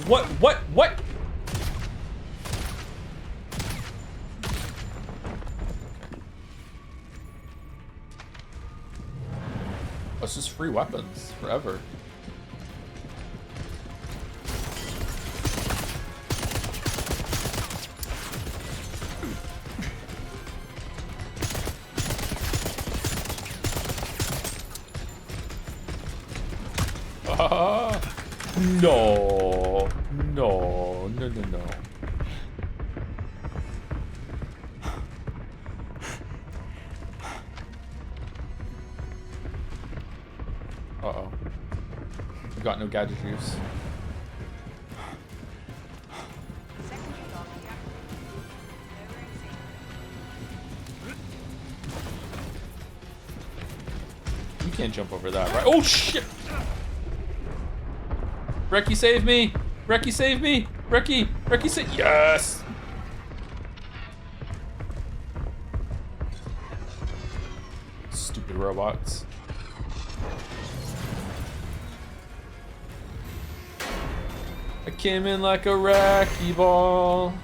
What? It's just free weapons forever. No. Uh-oh. We got no gadget use. You can't jump over that, right? Oh, shit! Recce, save me! Recce, save me! Recce, save... Yes! Stupid robots. I came in like a wrecking ball.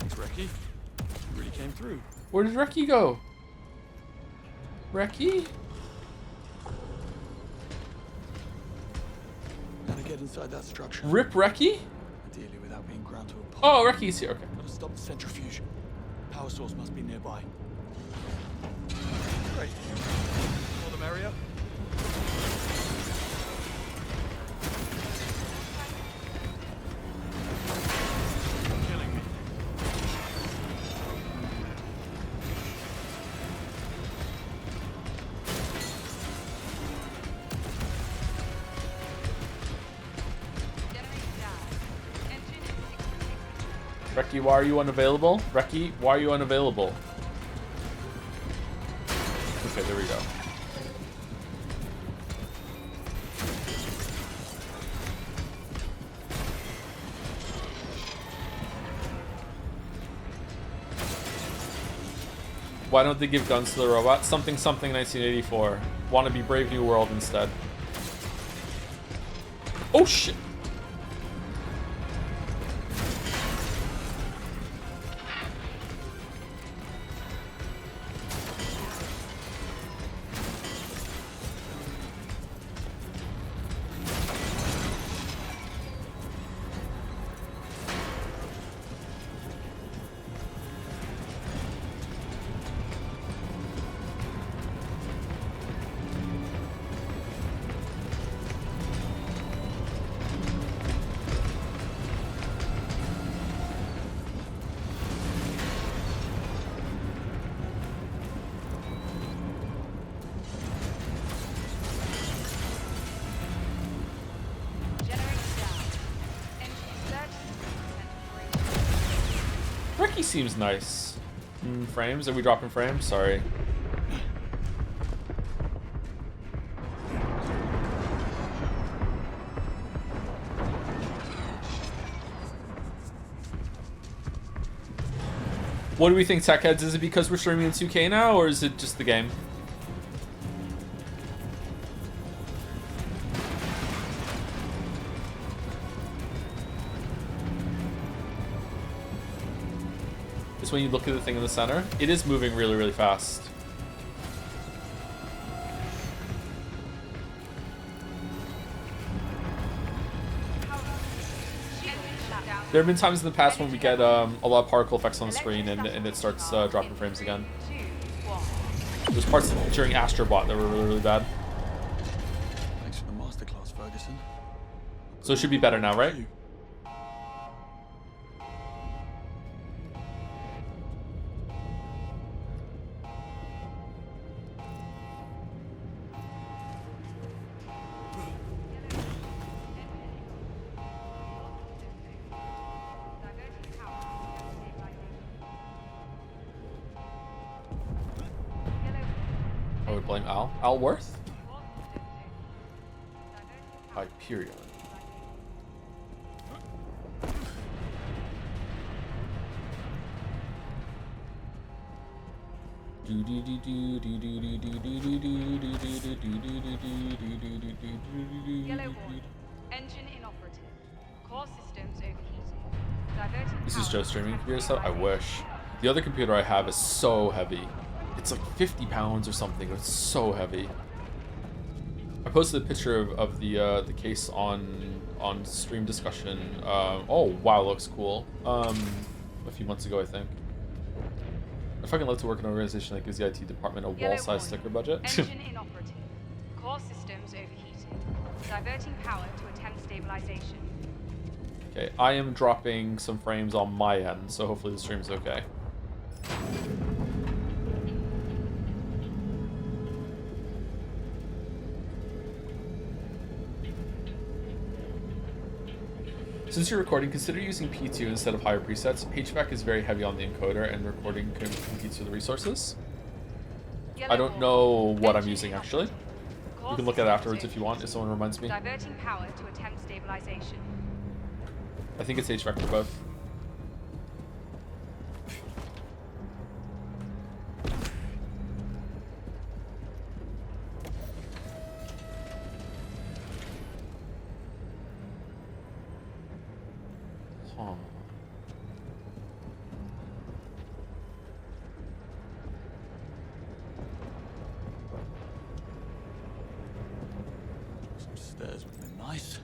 Recce, you really came through. Where did Recce go? Recce? Gotta get inside that structure. Rip Recce? Ideally without being ground to a pulp. Oh, Recce's here. Okay. Gotta stop the centrifuge. Power source must be nearby. Great. More the merrier. Killing me. Recce, why are you unavailable? Recce, why are you unavailable? Okay, there we go. Why don't they give guns to the robot? Something 1984. Want to be Brave New World instead. Oh shit! Recce seems nice. Frames? Are we dropping frames? Sorry. What do we think, tech heads? Is it because we're streaming in 2K now, or is it just the game? Just when you look at the thing in the center, it is moving really, really fast. There have been times in the past when we get a lot of particle effects on the screen and it starts dropping frames again. There's parts during Astrobot that were really, really bad. Thanks for the masterclass, Ferguson. So it should be better now, right? I would blame Al. Alworth? Hyperion. Yellow warning. Engine inoperative. Core systems overheating. Diverting This is power Joe streaming computer stuff. I wish. The other computer I have is so heavy. It's like 50 pounds or something. It's so heavy. I posted a picture of the case on stream discussion. Oh wow, looks cool. A few months ago, I think. I fucking love to work in an organization that gives the IT department a wall-sized sticker budget. Engine inoperative. Core systems overheating. Diverting power to attempt stabilization. Okay, I am dropping some frames on my end, so hopefully the stream's okay. Since you're recording, consider using P2 instead of higher presets. HVAC is very heavy on the encoder, and recording competes for the resources. I don't know what I'm using, actually. You can look at it afterwards if you want, if someone reminds me. Diverting power to attempt stabilization. I think it's HVAC for both. Some stairs would be nice.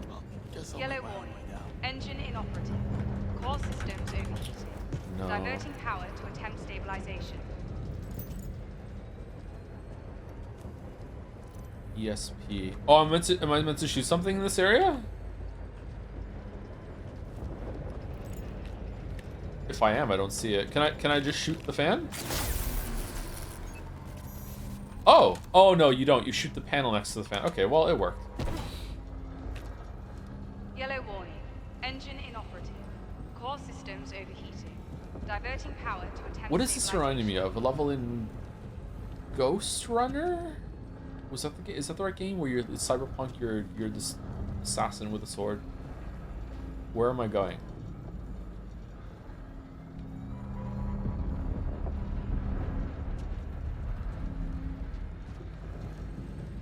Well, guess I'll Yellow make my own warning. way down. Engine inoperative. Core systems overheating. No. Diverting power to attempt stabilization. ESP. Oh, am I meant to shoot something in this area? If I am, I don't see it. Can I just shoot the fan? Oh! Oh no, you don't. You shoot the panel next to the fan. Okay, well, it worked. Yellow warning. Engine inoperative. Core systems overheating. Diverting power to attempt What is this reminding me of? A level in Ghost Runner? Was that the game? Is that the right game where you're cyberpunk? You're this assassin with a sword. Where am I going?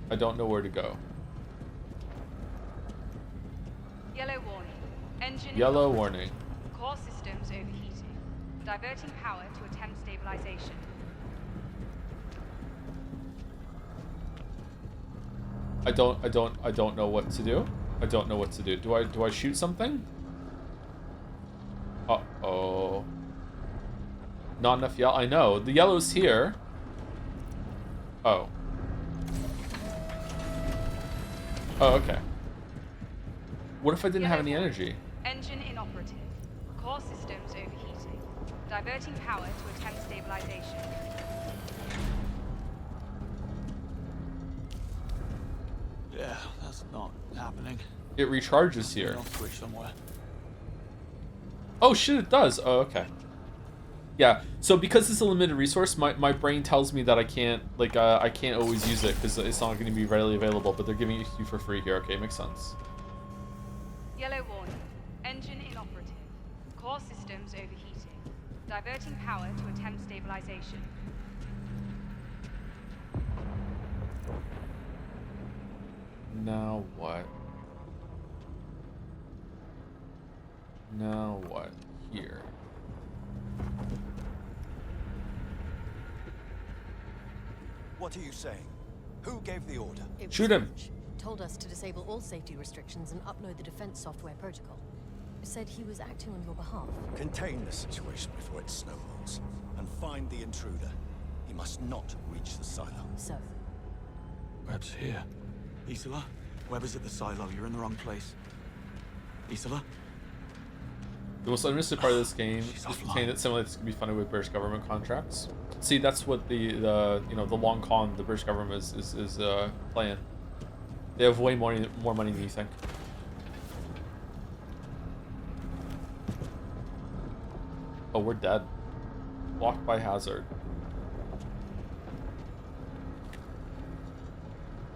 I don't know where to go. Yellow warning. Engine Yellow inoperative. warning. Core systems overheating. Diverting power to attempt stabilization. I don't know what to do. I don't know what to do. Do I shoot something? Uh-oh. Not enough yellow. I know. The yellow's here. Oh. Oh, okay. What if I didn't have any energy? Engine inoperative. Core systems overheating. Diverting power to attempt stabilization. Yeah, that's not happening. It recharges here. I'll switch somewhere. Oh shit, it does. Oh, okay. Yeah, so because it's a limited resource, my brain tells me that I can't, like, I can't always use it because it's not going to be readily available, but they're giving it to you for free here. Okay, makes sense. Yellow warning. Engine inoperative. Core systems overheating. Diverting power to attempt stabilization. Now what? Now what? Here. What are you saying? Who gave the order? Shoot him. Told us to disable all safety restrictions and upload the defense software protocol. Said he was acting on your behalf. Contain the situation before it snowballs, and find the intruder. He must not reach the silo. So? Webb's here. Isola, Webb is at the silo. You're in the wrong place. Isola? The most understood part of this game is contained that simulates can be funded with British government contracts. See, that's what the you know, the long con the British government is playing. They have way more money than you think. Oh, we're dead. Blocked by hazard.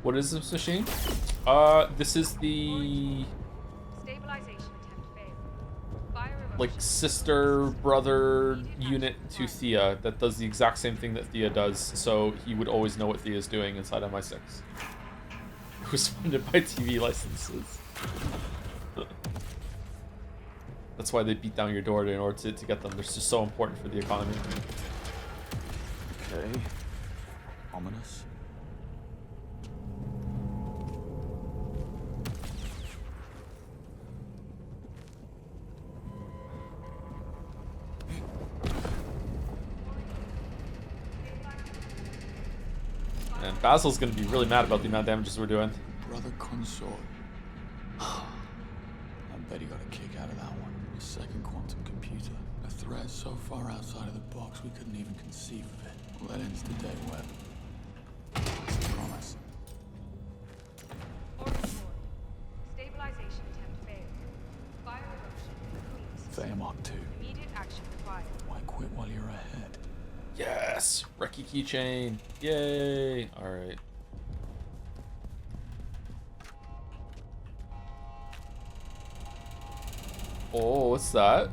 What is this machine? This is the Stabilization attempt failed. like sister brother unit to THEIA that does the exact same thing that THEIA does, so he would always know what THEIA is doing inside MI6. It was funded by TV licenses. That's why they beat down your door in order to get them. They're just so important for the economy. Okay. Ominous. And Basil's gonna be really mad about the amount of damages we're doing. Brother consort. I bet he got a kick out of that one. A second quantum computer. A threat so far outside of the box we couldn't even conceive of it. Well, that ends the day, Webb. Promise. Stabilization attempt failed. Fire eruption increased. THEIA Mark 2. Immediate action required. Why quit while you're ahead? Yes! Recce keychain! Yay! Alright. Oh, what's that?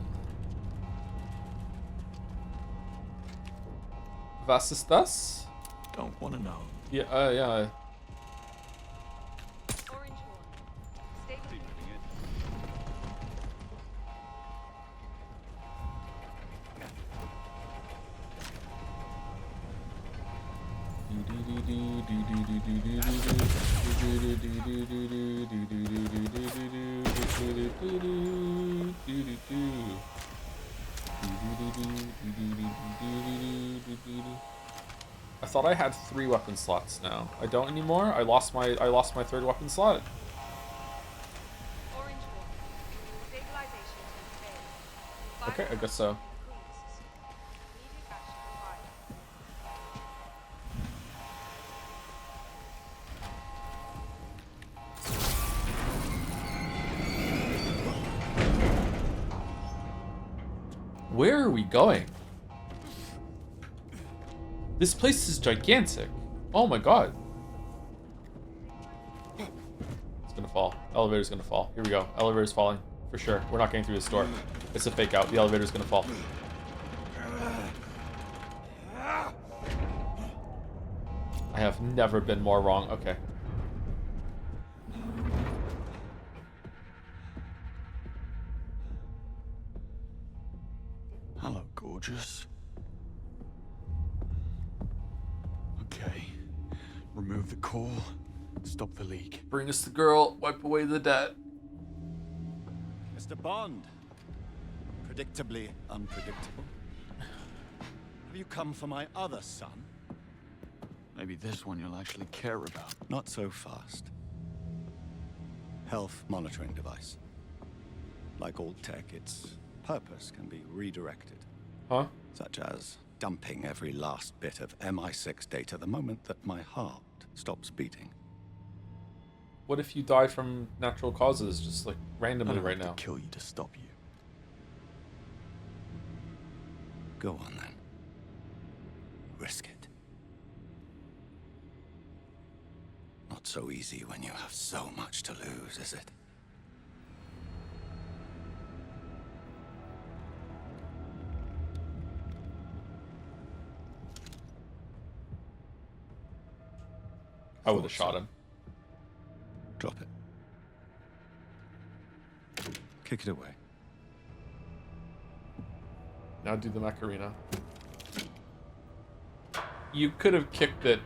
Was ist das? Don't want to know. Yeah, yeah. I thought I had 3 weapon slots now. I don't anymore. I lost my 3rd weapon slot. Okay, I guess so. Where are we going? This place is gigantic. Oh my god. It's gonna fall. Elevator's gonna fall. Here we go. Elevator's falling. For sure. We're not getting through this door. It's a fake out. The elevator's gonna fall. I have never been more wrong. Okay. Hello, gorgeous. Okay. Remove the core. Stop the leak. Bring us the girl. Wipe away the debt. Mr. Bond. Predictably unpredictable. Have you come for my other son? Maybe this one you'll actually care about. Not so fast. Health monitoring device. Like all tech, its purpose can be redirected. Huh? Such as dumping every last bit of MI6 data the moment that my heart stops beating. What if you died from natural causes, just like randomly right now? Kill you to stop you. Go on then. Risk it. Not so easy when you have so much to lose, is it? I would have shot him. Drop it. Kick it away. Now do the Macarena. You could have kicked it.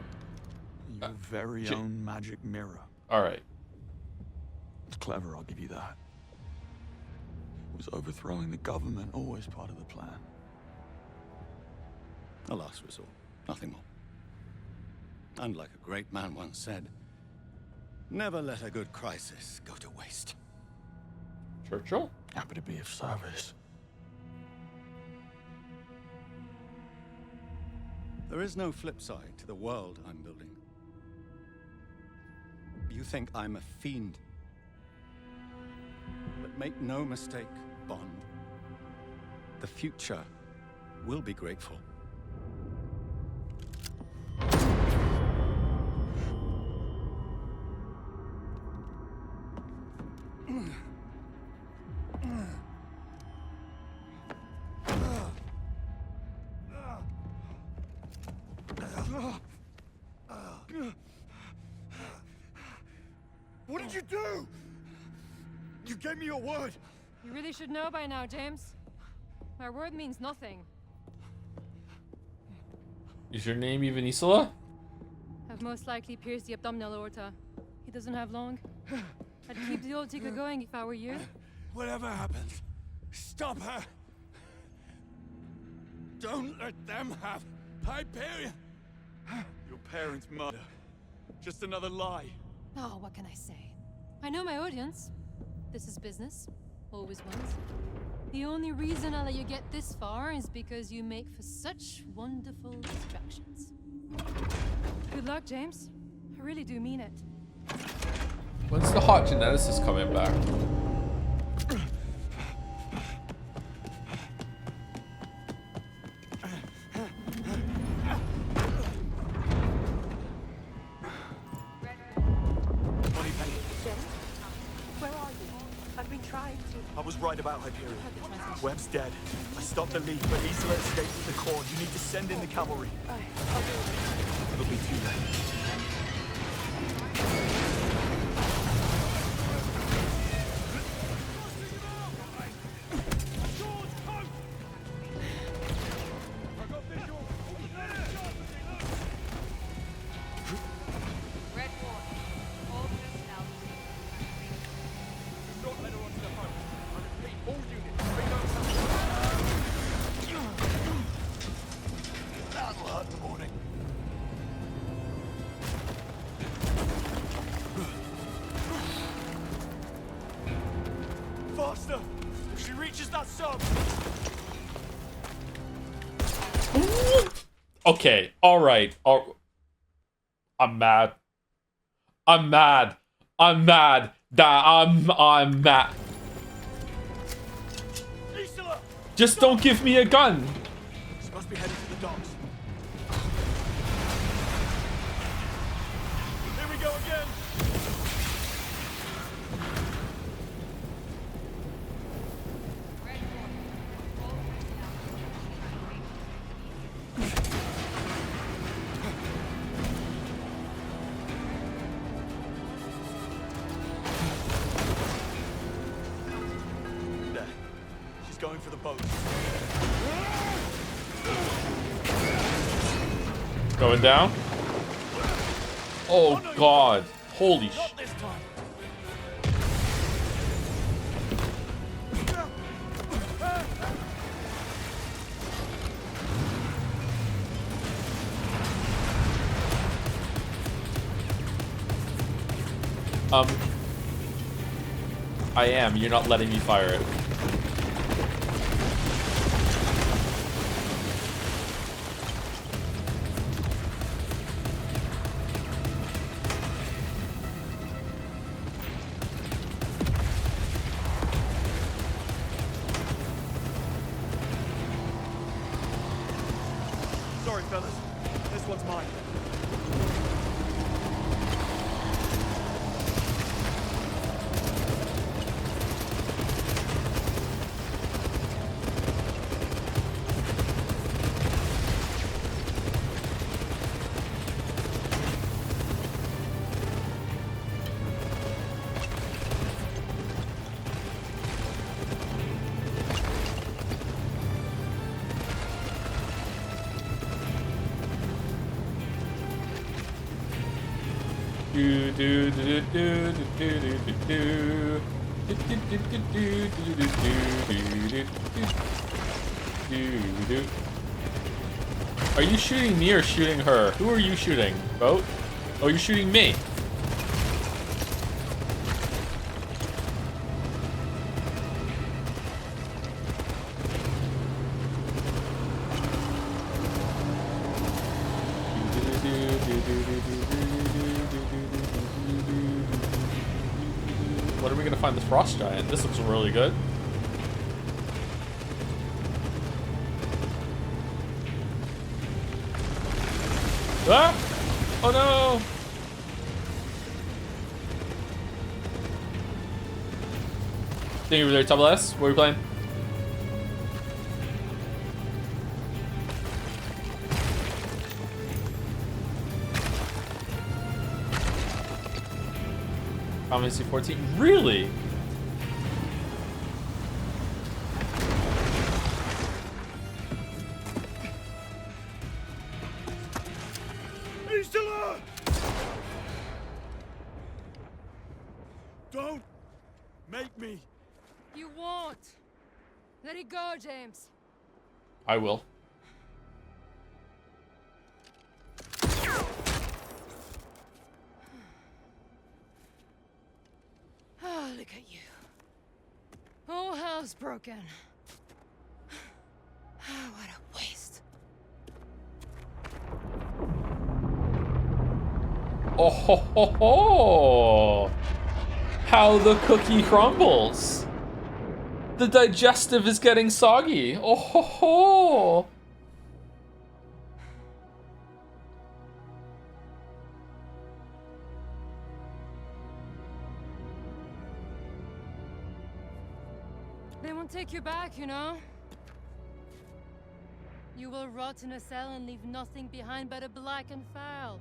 Your very own magic mirror. Alright. It's clever, I'll give you that. Was overthrowing the government always part of the plan? A last resort, nothing more. And like a great man once said, never let a good crisis go to waste. Churchill? Happy to be of service. There is no flip side to the world I'm building. You think I'm a fiend. But make no mistake, Bond. The future will be grateful. What did you do? You gave me your word. You really should know by now, James. My word means nothing. Is your name even Isola? I've most likely pierced the abdominal aorta. He doesn't have long. I'd keep the old ticker going if I were you. Whatever happens, stop her. Don't let them have Hyperion. Your parents' murder. Just another lie. Oh, what can I say? I know my audience. This is business. Always was. The only reason I let you get this far is because you make for such wonderful distractions. Good luck, James. I really do mean it. When's the hot geneticist coming back? I was right about Hyperion. Webb's dead. I stopped the leak, but Isola escaped with the core. You need to send in the cavalry. It'll be too late. Faster! If she reaches that sub! Okay, alright. I'm mad. I'm mad. I'm mad. I'm mad. Isola! Just don't give me a gun. She must be heading to the docks. Here we go again! There. She's going for the boat. Going down? Oh god. Holy Not this time. I am. You're not letting me fire it. Sorry, fellas. This one's mine. Are you shooting me or shooting her? Who are you shooting? Boat? Oh, you're shooting me. What are we gonna find the frost giant? This looks really good. Ah! Oh no! Thank you for there, Double S. What are we playing? Final Fantasy 14. Really? He's still alive! Don't make me. You won't. Let it go, James. I will. Oh, look at you. Whole house broken. What a waste. Oh ho ho ho! How the cookie crumbles. The digestive is getting soggy. Oh ho ho! They won't take you back, you know? You will rot in a cell and leave nothing behind but a blackened file.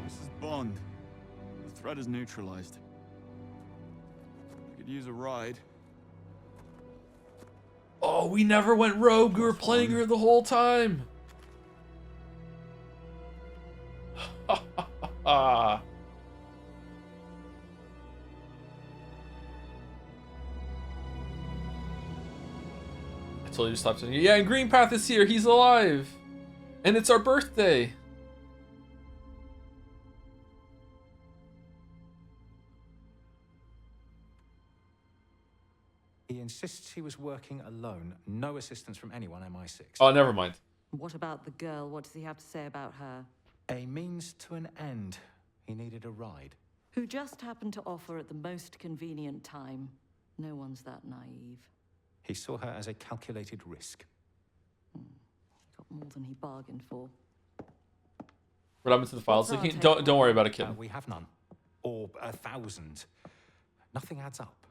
This is Bond. The threat is neutralized. We could use a ride. Oh, we never went rogue. We were playing her the whole time. Ha ha ha. I told you to stop saying, yeah, and Green Path is here. He's alive. And it's our birthday. He insists he was working alone. No assistance from anyone, MI6. Oh, never mind. What about the girl? What does he have to say about her? A means to an end. He needed a ride. Who just happened to offer at the most convenient time. No one's that naive. He saw her as a calculated risk. He got more than he bargained for. What happened to the files? Don't worry about it, kid. We have none. Or 1,000. Nothing adds up.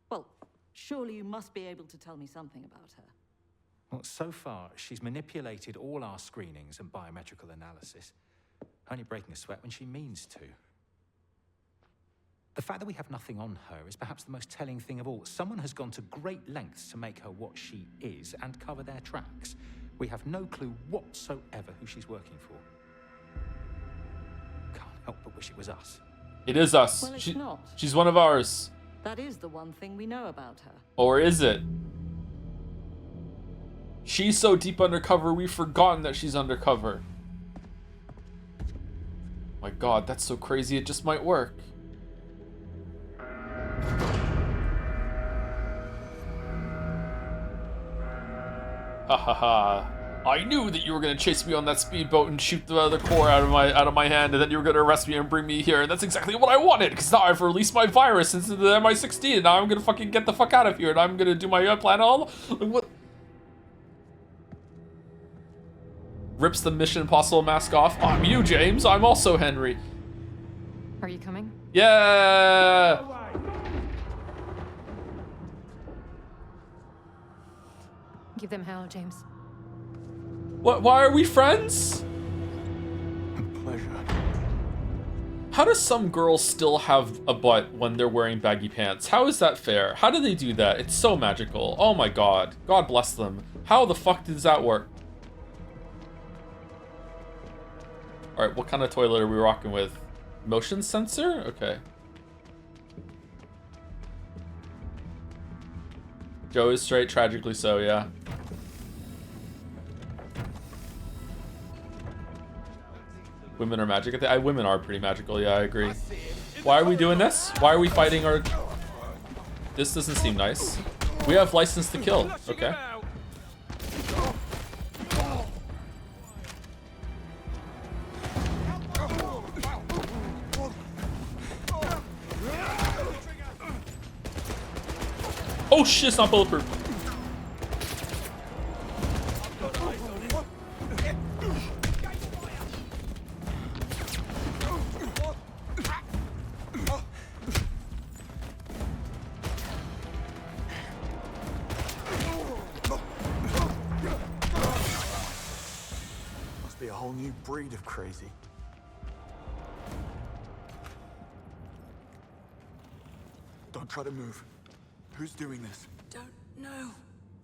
Well, surely you must be able to tell me something about her. Well, so far, she's manipulated all our screenings and biometrical analysis, only breaking a sweat when she means to. The fact that we have nothing on her is perhaps the most telling thing of all. Someone has gone to great lengths to make her what she is and cover their tracks. We have no clue whatsoever who she's working for. Can't help but wish it was us. It is us. Well, it's not. She's one of ours. That is the one thing we know about her. Or is it? She's so deep undercover, we've forgotten that she's undercover. My god, that's so crazy, it just might work. Ha ha ha. I knew that you were gonna chase me on that speedboat and shoot the core out of my hand, and then you were gonna arrest me and bring me here, and that's exactly what I wanted, because now I've released my virus into the MI16, and now I'm gonna fucking get the fuck out of here, and I'm gonna do my plan all. What? Rips the Mission Impossible mask off. I'm you, James. I'm also Henry. Are you coming? Yeah. Give them hell, James. What? Why are we friends? Pleasure. How does some girls still have a butt when they're wearing baggy pants? How is that fair? How do they do that? It's so magical. Oh my god. God bless them. How the fuck does that work? All right, what kind of toilet are we rocking with? Motion sensor? Okay. Joe is straight, tragically so, yeah. Women are magic. Women are pretty magical, yeah, I agree. Why are we doing this? Why are we fighting our... This doesn't seem nice. We have license to kill, okay. Oh shit, it's not bulletproof. Must be a whole new breed of crazy. Don't try to move. Who's doing this? Don't know.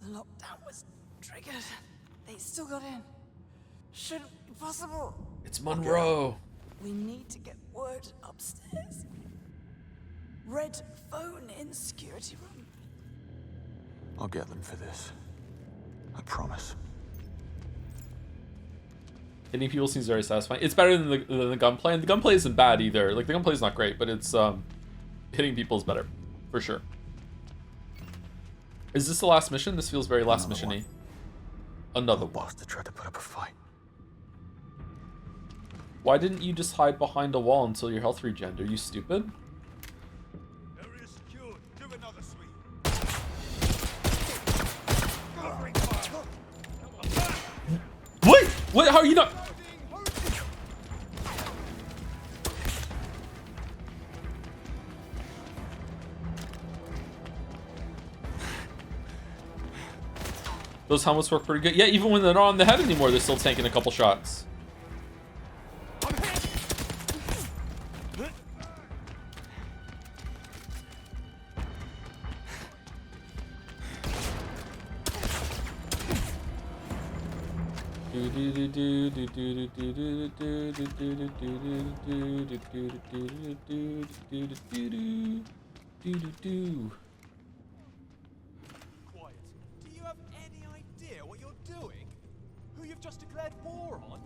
The lockdown was triggered. They still got in. Shouldn't be possible. It's Monroe. We need to get word upstairs. Red phone in security room. I'll get them for this. I promise. Hitting people seems very satisfying. It's better than the gunplay, and the gunplay isn't bad either. Like, the gunplay is not great, but it's hitting people is better, for sure. Is this the last mission? This feels very last mission-y. Another one. Bastard tried to put up a fight. Why didn't you just hide behind a wall until your health regened? Are you stupid? Area secured. Do another sweep. What? What? How are you not? Those helmets work pretty good. Yeah, even when they're not on the head anymore, they're still tanking a couple shots. Quiet. Do you have any idea what you're doing? Who you've just declared war on?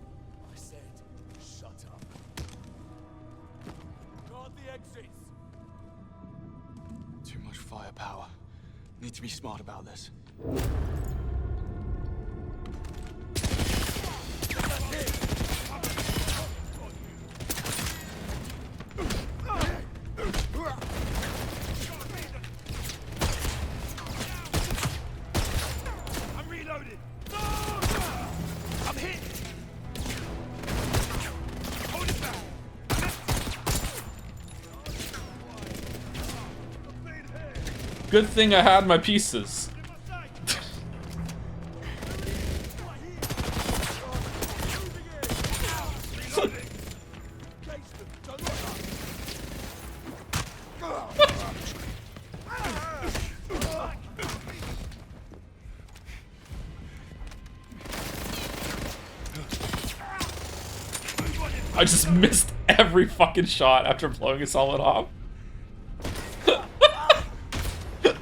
I said, shut up. Guard the exits. Too much firepower. Need to be smart about this. I'm reloaded. I'm hit. Hold it back. Good thing I had my pieces. I just missed every fucking shot after blowing his helmet off.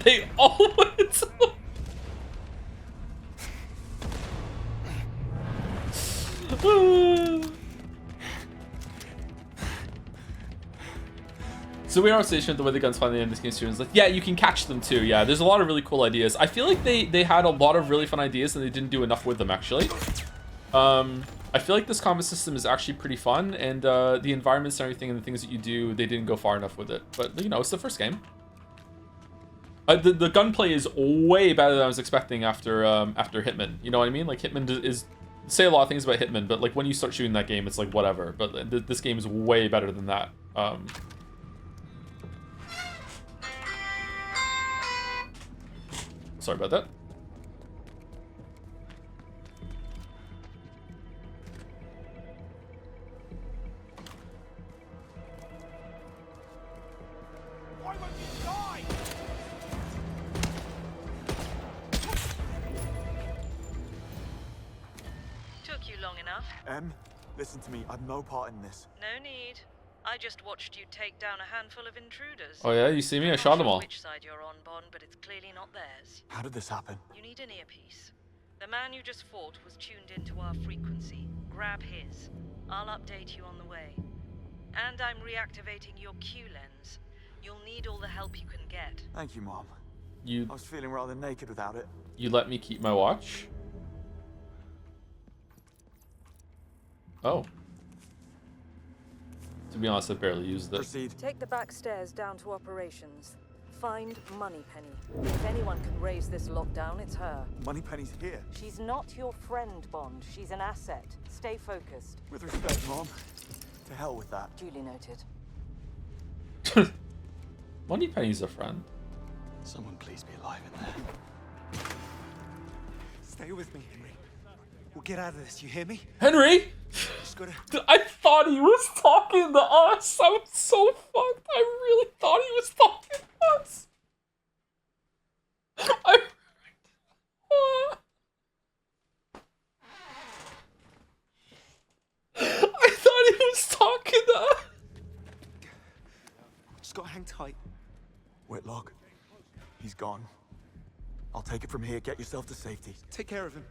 They always... So we are station the way the guns finally end this game students like, yeah, you can catch them too. Yeah, there's a lot of really cool ideas. I feel like they had a lot of really fun ideas and they didn't do enough with them actually. I feel like this combat system is actually pretty fun, and the environments and everything and the things that you do, they didn't go far enough with it. But you know, it's the first game. The gunplay is way better than I was expecting after Hitman. You know what I mean? Like Hitman is say a lot of things about Hitman, but like when you start shooting that game, it's like whatever. But this game is way better than that. Sorry about that. Why won't you die? Took you long enough. Listen to me, I've no part in this. No need. I just watched you take down a handful of intruders. Oh yeah, you see me? I shot them all. Which side you're on, Bond, but it's clearly not theirs. How did this happen? You need an earpiece. The man you just fought was tuned into our frequency. Grab his. I'll update you on the way. And I'm reactivating your Q lens. You'll need all the help you can get. Thank you, Mom. You I was feeling rather naked without it. You let me keep my watch? Oh. To be honest, I barely used it. Proceed. Take the back stairs down to operations. Find Moneypenny. If anyone can raise this lockdown, it's her. Moneypenny's here. She's not your friend, Bond. She's an asset. Stay focused. With respect, Mom. To hell with that. Duly noted. Moneypenny's a friend. Someone please be alive in there. Stay with me, Henry. We'll get out of this, you hear me? Henry! Just gotta... I thought he was talking to us. I was so fucked. I really thought he was talking to us. I thought he was talking to us. Just gotta hang tight. Whitlock, he's gone. I'll take it from here. Get yourself to safety. Take care of him.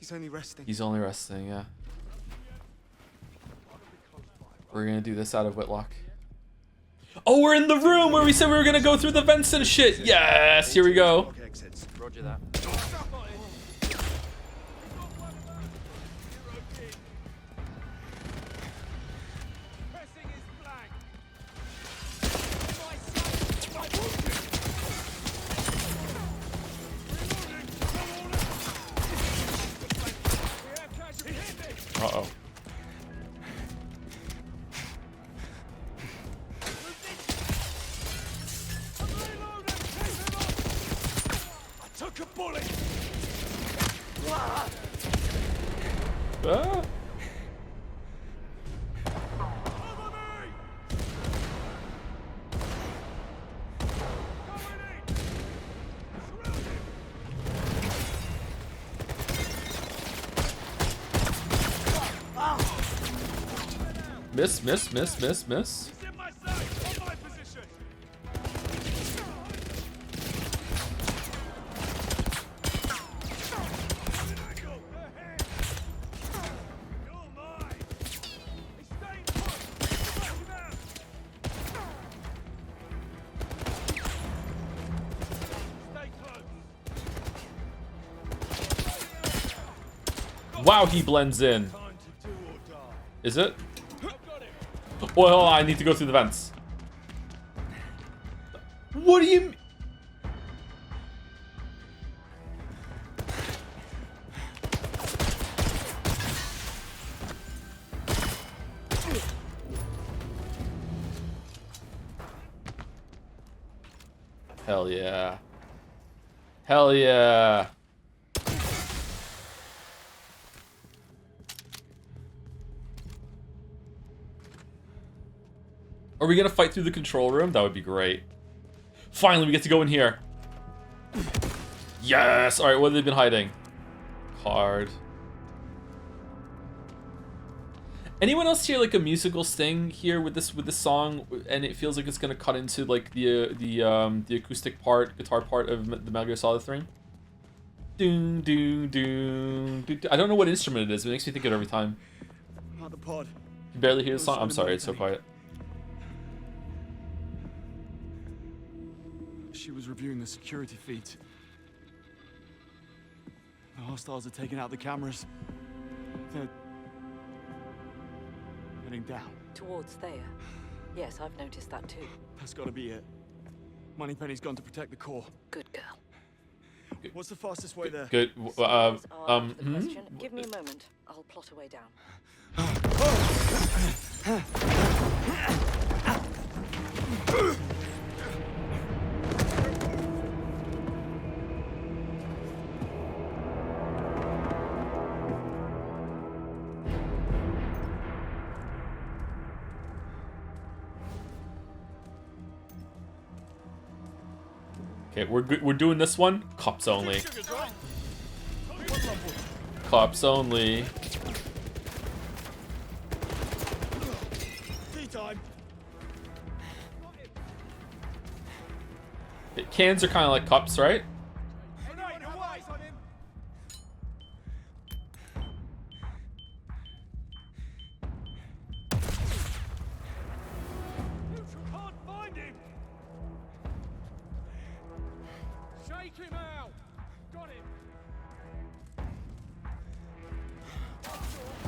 He's only resting. He's only resting, yeah. We're gonna do this out of Whitlock. Oh, we're in the room where we said we were gonna go through the vents and shit. Yes, here we go. Roger that. Uh-oh. I took a bullet. Ah. Miss, miss, miss, miss, miss. Wow, he blends in. Is it? Well, I need to go through the vents. What do you mean? Hell yeah. Hell yeah. Are we gonna fight through the control room? That would be great. Finally, we get to go in here. Yes! Alright, what have they been hiding? Card. Anyone else hear like a musical sting here with this song, and it feels like it's gonna cut into like the acoustic part, guitar part of the Metal Gear Solid 3? Doom, doom, doom, doom. I don't know what instrument it is, but it makes me think of it every time. Not the pod. You barely hear the song? I'm sorry, it's so quiet. She was reviewing the security feeds. The hostiles are taking out the cameras. They're heading down. Towards THEIA. Yes, I've noticed that too. That's gotta be it. Moneypenny's gone to protect the core. Good girl. What's the fastest way there? Good. Question. Give me a moment. I'll plot a way down. Okay, we're doing this one. Cops only. Cops only. Tea time. Cans are kind of like cups, right? Shake him out! Got him!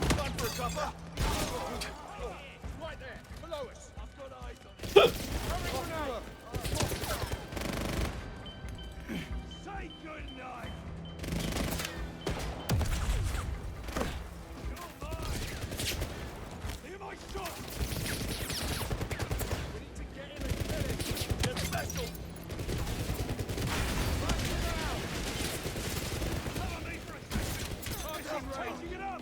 Time for a cuppa. Right there, below us. I've got eyes on him. Say good night! You're mine! Hear my shot! We need to get him and kill him! Get special! Changing it up!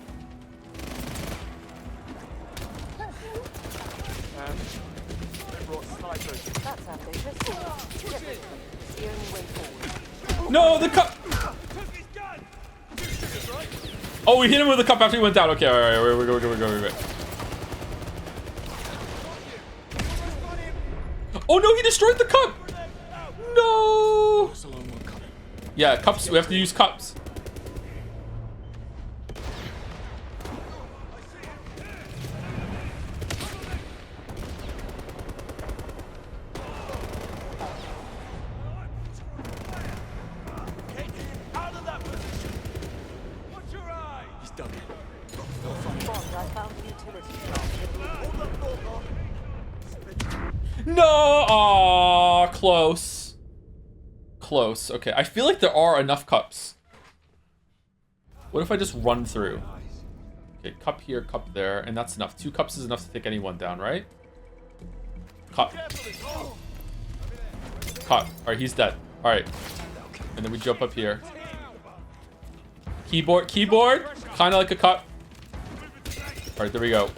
They brought snipers. That's ambitious. Get rid of them. It's the only way forward. No, the cup. Oh, we hit him with the cup after he went down. Okay, all right, we're go. Oh no, he destroyed the cup. No. Yeah, cups. We have to use cups. No! Aw, close. Close. Okay, I feel like there are enough cups. What if I just run through? Okay, cup here, cup there, and that's enough. 2 cups is enough to take anyone down, right? Cup. Cup. Alright, he's dead. Alright. And then we jump up here. Keyboard. Kind of like a cup. Alright, there we go.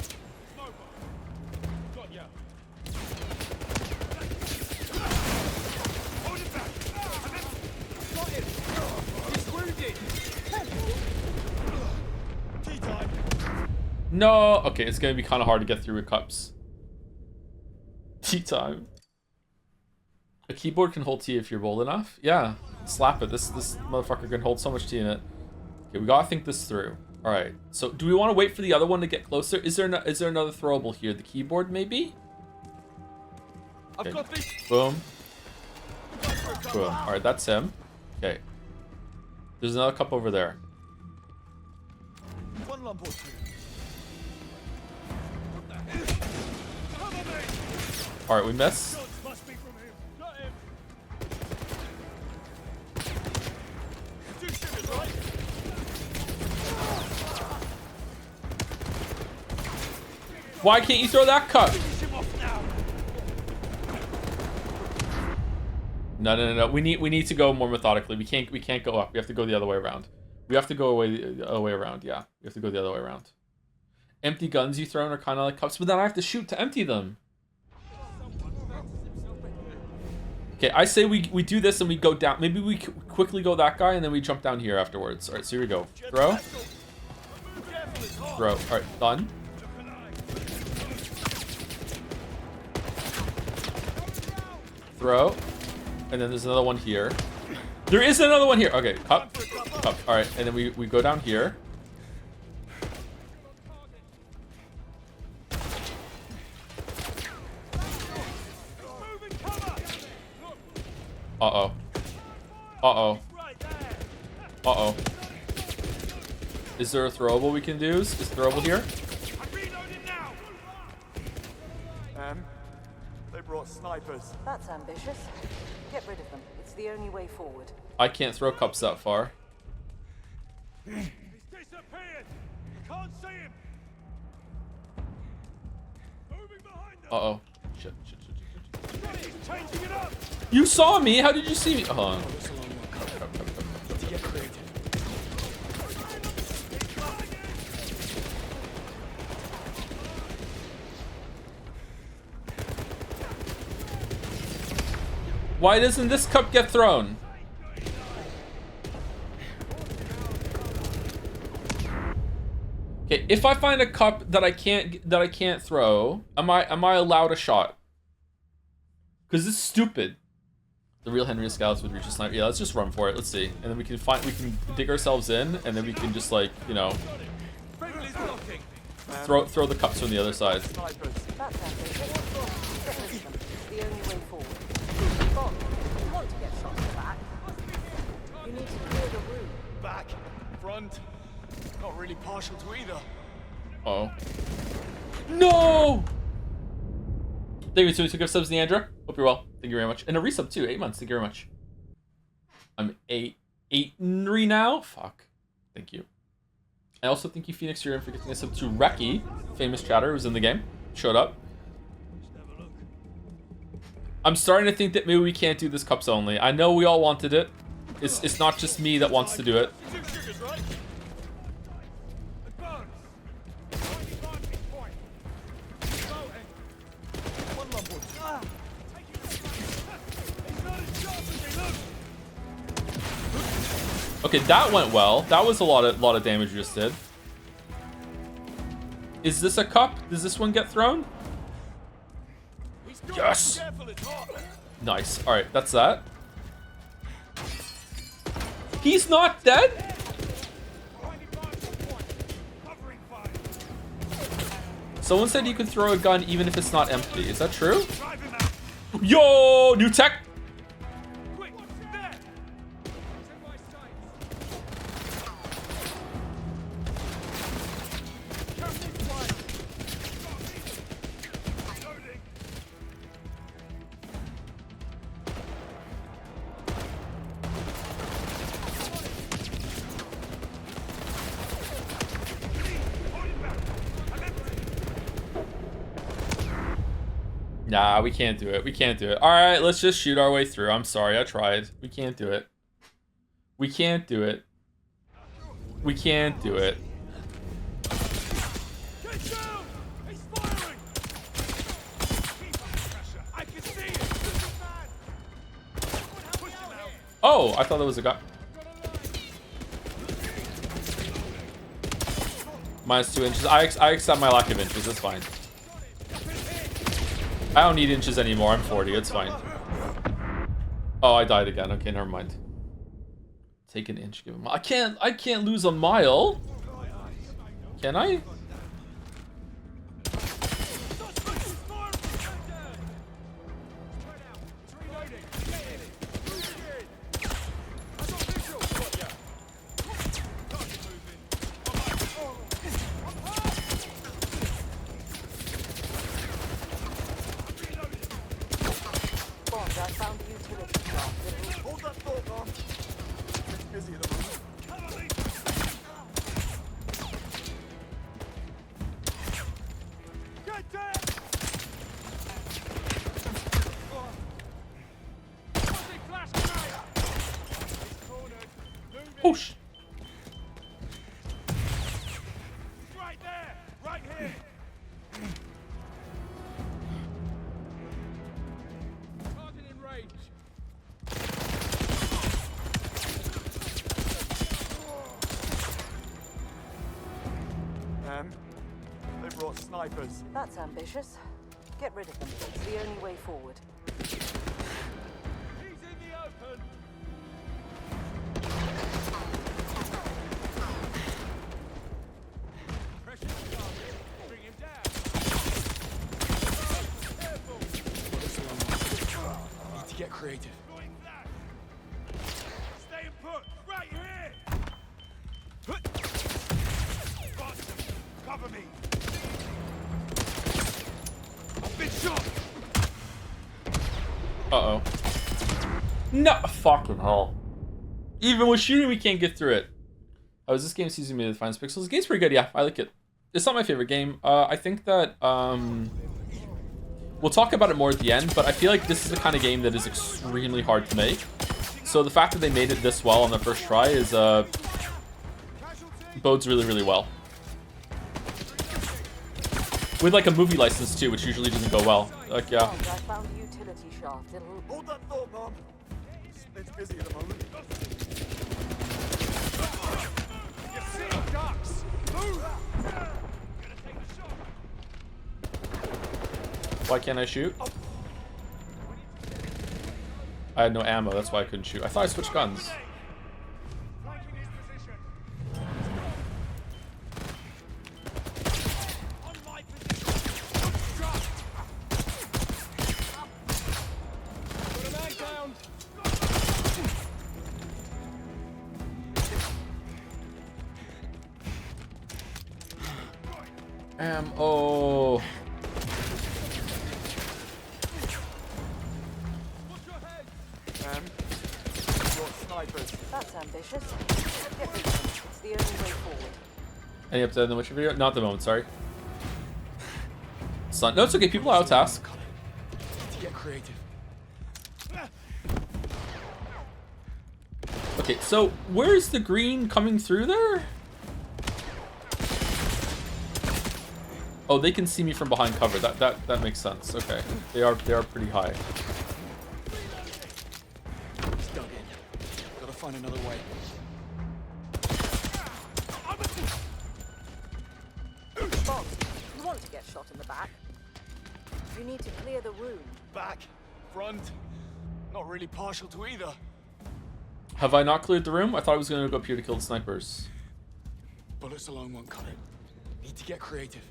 No. Okay, it's gonna be kind of hard to get through with cups. Tea time. A keyboard can hold tea if you're bold enough. Yeah, slap it. This motherfucker can hold so much tea in it. Okay, we gotta think this through. All right. So, do we want to wait for the other one to get closer? Is there another throwable here? The keyboard, maybe. Okay. I've got this. Boom. Boom. All right, that's him. Okay. There's another cup over there. One lump or two. All right, we miss. Why can't you throw that cup? No. We need to go more methodically. We can't go up. We have to go the other way around. We have to go the other way around. Yeah, we have to go the other way around. Empty guns you throw are kind of like cups, but then I have to shoot to empty them. Okay, I say we do this and we go down. Maybe we quickly go that guy and then we jump down here afterwards. All right, so here we go. Throw. Throw. All right, done. Throw. And then there's another one here. There is another one here. Okay, cup. Cup. All right, and then we go down here. Uh-oh. Uh-oh. Uh-oh. Is there a throwable we can do? Is throwable here? They brought snipers. That's ambitious. Get rid of them. It's the only way forward. I can't throw cups that far. He's disappeared. Can't see him. Moving behind them. Uh-oh. Shit. He's changing it up. You saw me. How did you see me? Hold on. Why doesn't this cup get thrown? If I find a cup that I can't throw, am I allowed a shot? Because it's stupid. The real Henry Scouts would reach a sniper. Yeah, let's just run for it. Let's see, and then we can dig ourselves in, and then we can just like, you know, throw the cups from the other side. The only way forward. Bob, you want to get shot in the back. You need to clear the room. Back, front. Not really partial to either. Oh. No! Thank you so much for gift subs, Neandra. Hope you're well. Thank you very much. And a resub too, 8 months. Thank you very much. I'm 8 now? Fuck. Thank you. I also thank you, Phoenix Fury, for gifting a sub to Reki, famous chatter who was in the game. Showed up. I'm starting to think that maybe we can't do this cups only. I know we all wanted it. It's not just me that wants to do it. Okay, that went well. That was a lot of damage we just did. Is this a cup? Does this one get thrown? Yes! Nice. Alright, that's that. He's not dead? Someone said you could throw a gun even if it's not empty. Is that true? Yo! New tech! Nah, we can't do it. We can't do it. All right, let's just shoot our way through. I'm sorry, I tried. We can't do it. We can't do it. We can't do it. Oh, I thought that was a guy. -2 inches. I accept my lack of inches. That's fine. I don't need inches anymore. I'm 40. It's fine. Oh, I died again. Okay, never mind. Take an inch. Give him. I can't lose a mile. Can I? Oh, sh! Right there! Right here! Target in range. They brought snipers. That's ambitious. Get rid of them. It's the only way forward. He's in the open! Bring him down. Careful. Need to get creative. Stay put. Right here. Cover me. I've been shot. Uh-oh. No, fucking hell. Even with shooting, we can't get through it. Oh, is this game season me the finest pixels? The game's pretty good, yeah. I like it. It's not my favorite game. I think that, we'll talk about it more at the end, but I feel like this is the kind of game that is extremely hard to make. So the fact that they made it this well on the first try is, bodes really, really well. With like a movie license too, which usually doesn't go well. Like, yeah. I found a utility shaft. It'll... Hold that thought, Mom. It's busy at the moment. You see ducks. Move! Why can't I shoot? I had no ammo, that's why I couldn't shoot. I thought I switched guns. Oh. That's ambitious. Get rid of them. It's the only way forward. Any update on the Witcher video? Not at the moment, sorry. Son, no, it's okay. People out task. Get creative. Okay, so where's the green coming through there? Oh, they can see me from behind cover. That makes sense. Okay, they are pretty high. He's dug in. Gotta find another way. Bob, you want to get shot in the back? You need to clear the room. Back, front. Not really partial to either. Have I not cleared the room? I thought I was going to go up here to kill the snipers. Bullets alone won't cut it. Need to get creative.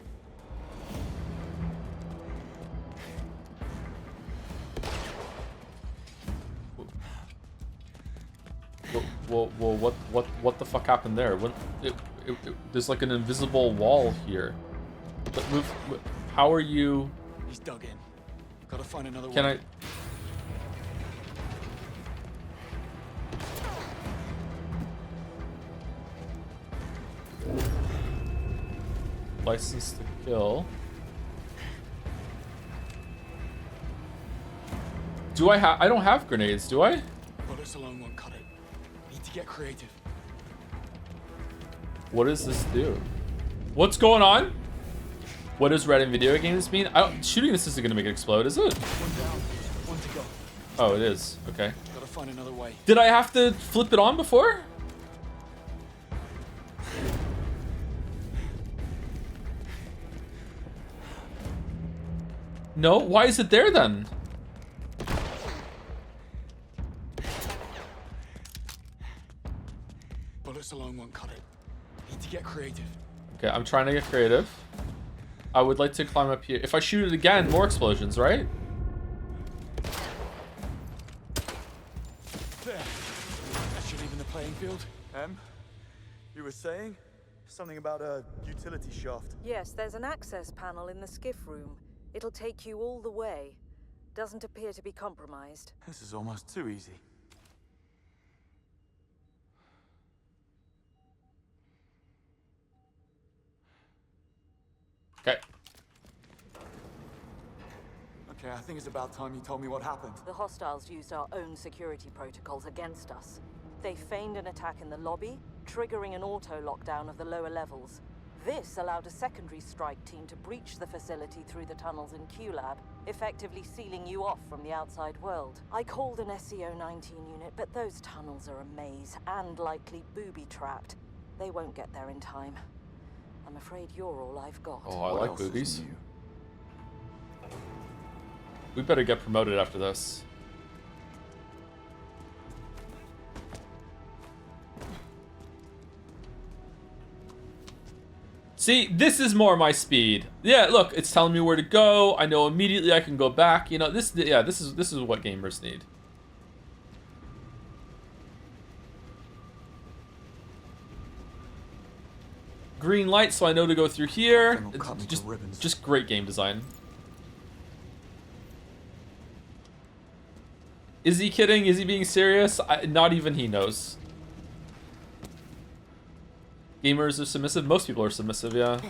Well, what the fuck happened there? When there's like an invisible wall here. But how are you? He's dug in. Gotta find another way. Can I? License to kill. Do I have? I don't have grenades, do I? Bullets alone won't cut it. Need to get creative. What does this do? What's going on? What does red in video games mean? Shooting this isn't gonna make it explode, is it? One down, one to go. Oh, it is. Okay. Gotta find another way. Did I have to flip it on before? No? Why is it there then? Bullets alone won't cut it. Need to get creative. Okay, I'm trying to get creative. I would like to climb up here. If I shoot it again, more explosions, right? There. That should even the playing field. You were saying? Something about a utility shaft. Yes, there's an access panel in the skiff room. It'll take you all the way. Doesn't appear to be compromised. This is almost too easy. Okay. Okay, I think it's about time you told me what happened. The hostiles used our own security protocols against us. They feigned an attack in the lobby, triggering an auto-lockdown of the lower levels. This allowed a secondary strike team to breach the facility through the tunnels in Q-Lab, effectively sealing you off from the outside world. I called an SCO-19 unit, but those tunnels are a maze, and likely booby-trapped. They won't get there in time. I'm afraid you're all I've got. Oh, I like boobies. We better get promoted after this. See, this is more my speed. Yeah, look, it's telling me where to go. I know immediately I can go back. You know, this is what gamers need. Green light, so I know to go through here. It's just great game design. Is he kidding? Is he being serious? Not even he knows. Gamers are submissive. Most people are submissive, yeah.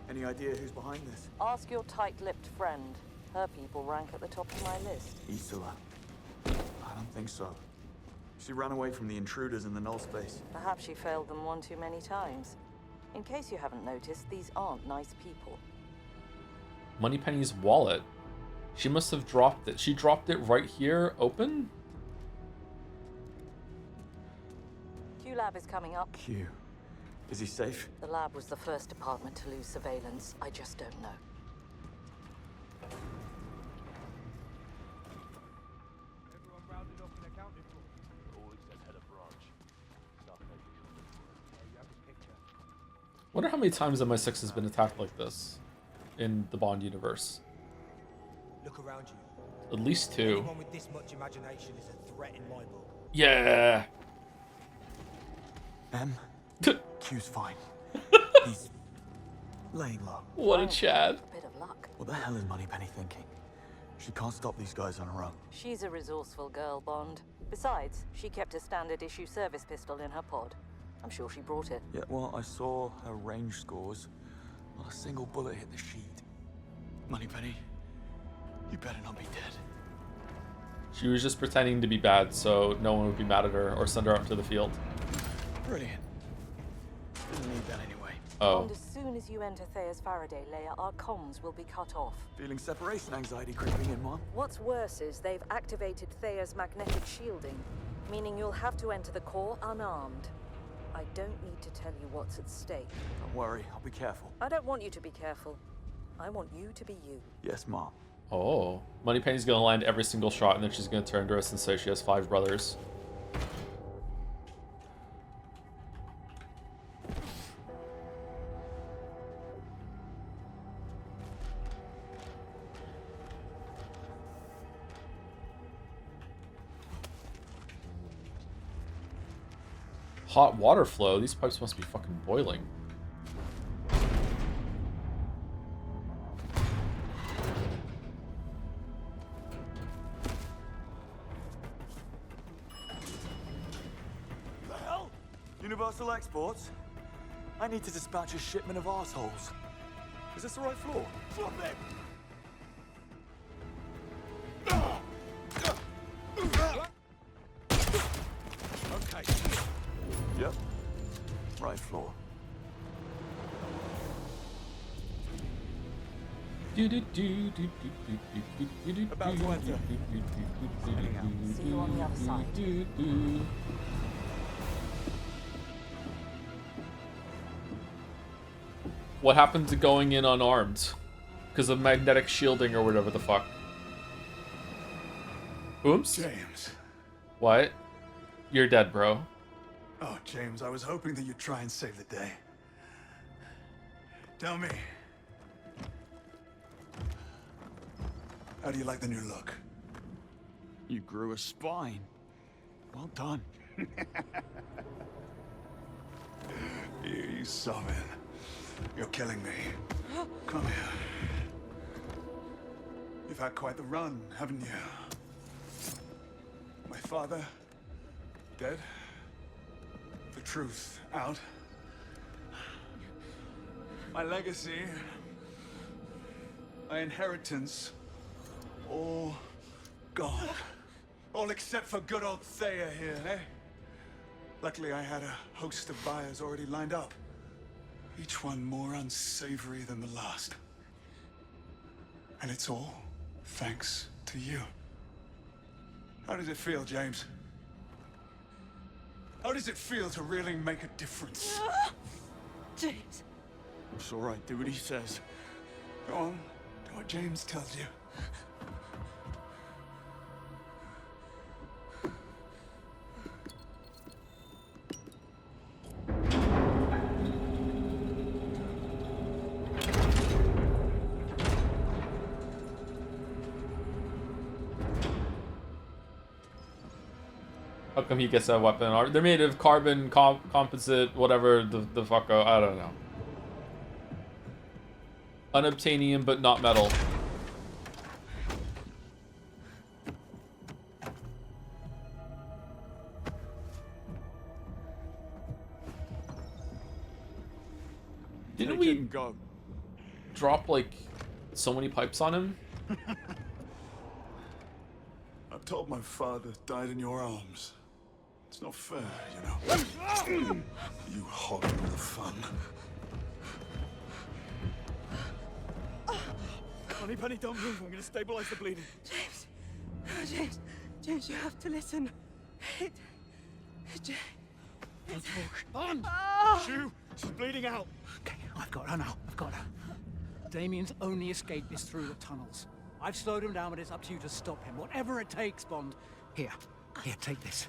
Any idea who's behind this? Ask your tight-lipped friend. Her people rank at the top of my list. Isola. I don't think so. She ran away from the intruders in the null space. Perhaps she failed them one too many times. In case you haven't noticed, these aren't nice people. Moneypenny's wallet. She must have dropped it. She dropped it right here, open? Q-Lab is coming up. Q. Is he safe? The lab was the first department to lose surveillance. I just don't know. Everyone rounded up and accounted for. All except head of branch. Stuff as usual. You have the picture. Wonder how many times MI6 has been attacked like this in the Bond universe. Look around you. At least 2. Anyone with this much imagination is a threat in my book. Yeah. Q's fine. He's laying low. What a Chad. Bit of luck. What the hell is Moneypenny thinking? She can't stop these guys on her own. She's a resourceful girl, Bond. Besides, she kept a standard issue service pistol in her pod. I'm sure she brought it. Yeah, well, I saw her range scores. Not a single bullet hit the sheet. Moneypenny, you better not be dead. She was just pretending to be bad so no one would be mad at her or send her out into the field. Brilliant. Didn't need that anyway. Oh. And as soon as you enter Thea's Faraday layer, our comms will be cut off. Feeling separation anxiety creeping in, Mom? What's worse is they've activated Thea's magnetic shielding, meaning you'll have to enter the core unarmed. I don't need to tell you what's at stake. Don't worry, I'll be careful. I don't want you to be careful. I want you to be you. Yes, Mom. Oh. Moneypenny's gonna land every single shot and then she's gonna turn to us and say she has 5 brothers. Hot water flow? These pipes must be fucking boiling. The hell? Universal Exports? I need to dispatch a shipment of arseholes. Is this the right floor? Flop it! Okay. Yep. Right floor. About to enter. See you on the other side. What happened to going in unarmed? Because of magnetic shielding or whatever the fuck. Oops. James. What? You're dead, bro. Oh, James, I was hoping that you'd try and save the day. Tell me. How do you like the new look? You grew a spine. Well done. You sobbing. You're killing me. Come here. You've had quite the run, haven't you? My father, dead. The truth out. My legacy, my inheritance, all gone. All except for good old Thea here, eh? Luckily, I had a host of buyers already lined up. Each one more unsavory than the last. And it's all thanks to you. How does it feel, James? How does it feel to really make a difference? James. It's all right. Do what he says. Go on. Do what James tells you. How come he gets that weapon? They're made of carbon composite, whatever the fuck. I don't know. Unobtainium, but not metal. Didn't we go? Drop like so many pipes on him? I'm told my father died in your arms. It's not fair, you know. You hog all the fun. Moneypenny, don't move. I'm gonna stabilize the bleeding. James. Oh, James. James, you have to listen. Don't talk. On! Shoo! She's bleeding out. Okay, I've got her now. I've got her. Damian's only escape is through the tunnels. I've slowed him down, but it's up to you to stop him. Whatever it takes, Bond. Here, take this.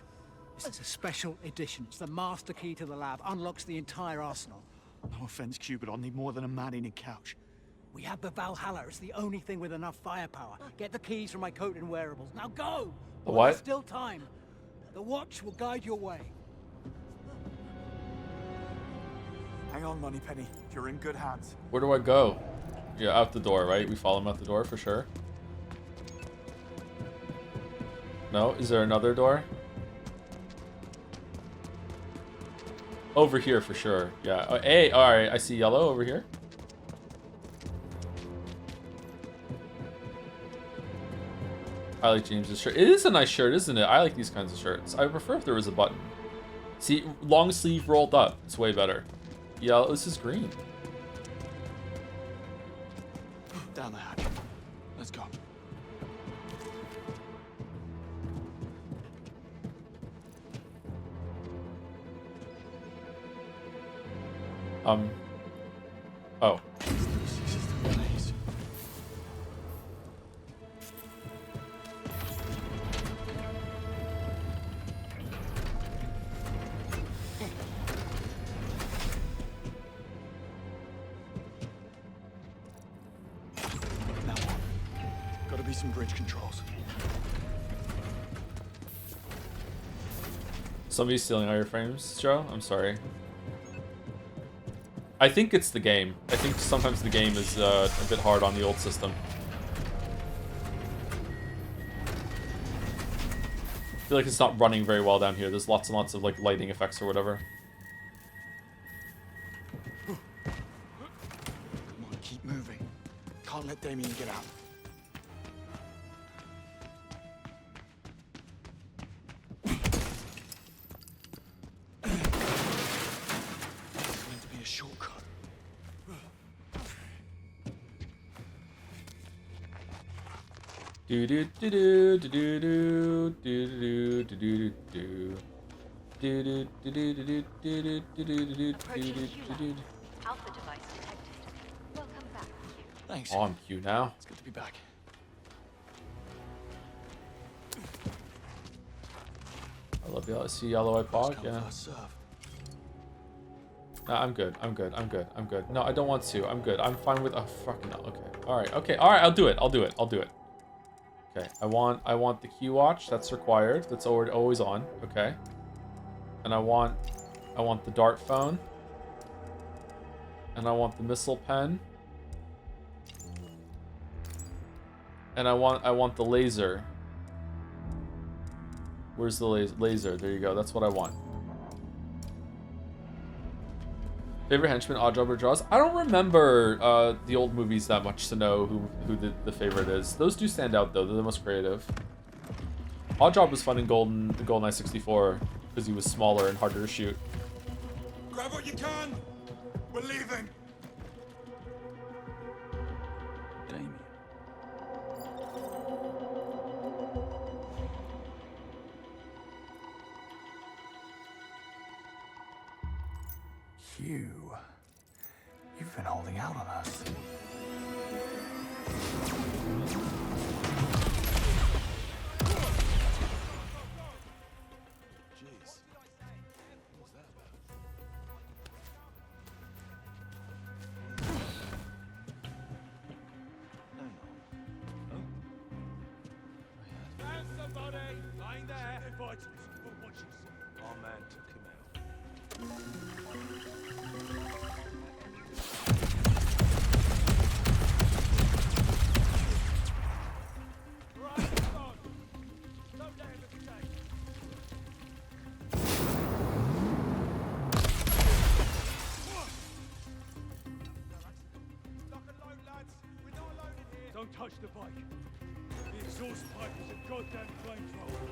This is a special edition. It's the master key to the lab. Unlocks the entire arsenal. No offense, Q, but I'll need more than a man in a couch. We have the Valhalla. It's the only thing with enough firepower. Get the keys from my coat and wearables. Now go! The While what? there's still time. The watch will guide your way. Hang on, Moneypenny. You're in good hands. Where do I go? Yeah, out the door, right? We follow him out the door for sure. No? Is there another door? Over here for sure. Yeah. Oh, hey, alright. I see yellow over here. I like James's shirt. It is a nice shirt, isn't it? I like these kinds of shirts. I prefer if there was a button. See, long sleeve rolled up. It's way better. Yeah, this is green. Down the hatch. Let's go. Oh. Now on. Gotta be some bridge controls. Somebody's stealing all your frames, Joe? I'm sorry. I think it's the game. I think sometimes the game is a bit hard on the old system. I feel like it's not running very well down here. There's lots and lots of like lighting effects or whatever. Come on, keep moving. Can't let Damian get out. It's meant to be a shortcut. Do do do do do do do do do do do do do do do do do do. Alpha device detected. Welcome back, Q. Thanks. Oh, I'm Q now. It's good to be back. I love yellow. See yellow I pog. First come, Yeah. first serve. Nah, I'm good. I'm good. I'm good. I'm good. No, I don't want to. I'm good. I'm fine with. Oh, fucking no. Okay. All right. Okay. All right. I'll do it. I'll do it. I'll do it. Okay. I want the Q watch. That's required. That's already always on. Okay. And I want the dart phone. And I want the missile pen. And I want the laser. Where's the laser? There you go. That's what I want. Favorite henchman, Oddjob or Jaws? I don't remember the old movies that much to know who the favorite is. Those do stand out though. They're the most creative. Oddjob was fun in the GoldenEye 64 because he was smaller and harder to shoot. Grab what you can. We're leaving. Damian. You've been holding out on us. Jeez. What was that about? Found somebody! Lying there! They're vitals, but what you saw. Our man took him out. Don't touch the bike. The exhaust pipe is a goddamn flamethrower.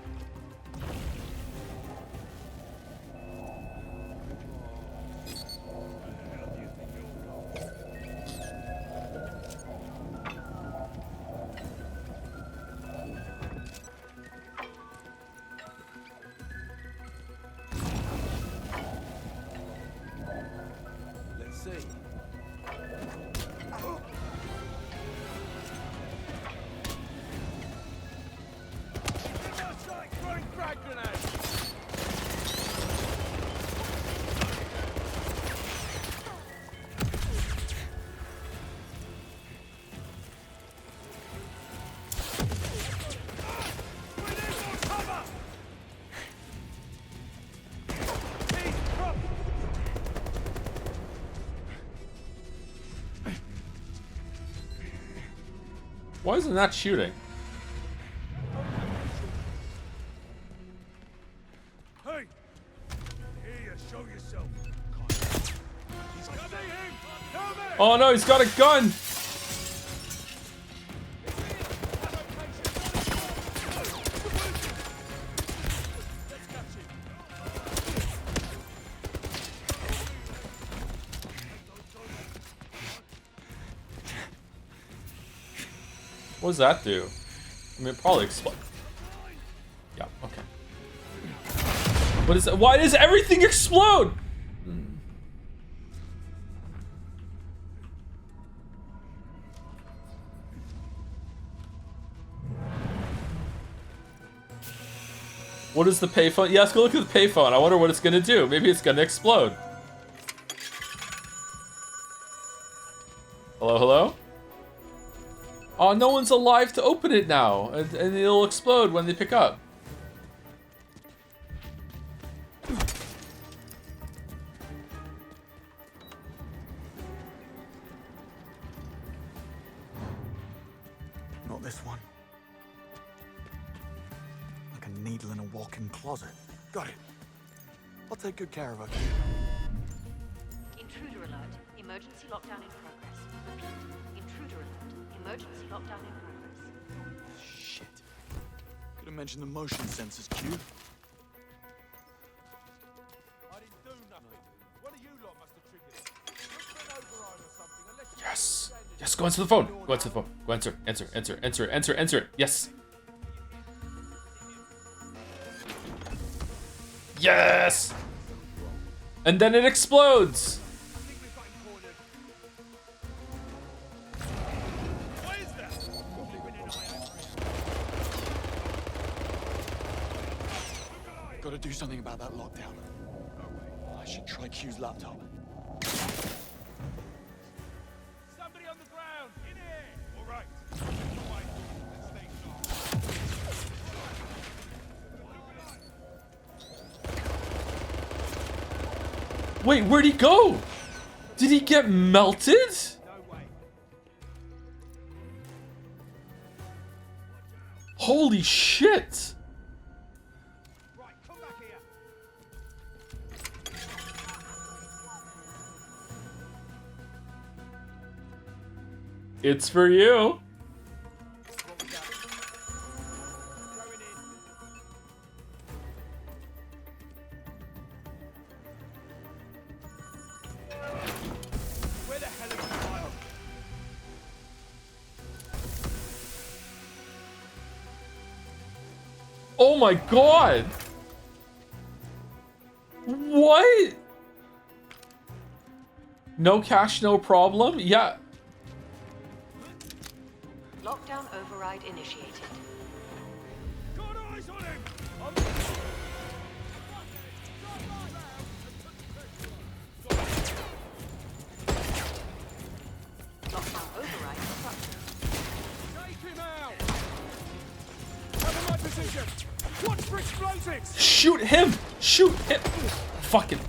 Why isn't that shooting? Hey! Here, show yourself. He's got him! Oh no, he's got a gun! What does that do? I mean, it probably explode. Yeah, okay. What is that? Why does everything explode? What is the payphone? Yeah, let's go look at the payphone. I wonder what it's gonna do. Maybe it's gonna explode. Hello, hello? Oh, no one's alive to open it now, and it'll explode when they pick up. Not this one. Like a needle in a walk-in closet. Got it. I'll take good care of her. Intruder alert. Emergency lockdown in progress. Repeat. Intruder alert. Emergency lockdown in progress. Shit. Could have mentioned the motion sensors, Q. I didn't do nothing. One of you lot must have triggered it. Look for an override or something, unless you... Yes! Yes, go answer the phone! Go answer the phone. Go answer, answer, answer, answer, answer, answer it. Yes! Yes! And then it explodes! Gotta do something about that lockdown. I should try Q's laptop. Somebody on the ground! In here! All right. Wait, where'd he go? Did he get melted? Holy shit! It's for you. Where the hell is the file? Oh my god! What? No cash, no problem? Yeah. Lockdown override initiated. Got eyes on him! Lockdown override disrupted. Take him out! Cover my position! Watch for explosives! Shoot him! Shoot him! Fucking.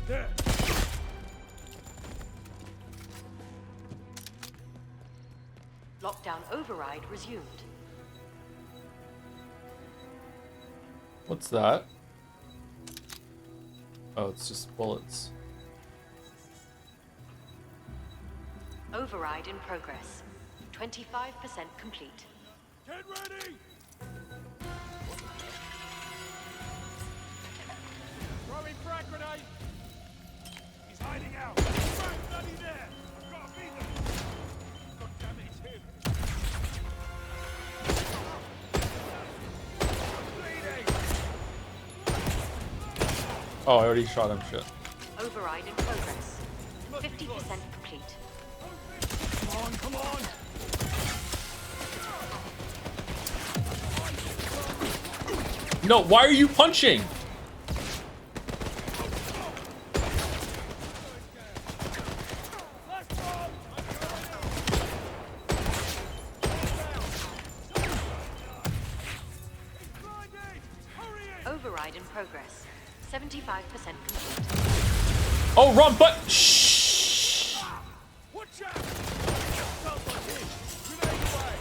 There! Lockdown override resumed. What's that? Oh, it's just bullets. Override in progress. 25% complete. Get ready! Throwing frag grenade! He's hiding out! Frag bloody there! I've got to beat them! God damn it, it's him! Oh, I already shot him. Shit. Override in progress. 50% complete. Come on, come on! No, why are you punching? progress. 75% complete. Oh, wrong button. Shh. Watch out! Sounds like him. Grenade away.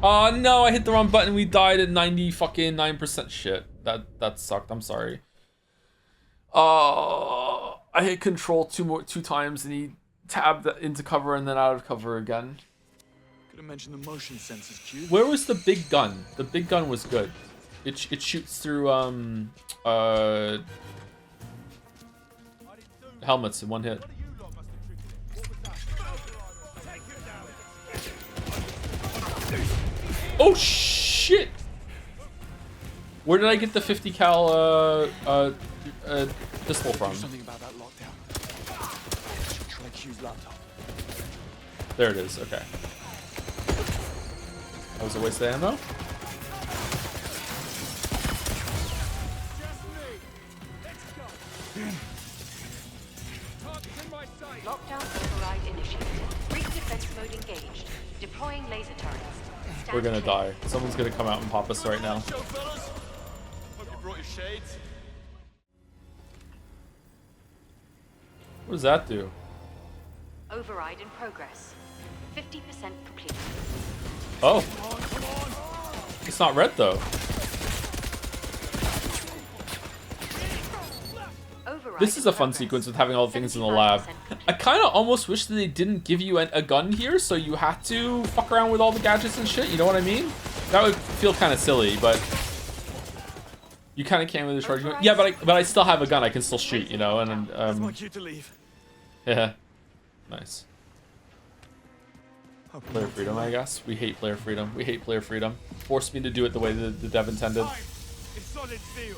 Oh no, I hit the wrong button. We died at 90% shit. That sucked. I'm sorry. I hit control two times and he tabbed into cover and then out of cover again. Could have mentioned the motion sensors, Q. Where was the big gun? The big gun was good. It shoots through helmets in one hit. Oh shit! Where did I get the 50 cal pistol from? Something about that lockdown. Should try Q's laptop. There it is. Okay. That was a waste of ammo. Lockdown override initiated. Breach defense mode engaged. Deploying laser turrets. We're gonna die. Someone's gonna come out and pop us right now. Hope you brought your shades. What does that do? Override in progress. 50% complete. Oh. It's not red though. This is a fun sequence with having all the things in the lab. I kind of almost wish that they didn't give you a gun here, so you had to fuck around with all the gadgets and shit. You know what I mean? That would feel kind of silly, but you kind of can with the charging. Yeah, but I still have a gun. I can still shoot, you know. And yeah, nice. Player freedom, I guess. We hate player freedom. We hate player freedom. Force me to do it the way the dev intended. It's solid steel.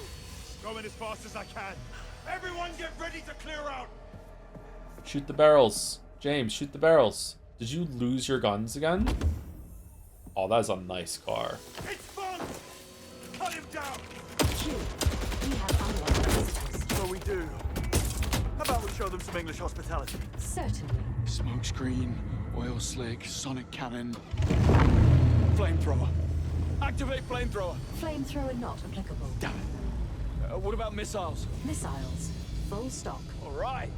Going as fast as I can. Everyone get ready to clear out. Shoot the barrels. James, shoot the barrels. Did you lose your guns again? Oh, that is a nice car. It's fun. Cut him down. We have unlocked resistance. So we do. How about we show them some English hospitality? Certainly. Smoke screen, oil slick, sonic cannon. Flamethrower. Activate flamethrower. Flamethrower not applicable. Damn it. What about missiles? Missiles. Full stock. All right.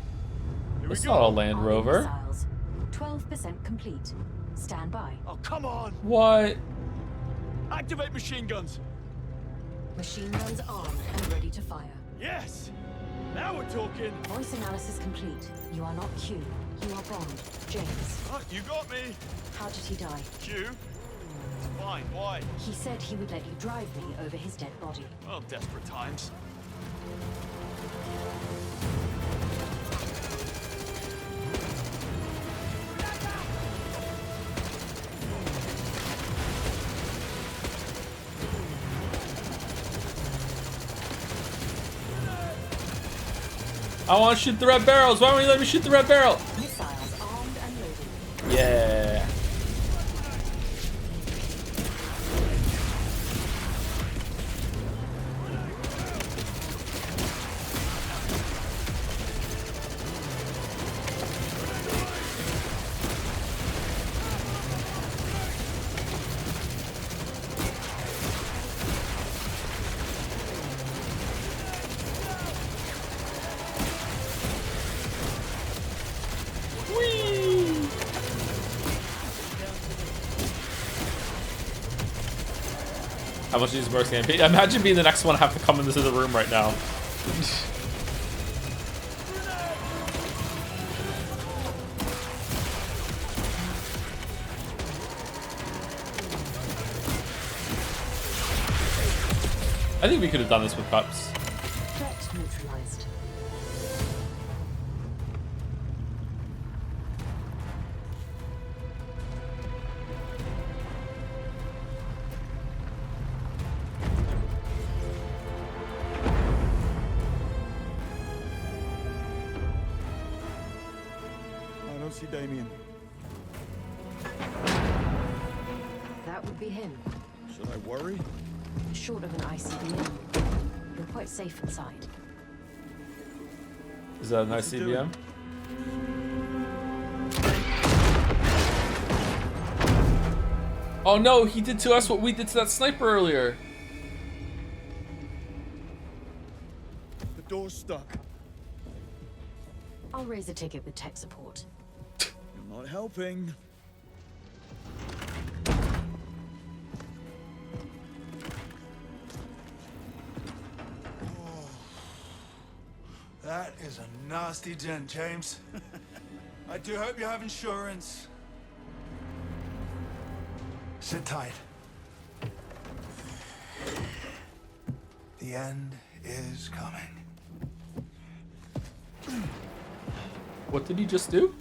It's not a Land Rover. Missiles. 12% complete. Stand by. Oh, come on. What? Activate machine guns. Machine guns armed and ready to fire. Yes. Now we're talking. Voice analysis complete. You are not Q. You are Bond. James. Oh, you got me. How did he die? Q? It's fine. Why? He said he would let you drive me over his dead body. Well, desperate times. I want to shoot the red barrels. Why don't you let me shoot the red barrel? Missiles armed and loaded. Yeah. How much is Mercs gonna pay? Imagine being the next one to have to come into the room right now. I think we could have done this with cups. Threat neutralized. I don't see Damian. That would be him. Should I worry? Short of an ICBM. You're quite safe inside. Is that a nice CBM? Oh no, he did to us what we did to that sniper earlier. The door's stuck. I'll raise a ticket with tech support. You're not helping. That is a nasty dent, James. I do hope you have insurance. Sit tight. The end is coming. What did he just do?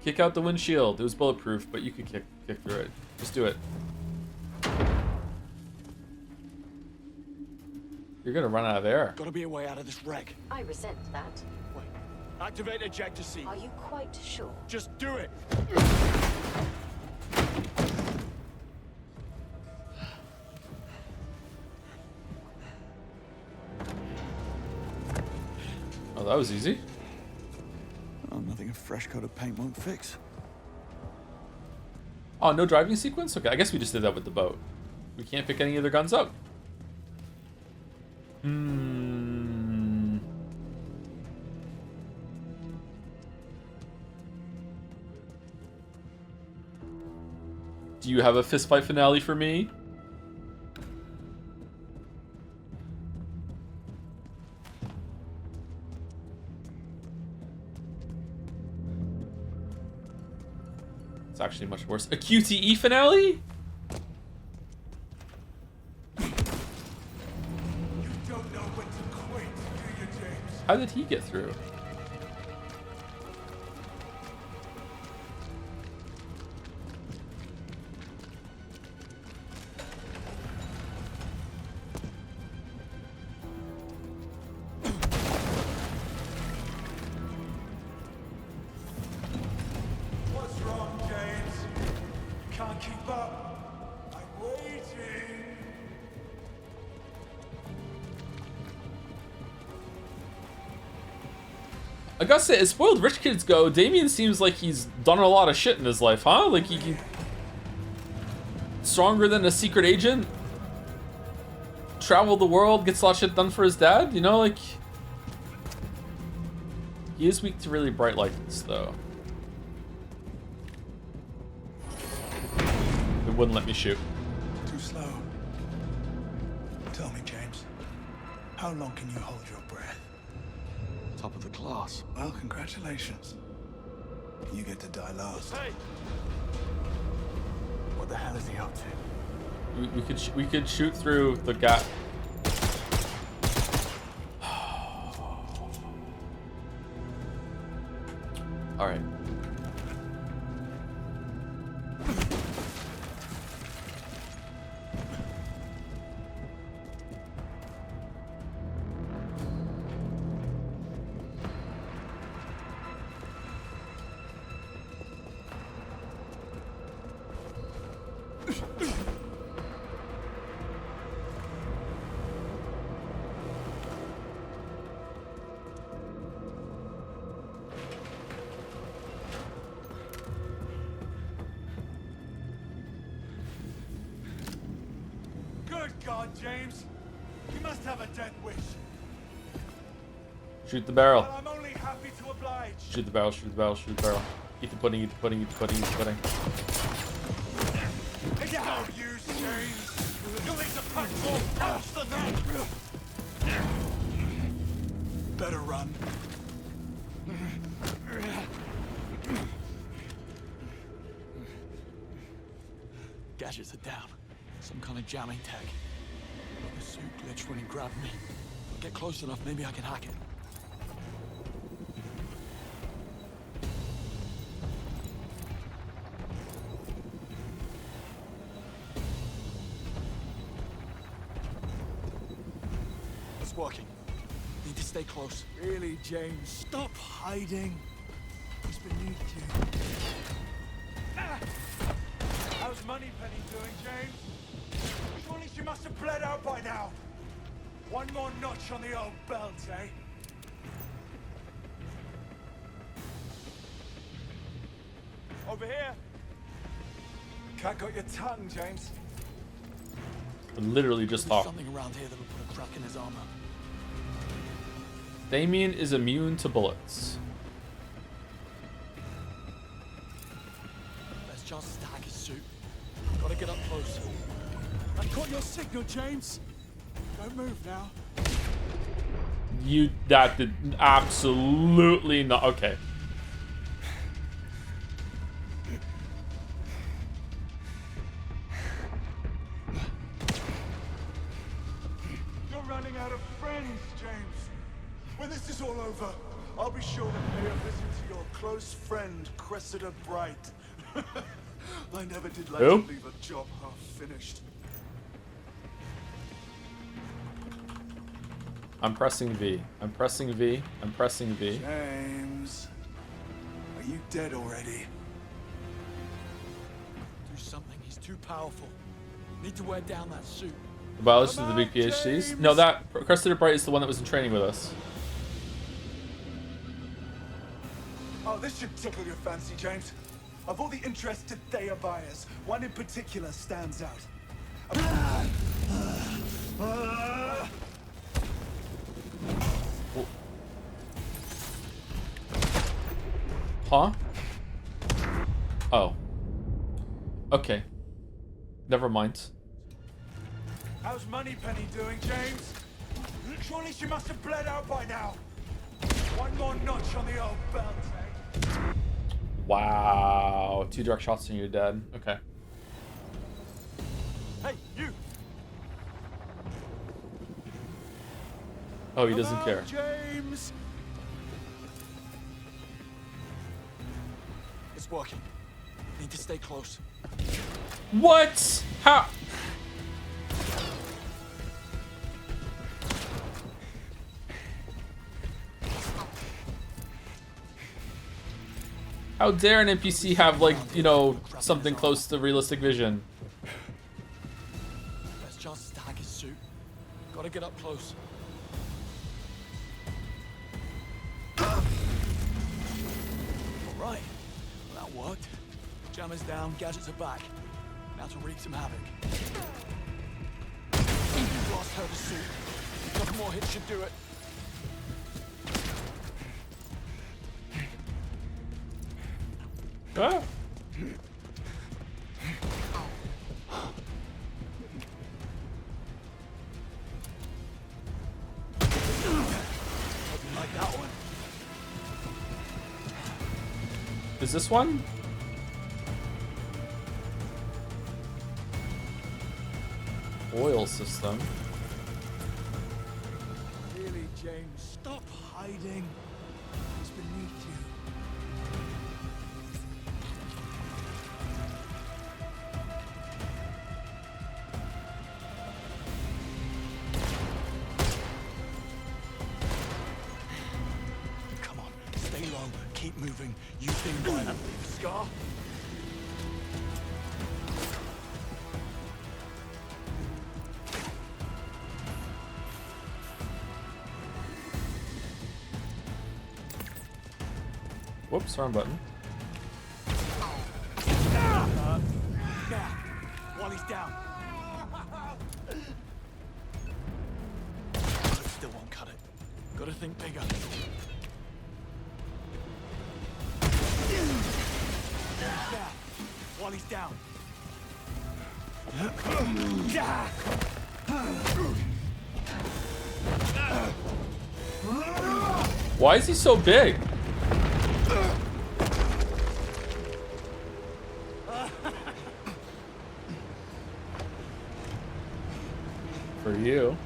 Kick out the windshield. It was bulletproof, but you could kick through it. Just do it. You're gonna run out of air. Gotta be a way out of this wreck. I resent that. Wait. Activate ejector seat. Are you quite sure? Just do it. Oh, that was easy. Oh, nothing a fresh coat of paint won't fix. Oh, no driving sequence? Okay, I guess we just did that with the boat. We can't pick any of their guns up. Do you have a fistfight finale for me? It's actually much worse. A QTE finale? How did he get through? What's wrong, James? Can't keep up. I'm waiting. I gotta say, as spoiled rich kids go, Damian seems like he's done a lot of shit in his life, huh? Like he stronger than a secret agent, traveled the world, gets a lot of shit done for his dad, you know, like he is weak to really bright lights though. It wouldn't let me shoot. Too slow. Tell me, James, how long can you hold your breath? Top of the class. Well, congratulations. You get to die last. Hey! What the hell is he up to? We could shoot through the gap. All right. Good God, James. You must have a death wish. Shoot the barrel. Well, I'm only happy to oblige. Shoot the barrel, shoot the barrel, shoot the barrel. Eat the pudding, eat the pudding, eat the pudding, eat the pudding. It's no use, James. You'll need to pack more punch than that. Better run. Gadgets are down. Some kind of jamming tech. The suit glitched when he grabbed me. Get close enough, maybe I can hack it. It's working. Need to stay close. Really, James? Stop hiding. He's beneath you. How's Moneypenny doing, James? Surely she must have bled out by now. One more notch on the old belt, eh? Over here. Cat got your tongue, James. Literally just There's talk. something around here that'll put a crack in his armor. Damian is immune to bullets. Let's just tag his suit. Gotta get up close. I've got your signal, James. Don't move now. That did absolutely not. Okay. You're running out of friends, James. When this is all over, I'll be sure to pay a visit to your close friend, Cressida Bright. I never did like Who? to leave a job half finished. I'm pressing V. I'm pressing V. I'm pressing V. James, are you dead already? Do something. He's too powerful. Need to wear down that suit. The biologist of the big PhDs? No, that Cressida Bright is the one that was in training with us. Oh, this should tickle your fancy, James. Of all the interested THEIA buyers, one in particular stands out. Huh? Oh. Okay. Never mind. How's Moneypenny doing, James? Surely she must have bled out by now. One more notch on the old belt, eh? Wow. 2 direct shots and you're dead. Okay. Hey, you! Oh, he doesn't care. James! It's working. Need to stay close. What? How? How dare an NPC have, like, you know, something close to realistic vision? Let's just tag his suit. Gotta get up close. Alright. Well, that worked. Jammer's down, gadgets are back. Now to wreak some havoc. Blast her to suit. A couple more hits should do it. Ah. Like that one. Is this one? Oil system. Really, James, stop hiding. It's beneath you. Come on, stay low, keep moving. You've been violent. Scar? Whoops, wrong button. Now, while he's down. Still won't cut it. Gotta think bigger. Now, while he's down. Why is he so big? For you.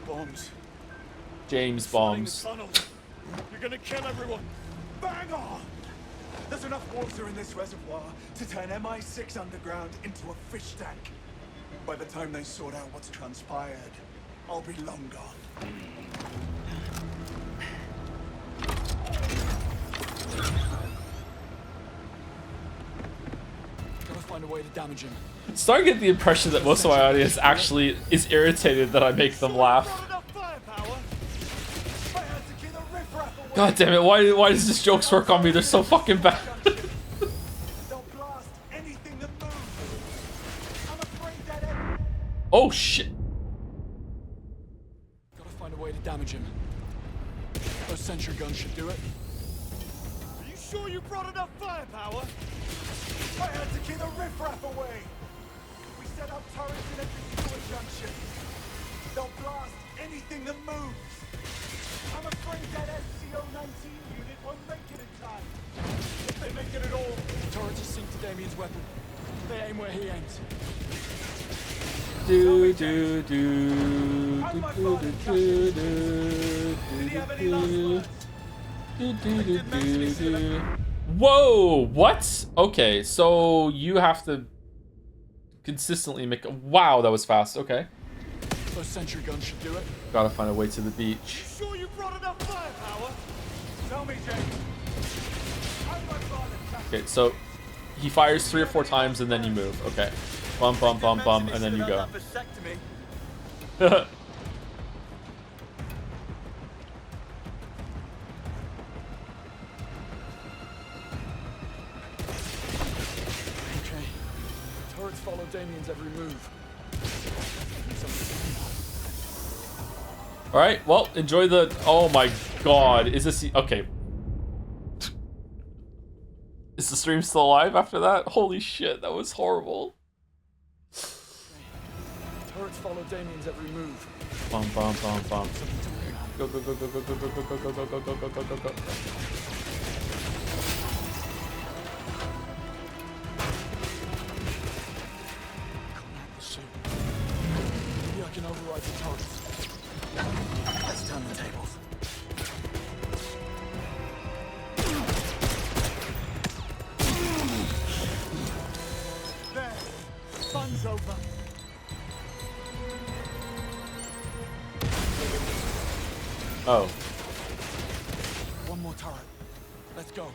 Bombs. James Flooding bombs. the tunnels. You're gonna kill everyone. Bang on! There's enough water in this reservoir to turn MI6 underground into a fish tank. By the time they sort out what's transpired, I'll be long gone. Gotta find find a way to damage him. Starting to get the impression that most of my audience actually is irritated that I make them laugh. God damn it, why does this jokes work on me? They're so fucking bad. Oh shit. Gotta find a way to damage him. Those sentry guns should do it. Are you sure you brought enough firepower? I had to keep the riffraff away. We set up turrets in every sewer junction. They'll blast anything that moves. I'm afraid that SCO-19 unit won't make it in time. If they make it at all. The turrets are synced to Damian's weapon. They aim where he aims. Do do do do do do do do do. Whoa! What? Okay, so you have to consistently make a... Wow, that was fast. Okay. Those sentry guns should do it. Gotta find a way to the beach. Sure you brought enough firepower? Tell me, Jake. Okay, so he fires 3 or 4 times and then you move. Okay. Bum, bum, bum, bum, and then you go. Okay. Turrets follow Damian's every move. Alright, well, enjoy the... Oh my god. Is this... Okay. Is the stream still alive after that? Holy shit, that was horrible. Turrets follow Damian's every move. Bum, bum, bum, bum. Go, go, go, go, go, go, go, go, go, go, go, go, go, go, go, go. Maybe I can override the turrets. Let's turn the tables. There. Fun's over. Oh. One more turret. Let's go.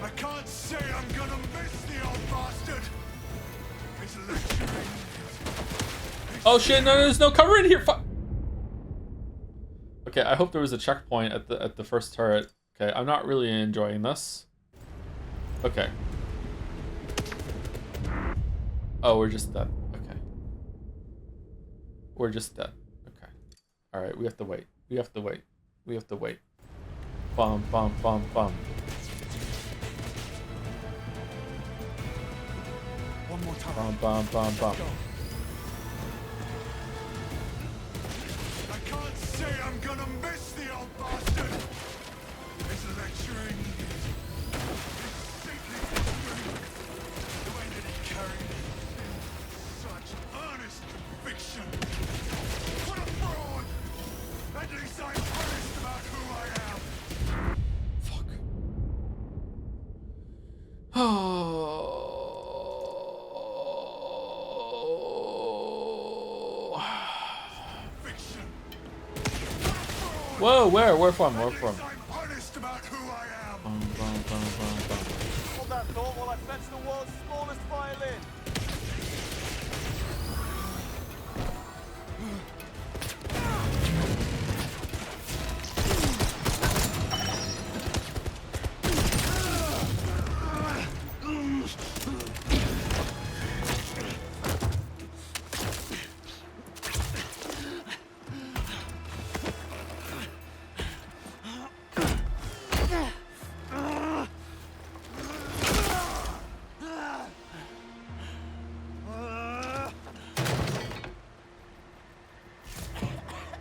I can't say I'm gonna miss the old bastard. He's lecturing. Oh shit, no, there's no cover in here. Fuck. Okay, I hope there was a checkpoint at the first turret. Okay, I'm not really enjoying this. Okay. Oh, we're just dead. Okay. We're just dead. Okay. Alright, we have to wait. We have to wait. We have to wait. Bum, bum, bum, bum. One more turret. Bum, bum, bum, bum. I can't say I'm gonna miss the old bastard. He's lecturing. He's sinking his drink. The way that he carried it in such earnest conviction. What a fraud! At least I'm honest about who I am. Whoa, where from? Where from? I'm honest about who I am. Bum, bum, bum, bum, bum. Hold that thought while I fetch the world's smallest violin.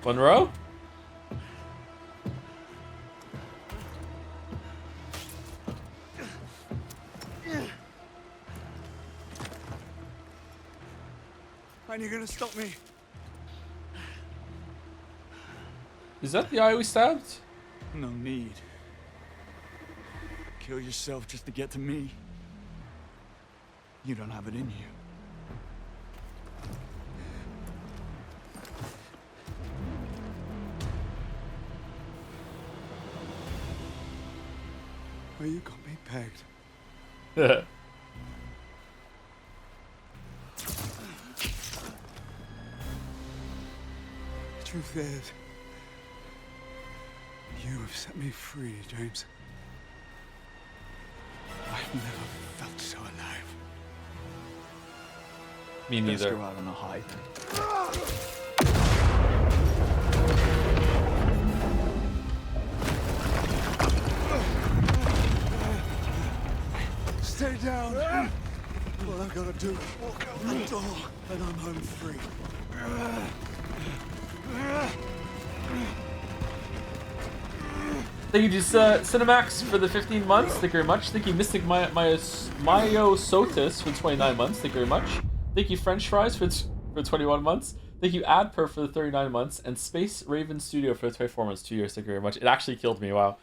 Monroe? And you're gonna stop me? Is that the eye we stabbed? No need. Kill yourself just to get to me. You don't have it in you. Well, you got me pegged. Yeah. The truth is, you have set me free, James. I've never felt so alive. Me neither. Let's go out on a high. Stay down. All I've got to do is walk out the door, and I'm home free. Thank you, just Cinemax for the 15 months. Thank you very much. Thank you, Mystic Myosotis for 29 months. Thank you very much. Thank you, French Fries for 21 months. Thank you, Adper for the 39 months, and Space Raven Studio for the 24 months. 2 years. Thank you very much. It actually killed me. Wow.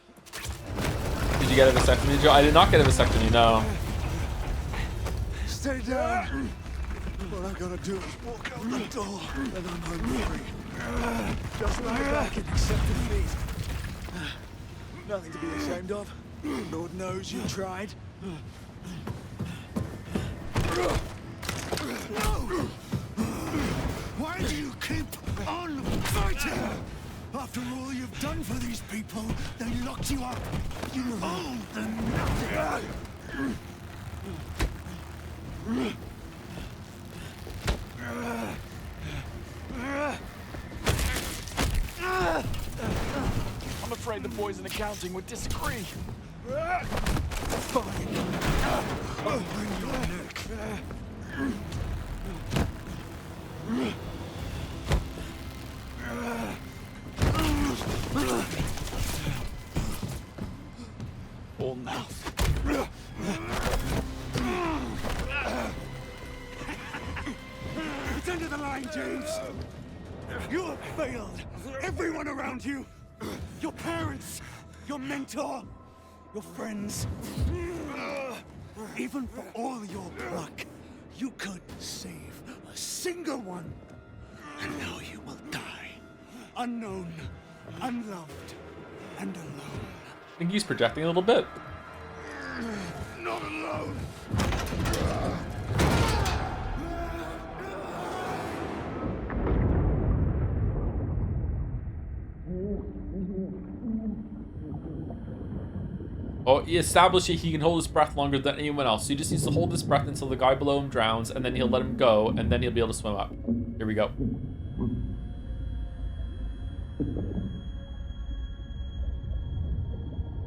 Did you get a vasectomy, Joe? I did not get a vasectomy. No. Stay down. All I've got to do is walk out the door, and I'm home free. Just like that, can accept defeat. Nothing to be ashamed of. Lord knows you tried. No! Why do you keep on fighting? After all you've done for these people, they locked you up. You owe them nothing. I'm afraid the boys in accounting would disagree. Fine. I'll bring your neck. All mouth. It's end of the line, James. You have failed. Everyone around you. Your parents. Your mentor. Your friends. Even for all your pluck, you could save a single one. And now you will die. Unknown, unloved, and alone. I think he's projecting a little bit. Not alone. Oh, he established he can hold his breath longer than anyone else. So he just needs to hold his breath until the guy below him drowns, and then he'll let him go, and then he'll be able to swim up. Here we go.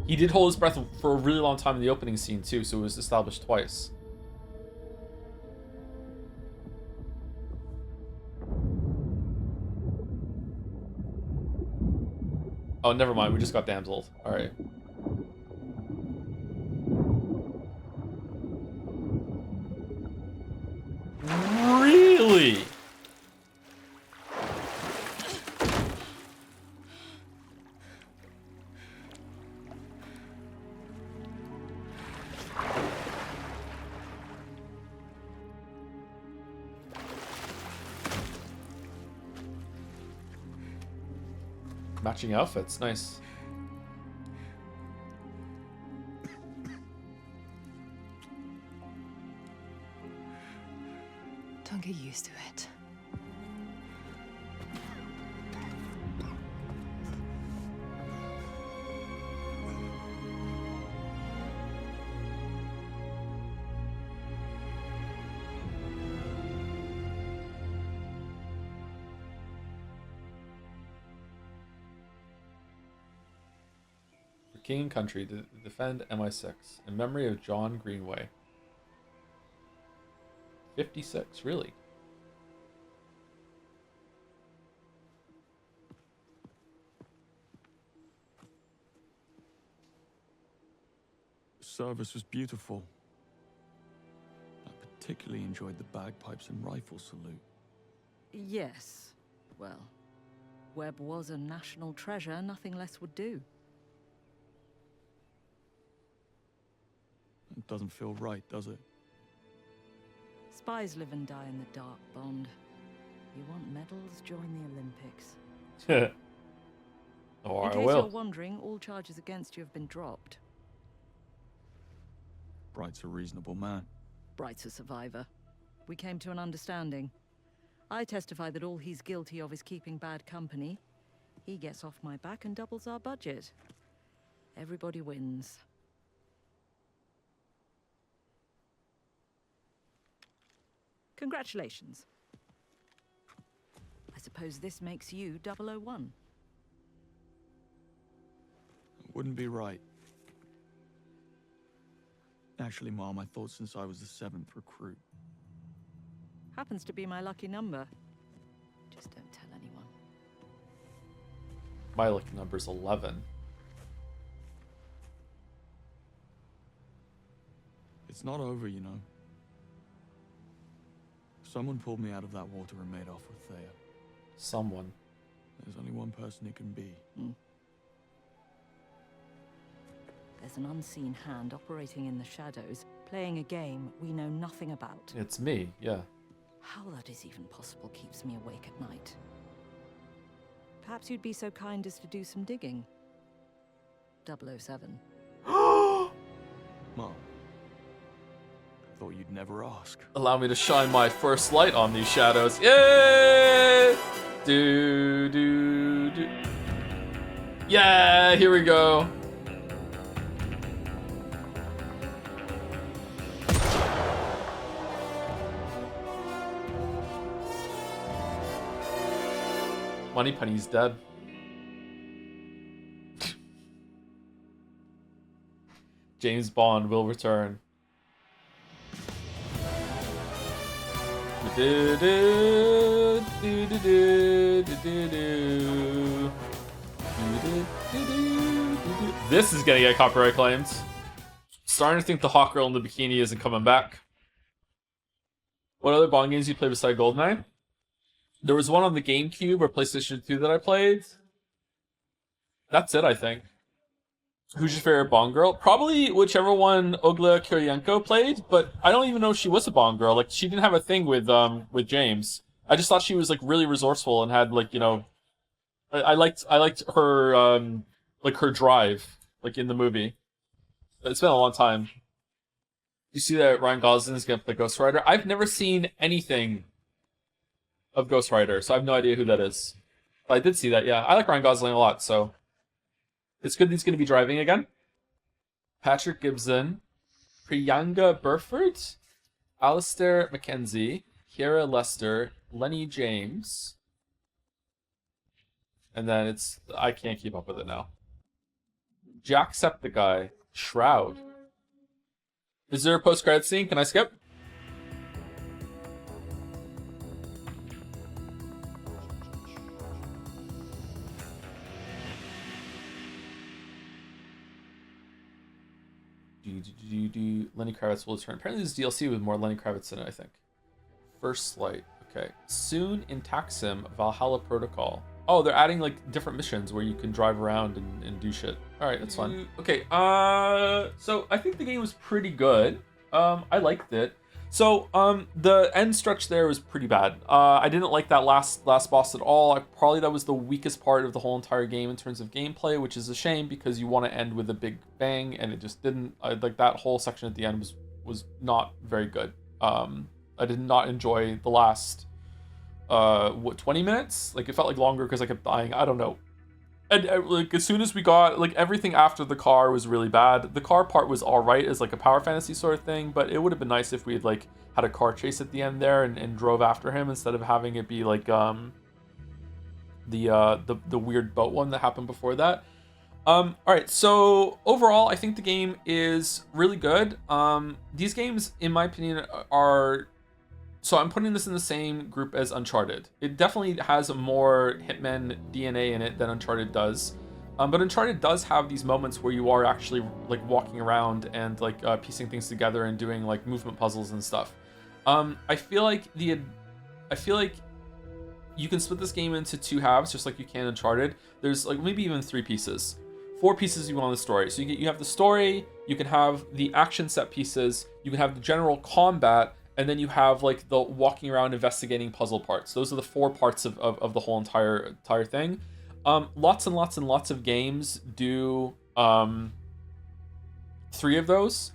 He did hold his breath for a really long time in the opening scene too, so it was established twice. Oh, never mind. We just got damseled. All right. Really? Matching outfits, nice. Don't get used to it. King and Country to defend MI6 in memory of John Greenway. 56, really? The service was beautiful. I particularly enjoyed the bagpipes and rifle salute. Yes. Well, Webb was a national treasure, nothing less would do. It doesn't feel right, does it? Spies live and die in the dark, Bond. You want medals? Join the Olympics. Oh, In I case will. you're wondering, all charges against you have been dropped. Bright's a reasonable man. Bright's a survivor. We came to an understanding. I testify that all he's guilty of is keeping bad company. He gets off my back and doubles our budget. Everybody wins. Congratulations. I suppose this makes you 001. Wouldn't be right. Actually, Mom, I thought since I was the 7th recruit. Happens to be my lucky number. Just don't tell anyone. My lucky number's 11. It's not over, you know. Someone pulled me out of that water and made off with THEIA. Someone. There's only one person it can be. There's an unseen hand operating in the shadows, playing a game we know nothing about. It's me, yeah. How that is even possible keeps me awake at night. Perhaps you'd be so kind as to do some digging. 007. Mom. Thought you'd never ask. Allow me to shine my first light on these shadows. Yay! Do, do, do. Yeah, here we go. Moneypenny's dead. James Bond will return. This is gonna get copyright claimed. Starting to think the hot girl in the bikini isn't coming back. What other Bond games you play beside GoldenEye? There was one on the GameCube or PlayStation 2 that I played. That's it, I think. Who's your favorite Bond girl? Probably whichever one Olga Kurylenko played, but I don't even know if she was a Bond girl. Like, she didn't have a thing with James. I just thought she was like really resourceful and had like, you know, I liked her like her drive like in the movie. It's been a long time. You see that Ryan Gosling is gonna play Ghost Rider? I've never seen anything of Ghost Rider, so I have no idea who that is. But I did see that, yeah. I like Ryan Gosling a lot, so it's good he's going to be driving again. Patrick Gibson, Priyanka Burford, Alistair McKenzie, Kiera Lester, Lenny James, and then it's... I can't keep up with it now. Jacksepticeye, Shroud. Is there a post-credit scene? Can I skip? Lenny Kravitz will return. Apparently there's DLC with more Lenny Kravitz in it, I think. First Light. Okay. Soon in Taksim, Valhalla Protocol. Oh, they're adding like different missions where you can drive around and do shit. Alright, that's fun. Okay, so I think the game was pretty good. I liked it. So, the end stretch there was pretty bad. I didn't like that last boss at all. Probably that was the weakest part of the whole entire game in terms of gameplay, which is a shame because you want to end with a big bang, and it just didn't. Like that whole section at the end was not very good. I did not enjoy the last 20 minutes. Like it felt like longer because I kept dying. I don't know. And like as soon as we got like everything after the car was really bad. The car part was all right as like a power fantasy sort of thing, but it would have been nice if we had like had a car chase at the end there and drove after him instead of having it be like the weird boat one that happened before that. All right, so overall, I think the game is really good. These games, in my opinion, are... So I'm putting this in the same group as Uncharted. It definitely has a more Hitman DNA in it than Uncharted does. But Uncharted does have these moments where you are actually like walking around and like piecing things together and doing like movement puzzles and stuff. I feel like you can split this game into two halves, just like you can Uncharted. There's like maybe even 3 pieces. 4 pieces you want the story. So you have the story, you can have the action set pieces, you can have the general combat, and then you have like the walking around investigating puzzle parts. Those are the 4 parts of the whole entire thing. Lots and lots of games do 3 of those.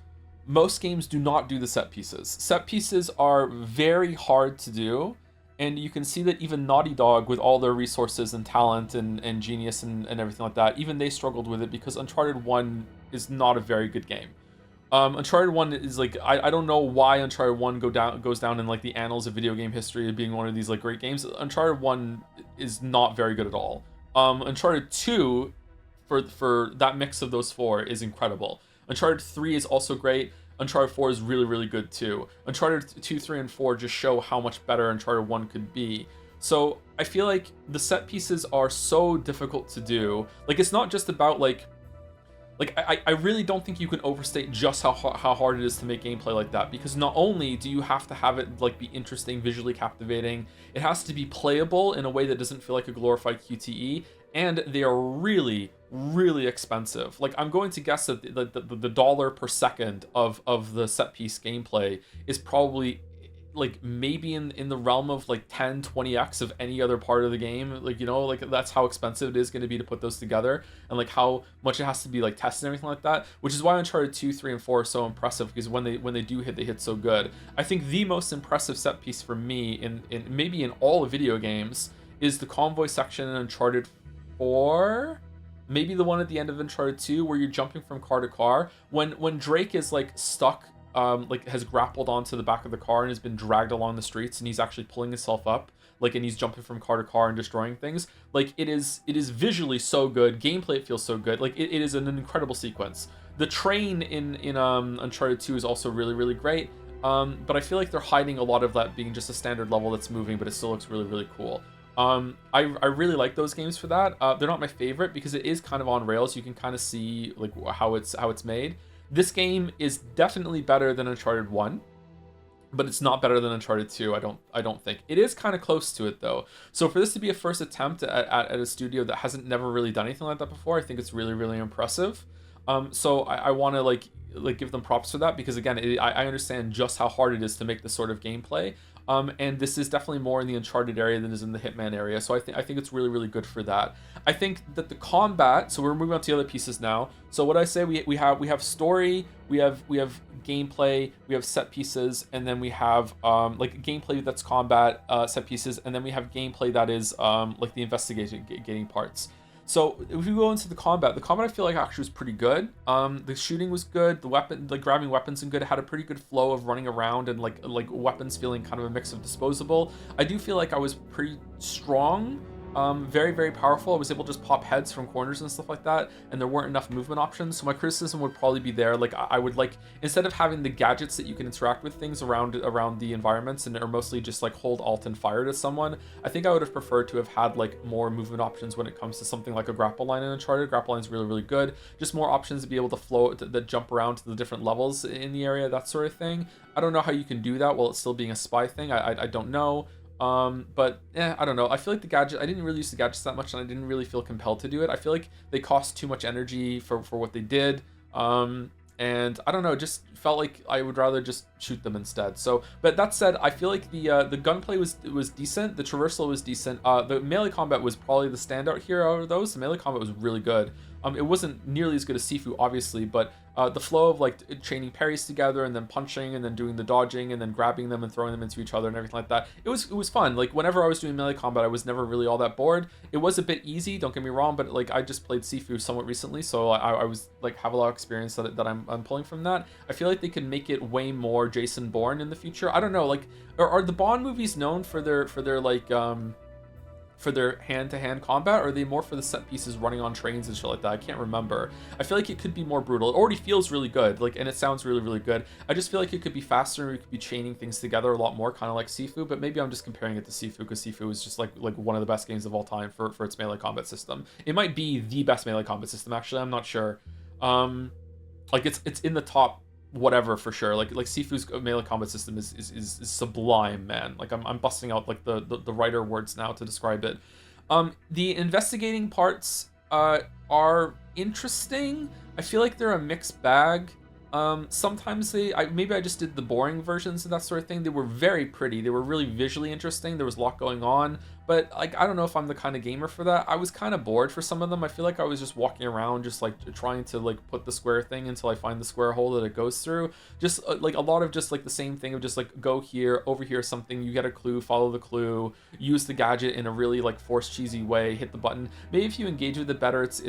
most games do not do the set pieces. Set pieces are very hard to do, and you can see that even Naughty Dog, with all their resources and talent and genius and everything like that, even they struggled with it because Uncharted 1 is not a very good game. Uncharted 1 is like, I don't know why Uncharted 1 goes down in like the annals of video game history of being one of these like great games. Uncharted 1 is not very good at all. Uncharted 2, for that mix of those four, is incredible. Uncharted 3 is also great. Uncharted 4 is really, really good too. Uncharted 2, 3, and 4 just show how much better Uncharted 1 could be. So I feel like the set pieces are so difficult to do. Like, it's not just about like I really don't think you can overstate just how hard it is to make gameplay like that, because not only do you have to have it like be interesting, visually captivating, it has to be playable in a way that doesn't feel like a glorified QTE, and they are really, really expensive. Like, I'm going to guess that the dollar per second of the set piece gameplay is probably like maybe in the realm of like 10-20x of any other part of the game. Like, you know, like that's how expensive it is going to be to put those together, and like how much it has to be like tested and everything like that, which is why Uncharted 2, 3, and 4 are so impressive, because when they do hit, they hit so good. I think the most impressive set piece for me in maybe in all of video games is the convoy section in Uncharted 4, maybe the one at the end of Uncharted 2 where you're jumping from car to car when Drake is like stuck, like has grappled onto the back of the car and has been dragged along the streets, and he's actually pulling himself up, like, and he's jumping from car to car and destroying things. Like, it is visually so good. Gameplay, it feels so good. Like, it is an incredible sequence. The train in Uncharted 2 is also really, really great. But I feel like they're hiding a lot of that being just a standard level that's moving, but it still looks really, really cool. I really like those games for that. They're not my favorite because it is kind of on rails. You can kind of see like how it's made. This game is definitely better than Uncharted 1, but it's not better than Uncharted 2. I don't think. It is kind of close to it though. So for this to be a first attempt at a studio that hasn't never really done anything like that before, I think it's really, really impressive. So I want to like give them props for that, because again, I understand just how hard it is to make this sort of gameplay. And this is definitely more in the Uncharted area than is in the Hitman area. So I think it's really, really good for that. I think that the combat, so we're moving on to the other pieces now. So what I say, we have story, we have gameplay, we have set pieces, and then we have like gameplay that's combat, set pieces, and then we have gameplay that is like the investigating parts. So if we go into the combat I feel like actually was pretty good. The shooting was good. The weapon, like grabbing weapons and good. It had a pretty good flow of running around and like weapons feeling kind of a mix of disposable. I do feel like I was pretty strong. Very, very powerful. I was able to just pop heads from corners and stuff like that, and there weren't enough movement options. So my criticism would probably be there. Like, I would like, instead of having the gadgets that you can interact with things around the environments and are mostly just like hold alt and fire to someone, I think I would have preferred to have had like more movement options when it comes to something like a grapple line in Uncharted. Grapple line is really, really good. Just more options to be able to float, that jump around to the different levels in the area, that sort of thing. I don't know how you can do that while it's still being a spy thing. I don't know. But I don't know. I feel like the gadget, I didn't really use the gadgets that much, and I didn't really feel compelled to do it. I feel like they cost too much energy for what they did. And I don't know, just felt like I would rather just shoot them instead. So, but that said, I feel like the gunplay was decent. The traversal was decent. The melee combat was probably the standout here out of those. The melee combat was really good. It wasn't nearly as good as Sifu, obviously, but the flow of like chaining parries together and then punching and then doing the dodging and then grabbing them and throwing them into each other and everything like that, it was fun. Like, whenever I was doing melee combat, I was never really all that bored. It was a bit easy, don't get me wrong, but like I just played Sifu somewhat recently, so I was like have a lot of experience that I'm pulling from that. I feel like they can make it way more Jason Bourne in the future. I don't know, like are the Bond movies known for their like for their hand-to-hand combat, or are they more for the set pieces running on trains and shit like that? I can't remember. I feel like it could be more brutal. It already feels really good, like, and it sounds really, really good. I just feel like it could be faster, and we could be chaining things together a lot more, kind of like Sifu, but maybe I'm just comparing it to Sifu, because Sifu is just like one of the best games of all time for its melee combat system. It might be the best melee combat system, actually, I'm not sure. Like, it's in the top whatever for sure. Like Sifu's melee combat system is sublime, man. Like, I'm busting out like the writer words now to describe it. The investigating parts are interesting. I feel like they're a mixed bag. Sometimes maybe I just did the boring versions and that sort of thing. They were very pretty. They were really visually interesting. There was a lot going on. but like I don't know if I'm the kind of gamer for that. I was kind of bored for some of them. I feel like I was just walking around just like trying to like put the square thing until I find the square hole that it goes through. Just like a lot of just like the same thing of just like go here, over here something, you get a clue, follow the clue, use the gadget in a really like forced cheesy way, hit the button. Maybe if you engage with it better, it's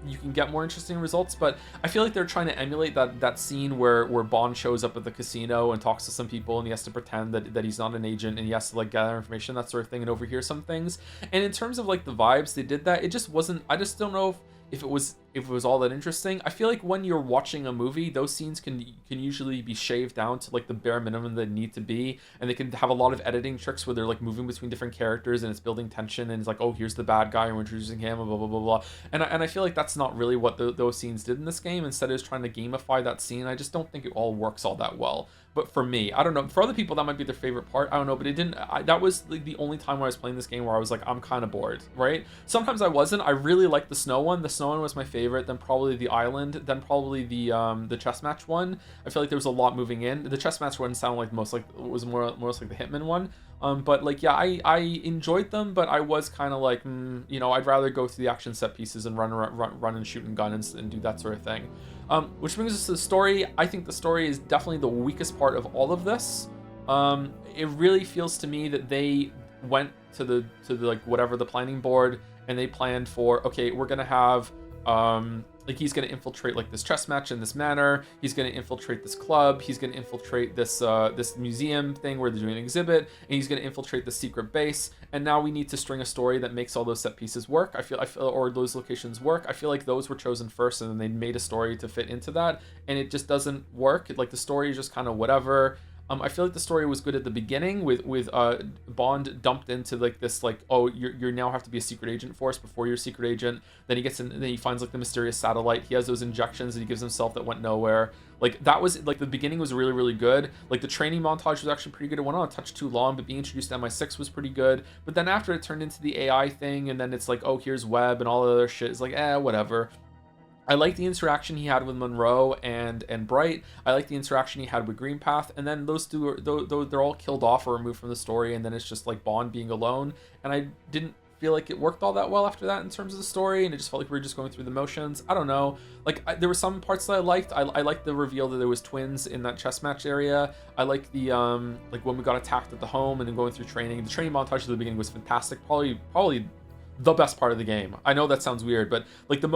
you can get more interesting results, but I feel like they're trying to emulate that scene where Bond shows up at the casino and talks to some people and he has to pretend that he's not an agent and he has to like gather information, that sort of thing, and overhear some things. And in terms of like the vibes they did that, it just wasn't, I just don't know if it was all that interesting. I feel like when you're watching a movie, those scenes can usually be shaved down to like the bare minimum they need to be, and they can have a lot of editing tricks where they're like moving between different characters and it's building tension and it's like, oh, here's the bad guy and we're introducing him, blah blah blah blah. And I feel like that's not really what those scenes did in this game. Instead, it's trying to gamify that scene. I just don't think it all works all that well. But for me, I don't know. For other people, that might be their favorite part. I don't know, but it didn't. That was like the only time where I was playing this game where I was like, I'm kind of bored, right? Sometimes I wasn't. I really liked the snow one. The snow one was my favorite. Then probably the island. Then probably the chess match one. I feel like there was a lot moving in. The chess match one sounded like was more like the Hitman one. But like, yeah, I enjoyed them, but I was kind of like, you know, I'd rather go through the action set pieces and run and shoot and gun and do that sort of thing. Which brings us to the story. I think the story is definitely the weakest part of all of this. It really feels to me that they went to the like whatever the planning board and they planned for, okay, we're gonna have like he's going to infiltrate like this chess match in this manner, he's going to infiltrate this club, he's going to infiltrate this this museum thing where they're doing an exhibit, and he's going to infiltrate the secret base, and now we need to string a story that makes all those set pieces work. I feel or those locations work. I feel like those were chosen first and then they made a story to fit into that, and it just doesn't work. Like the story is just kind of whatever. I feel like the story was good at the beginning with Bond dumped into like this like, oh, you now have to be a secret agent for us before you're a secret agent. Then he gets in, then he finds like the mysterious satellite. He has those injections that he gives himself that went nowhere. Like that was like the beginning was really, really good. Like the training montage was actually pretty good. It went on a touch too long, but being introduced to MI6 was pretty good. But then after it turned into the AI thing, and then it's like, oh, here's Webb and all the other shit. It's like, whatever. I like the interaction he had with Monroe and Bright. I like the interaction he had with Greenpath, and then those two are they're all killed off or removed from the story, and then it's just like Bond being alone. And I didn't feel like it worked all that well after that in terms of the story, and it just felt like we were just going through the motions. I don't know. Like there were some parts that I liked. I liked the reveal that there was twins in that chess match area. I like the like when we got attacked at the home and then going through training. The training montage at the beginning was fantastic. Probably the best part of the game. I know that sounds weird, but like the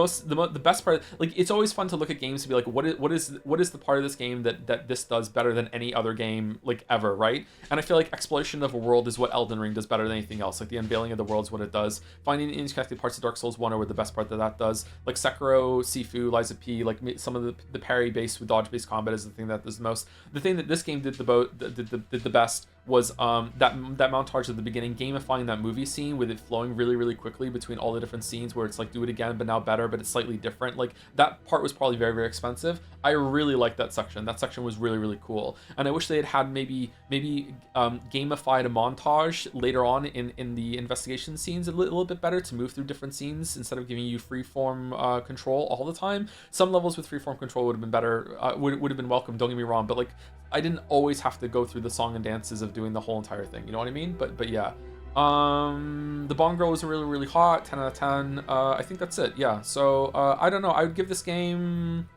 best part, like it's always fun to look at games to be like, what is the part of this game that this does better than any other game like ever, right? And I feel like exploration of a world is what Elden Ring does better than anything else. Like the unveiling of the world is what it does. Finding the interconnected parts of Dark Souls 1 are the best part that does. Like Sekiro, Sifu, Lies of P, like some of the parry based with dodge based combat is the thing that does the most. The thing that this game did the best was that montage at the beginning, gamifying that movie scene with it flowing really, really quickly between all the different scenes where it's like do it again but now better, but it's slightly different. Like that part was probably very, very expensive. I really liked that section. That section was really, really cool, and I wish they had maybe gamified a montage later on in the investigation scenes a little bit better to move through different scenes instead of giving you freeform control all the time. Some levels with freeform control would have been better, would have been welcome, don't get me wrong, but like I didn't always have to go through the song and dances of doing the whole entire thing, you know what I mean? But yeah. The Bond girl was really, really hot, 10 out of 10. I think that's it, yeah. So I don't know, I would give this game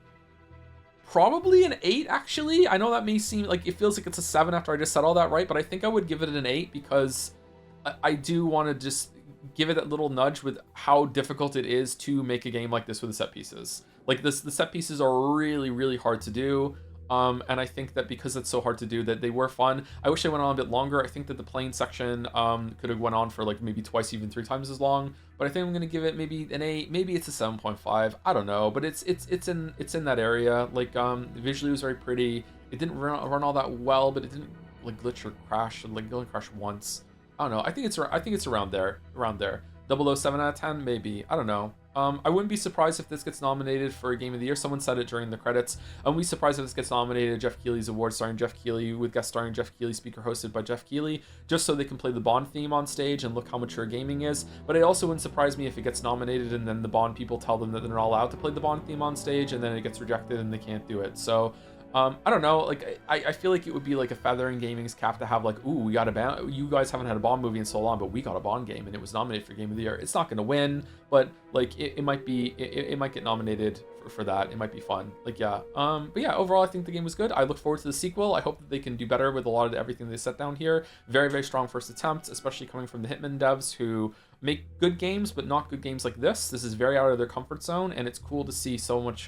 probably an 8 actually. I know that may seem like it feels like it's a 7 after I just said all that, right? But I think I would give it an 8 because I do want to just give it that little nudge with how difficult it is to make a game like this with the set pieces. Like the set pieces are really, really hard to do. And I think that because it's so hard to do, that they were fun. I wish they went on a bit longer. I think that the plane section could have went on for like maybe twice, even 3 times as long. But I think I'm gonna give it maybe an 8. Maybe it's a 7.5. I don't know, but it's in that area. Like visually it was very pretty. It didn't run all that well, but it didn't like glitch or crash. Like it only crashed once. I don't know. I think it's around there. 007 out of 10 maybe. I don't know. I wouldn't be surprised if this gets nominated for a Game of the Year. Someone said it during the credits. I wouldn't be surprised if this gets nominated at Jeff Keighley's award, starring Jeff Keighley, with guest starring Jeff Keighley, speaker hosted by Jeff Keighley, just so they can play the Bond theme on stage and look how mature gaming is. But it also wouldn't surprise me if it gets nominated and then the Bond people tell them that they're not allowed to play the Bond theme on stage, and then it gets rejected and they can't do it. So I don't know, like, I feel like it would be like a feather in gaming's cap to have like, ooh, we got a Bond, you guys haven't had a Bond movie in so long, but we got a Bond game and it was nominated for Game of the Year. It's not going to win, but like it might be, it might get nominated for that. It might be fun. Like, yeah. But yeah, overall, I think the game was good. I look forward to the sequel. I hope that they can do better with a lot of everything they set down here. Very, very strong first attempt, especially coming from the Hitman devs who make good games, but not good games like this. This is very out of their comfort zone, and it's cool to see so much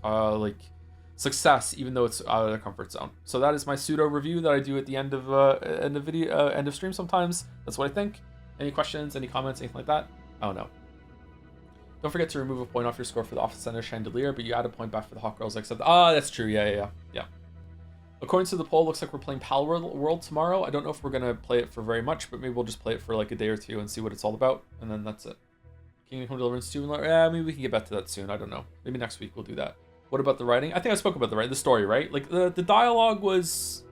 like success, even though it's out of their comfort zone. So that is my pseudo review that I do at the end of video, end of stream sometimes. That's what I think. Any questions, any comments, anything like that? I don't know. Don't forget to remove a point off your score for the Office Center Chandelier, but you add a point back for the Hot Girls except. Ah, that's true. Yeah. According to the poll, looks like we're playing Pal World tomorrow. I don't know if we're gonna play it for very much, but maybe we'll just play it for like a day or two and see what it's all about, and then that's it. Kingdom Come Deliverance 2 and yeah, maybe we can get back to that soon. I don't know. Maybe next week we'll do that. What about the writing? I think I spoke about the story, right? Like the dialogue was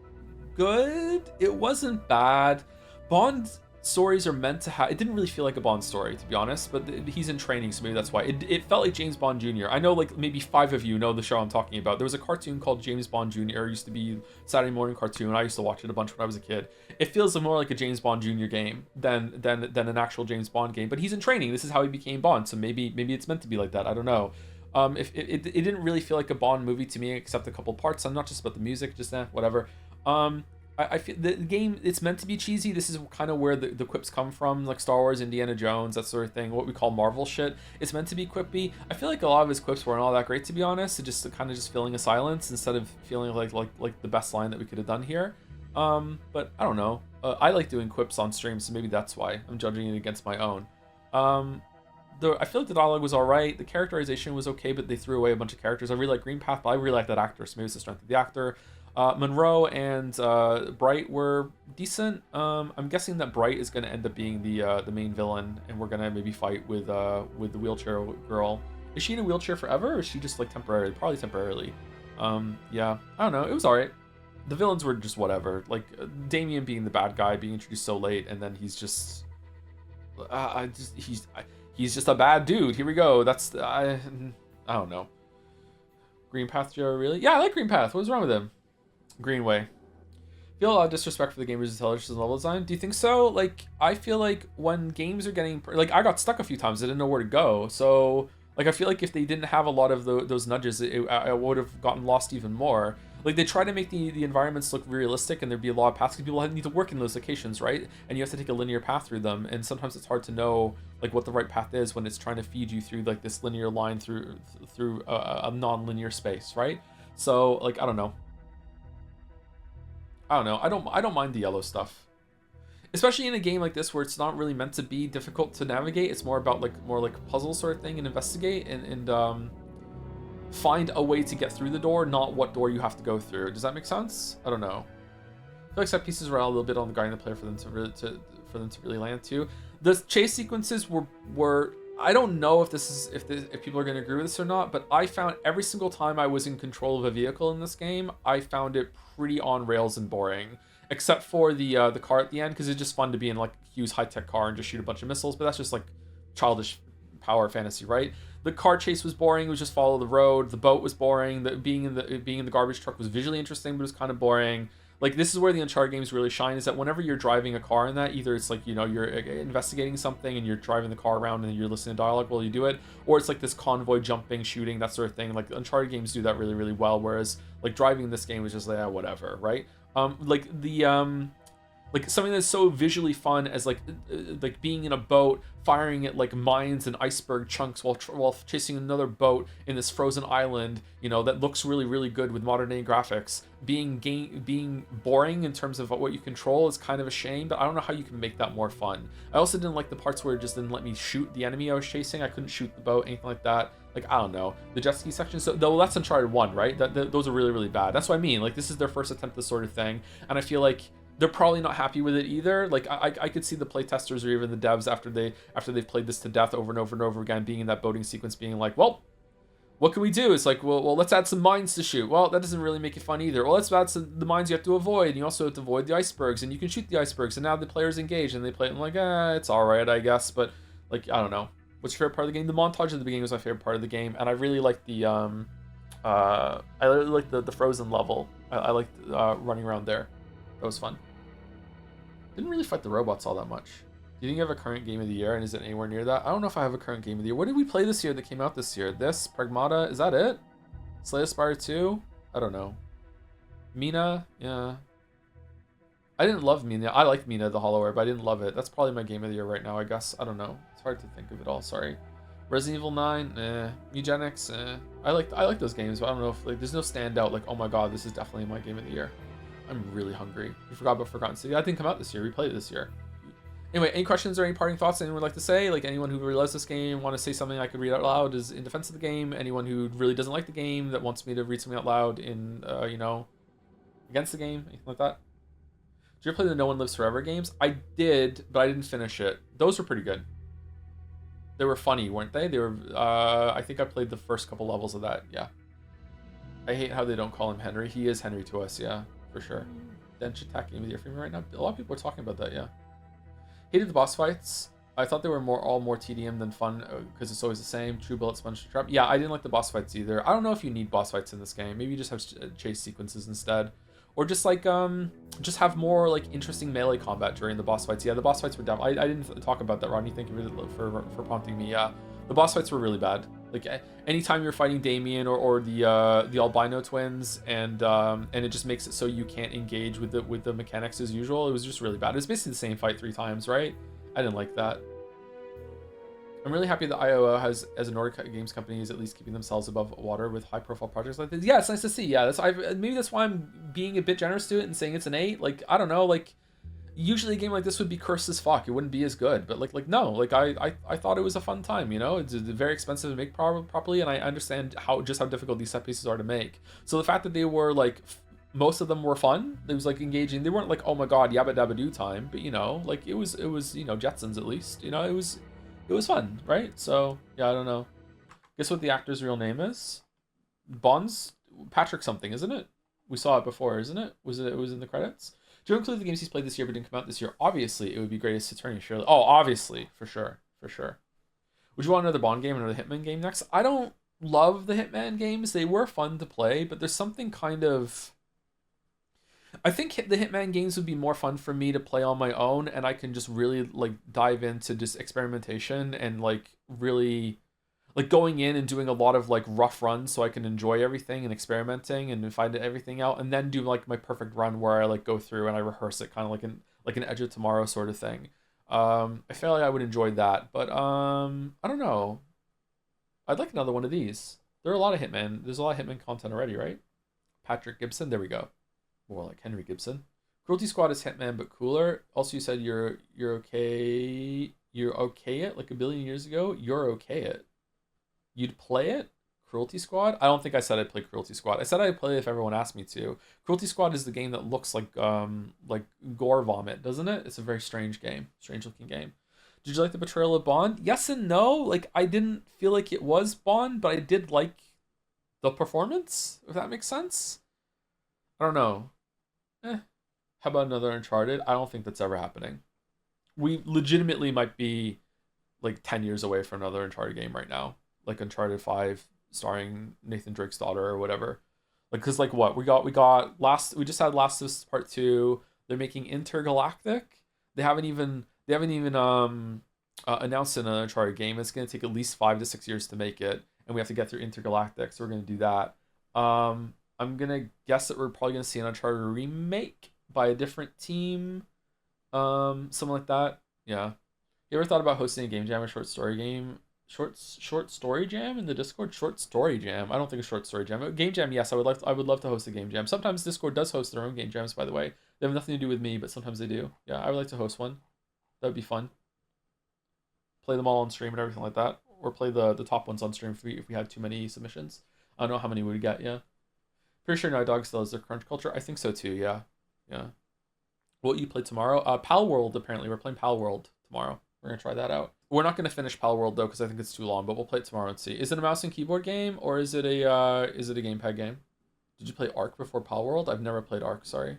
good. It wasn't bad. Bond stories are meant to have. It didn't really feel like a Bond story, to be honest. But he's in training, so maybe that's why. It felt like James Bond Jr. I know, like maybe 5 of you know the show I'm talking about. There was a cartoon called James Bond Jr. It used to be Saturday morning cartoon. I used to watch it a bunch when I was a kid. It feels more like a James Bond Jr. game than an actual James Bond game. But he's in training. This is how he became Bond. So maybe it's meant to be like that. I don't know. If it didn't really feel like a Bond movie to me, except a couple parts. I'm not just about the music, just whatever. I feel the game, it's meant to be cheesy. This is kind of where the quips come from, like Star Wars, Indiana Jones, that sort of thing. What we call Marvel shit. It's meant to be quippy. I feel like a lot of his quips weren't all that great, to be honest. It just kind of just filling a silence instead of feeling like the best line that we could have done here. But I don't know. I like doing quips on stream, so maybe that's why I'm judging it against my own. I feel like the dialogue was alright. The characterization was okay, but they threw away a bunch of characters. I really like Green Path, but I really like that actor, so maybe it's the strength of the actor. Monroe and Bright were decent. I'm guessing that Bright is going to end up being the main villain, and we're going to maybe fight with the wheelchair girl. Is she in a wheelchair forever, or is she just like temporarily? Probably temporarily. Yeah, I don't know. It was alright. The villains were just whatever. Like Damian being the bad guy, being introduced so late, and then he's just, he's just a bad dude. Here we go. That's I don't know. Green Path, Joe, really? Yeah, I like Green Path. What was wrong with him? Greenway. Feel a lot of disrespect for the gamer's intelligence and level design. Do you think so? Like, I feel like when games are getting like, I got stuck a few times. I didn't know where to go. So like, I feel like if they didn't have a lot of those nudges, I would have gotten lost even more. Like, they try to make the environments look realistic, and there'd be a lot of paths because people need to work in those locations, right? And you have to take a linear path through them, and sometimes it's hard to know like what the right path is when it's trying to feed you through like this linear line through a non-linear space, right? So like, I don't know. I don't mind the yellow stuff, especially in a game like this where it's not really meant to be difficult to navigate. It's more about more like puzzle sort of thing, and investigate and find a way to get through the door, not what door you have to go through. Does that make sense? I don't know. I feel like set pieces were a little bit on the guiding the player for them to really land too. The chase sequences were I don't know if people are going to agree with this or not, but I found every single time I was in control of a vehicle in this game, I found it pretty on rails and boring, except for the car at the end, because it's just fun to be in like a huge high-tech car and just shoot a bunch of missiles, but that's just like childish power fantasy, right? The car chase was boring. It was just follow the road. The boat was boring. Being in the garbage truck was visually interesting, but it was kind of boring. Like, this is where the Uncharted games really shine, is that whenever you're driving a car in that, either it's like, you know, you're investigating something and you're driving the car around and you're listening to dialogue while you do it, or it's like this convoy jumping, shooting, that sort of thing. Like, Uncharted games do that really, really well, whereas like driving in this game was just like, whatever, right? Like something that's so visually fun as like being in a boat, firing at like mines and iceberg chunks while chasing another boat in this frozen island, you know, that looks really, really good with modern day graphics. Being boring in terms of what you control is kind of a shame, but I don't know how you can make that more fun. I also didn't like the parts where it just didn't let me shoot the enemy I was chasing. I couldn't shoot the boat, anything like that. Like, I don't know. The jet ski section, so though that's Uncharted 1, right? Those are really, really bad. That's what I mean. Like, this is their first attempt at this sort of thing, and I feel like they're probably not happy with it either. Like, I could see the playtesters or even the devs after they've played this to death over and over and over again, being in that boating sequence, being like, well, what can we do? It's like, well, let's add some mines to shoot. Well, that doesn't really make it fun either. Well, let's add the mines you have to avoid, and you also have to avoid the icebergs, and you can shoot the icebergs, and now the player's engaged, and they play it, and like, it's alright, I guess, but, like, I don't know. What's your favorite part of the game? The montage at the beginning was my favorite part of the game, and I really like the I really liked the frozen level. I liked running around there. That was fun. Didn't really fight the robots all that much. Do you think you have a current game of the year, and is it anywhere near that? I don't know if I have a current game of the year. What did we play this year that came out this year? This? Pragmata? Is that it? Slay the Spire 2? I don't know. Mina? Yeah. I didn't love Mina. I liked Mina the Hollower, but I didn't love it. That's probably my game of the year right now, I guess. I don't know. It's hard to think of it all, sorry. Resident Evil 9? Eh. Eugenics? Eh. I like those games, but I don't know if, like, there's no standout, like, oh my god, this is definitely my game of the year. I'm really hungry. You forgot about Forgotten City. That didn't come out this year. We played it this year. Anyway, any questions or any parting thoughts anyone would like to say? Like, anyone who really loves this game, want to say something I could read out loud is in defense of the game. Anyone who really doesn't like the game that wants me to read something out loud in, you know, against the game, anything like that. Did you ever play the No One Lives Forever games? I did, but I didn't finish it. Those were pretty good. They were funny, weren't they? They were, I think I played the first couple levels of that, yeah. I hate how they don't call him Henry. He is Henry to us, yeah, for sure. Dench Attack game of the year for me right now. A lot of people are talking about that, yeah. Hated the boss fights. I thought they were all more TDM than fun because it's always the same. True Bullet, Sponge Trap. Yeah, I didn't like the boss fights either. I don't know if you need boss fights in this game. Maybe you just have chase sequences instead. Or just like, just have more like interesting melee combat during the boss fights. Yeah, the boss fights were dumb. I didn't talk about that, Rodney. Thank you for prompting me. Yeah, the boss fights were really bad. Like anytime you're fighting Damian or the albino twins, and it just makes it so you can't engage with the mechanics as usual. It was just really bad. It's basically the same fight 3 times, right? I didn't like that. I'm really happy that IOO has, as a Nordic games company, is at least keeping themselves above water with high-profile projects like this. Yeah, it's nice to see. Yeah, maybe that's why I'm being a bit generous to it and saying it's an 8. Like, I don't know, like, usually a game like this would be cursed as fuck. It wouldn't be as good. But, like no. Like, I thought it was a fun time, you know? It's very expensive to make properly, and I understand how difficult these set pieces are to make. So the fact that they were, like, most of them were fun. It was, like, engaging. They weren't, like, oh my god, yabba dabba do time. But, you know, like, it was you know, Jetsons at least. You know, it was fun, right? So, yeah, I don't know. Guess what the actor's real name is? Bond's Patrick something, isn't it? We saw it before, isn't it? It was in the credits? Do you include the games he's played this year but didn't come out this year? Obviously, it would be Greatest Attorney, surely. Oh, obviously, for sure. For sure. Would you want another Bond game, another Hitman game next? I don't love the Hitman games. They were fun to play, but there's something kind of... I think the Hitman games would be more fun for me to play on my own, and I can just really like dive into just experimentation and like really like going in and doing a lot of like rough runs so I can enjoy everything and experimenting and find everything out, and then do like my perfect run where I like go through and I rehearse it, kind of like an Edge of Tomorrow sort of thing. I feel like I would enjoy that, but I don't know. I'd like another one of these. There's a lot of Hitman content already, right? Patrick Gibson, there we go. More like Henry Gibson. Cruelty Squad is Hitman, but cooler. Also, you said you're okay it like a billion years ago. You're okay it. You'd play it? Cruelty Squad? I don't think I said I'd play Cruelty Squad. I said I'd play it if everyone asked me to. Cruelty Squad is the game that looks like gore vomit, doesn't it? It's a very strange game. Strange looking game. Did you like the portrayal of Bond? Yes and no. Like, I didn't feel like it was Bond, but I did like the performance, if that makes sense. I don't know. How about another Uncharted? I don't think that's ever happening. We legitimately might be like 10 years away from another Uncharted game right now. Like Uncharted 5 starring Nathan Drake's daughter or whatever. Like, cause like what? We just had Last of Us Part 2. They're making Intergalactic. They haven't even announced an Uncharted game. It's gonna take at least 5 to 6 years to make it, and we have to get through Intergalactic, so we're gonna do that. I'm gonna guess that we're probably gonna see an Uncharted remake by a different team, something like that. Yeah. You ever thought about hosting a game jam or short story game? Short story jam in the Discord? Short story jam. I don't think a short story jam. Game jam, yes. I would love to host a game jam. Sometimes Discord does host their own game jams, by the way. They have nothing to do with me, but sometimes they do. Yeah, I would like to host one. That would be fun. Play them all on stream and everything like that, or play the top ones on stream if we had too many submissions. I don't know how many we would get. Yeah. Pretty sure Naughty Dog still has their crunch culture. I think so too, yeah. Yeah. What you play tomorrow? Pal World, apparently. We're playing Pal World tomorrow. We're going to try that out. We're not going to finish Pal World, though, because I think it's too long, but we'll play it tomorrow and see. Is it a mouse and keyboard game, or is it a gamepad game? Did you play Ark before Pal World? I've never played Ark, sorry.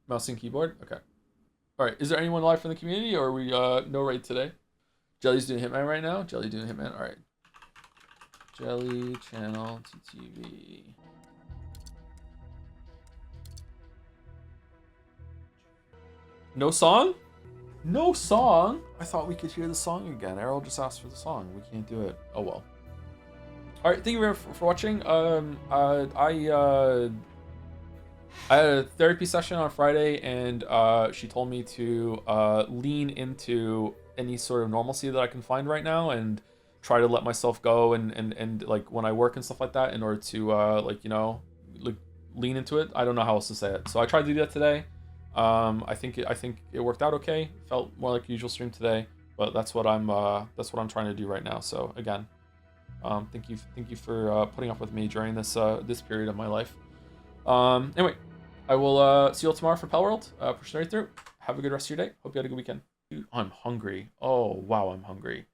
Mouse and keyboard? Okay. All right, is there anyone live from the community, or are we no raid today? Jelly's doing Hitman right now? Jelly doing Hitman? All right. Jelly Channel TTV. No song? No song? I thought we could hear the song again. Errol just asked for the song. We can't do it. Oh well. Alright, thank you very for watching. I had a therapy session on Friday, and she told me to lean into any sort of normalcy that I can find right now and try to let myself go and like when I work and stuff like that in order to like, you know, like lean into it. I don't know how else to say it. So I tried to do that today. I think it worked out okay. Felt more like a usual stream today, but that's what I'm trying to do right now. So again, thank you for putting up with me during this this period of my life. Anyway, I will see you all tomorrow for Pell World. Pushing right through. Have a good rest of your day. Hope you had a good weekend. Dude, I'm hungry. Oh wow, I'm hungry.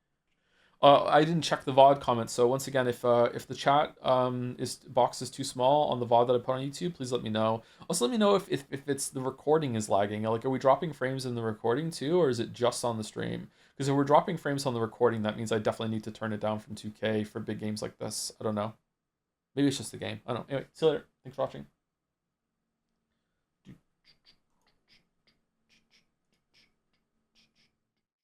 I didn't check the VOD comments, so once again, if the chat box is too small on the VOD that I put on YouTube, please let me know. Also, let me know if it's the recording is lagging. Like, are we dropping frames in the recording too, or is it just on the stream? Because if we're dropping frames on the recording, that means I definitely need to turn it down from 2K for big games like this. I don't know. Maybe it's just the game. I don't know. Anyway, see you later. Thanks for watching.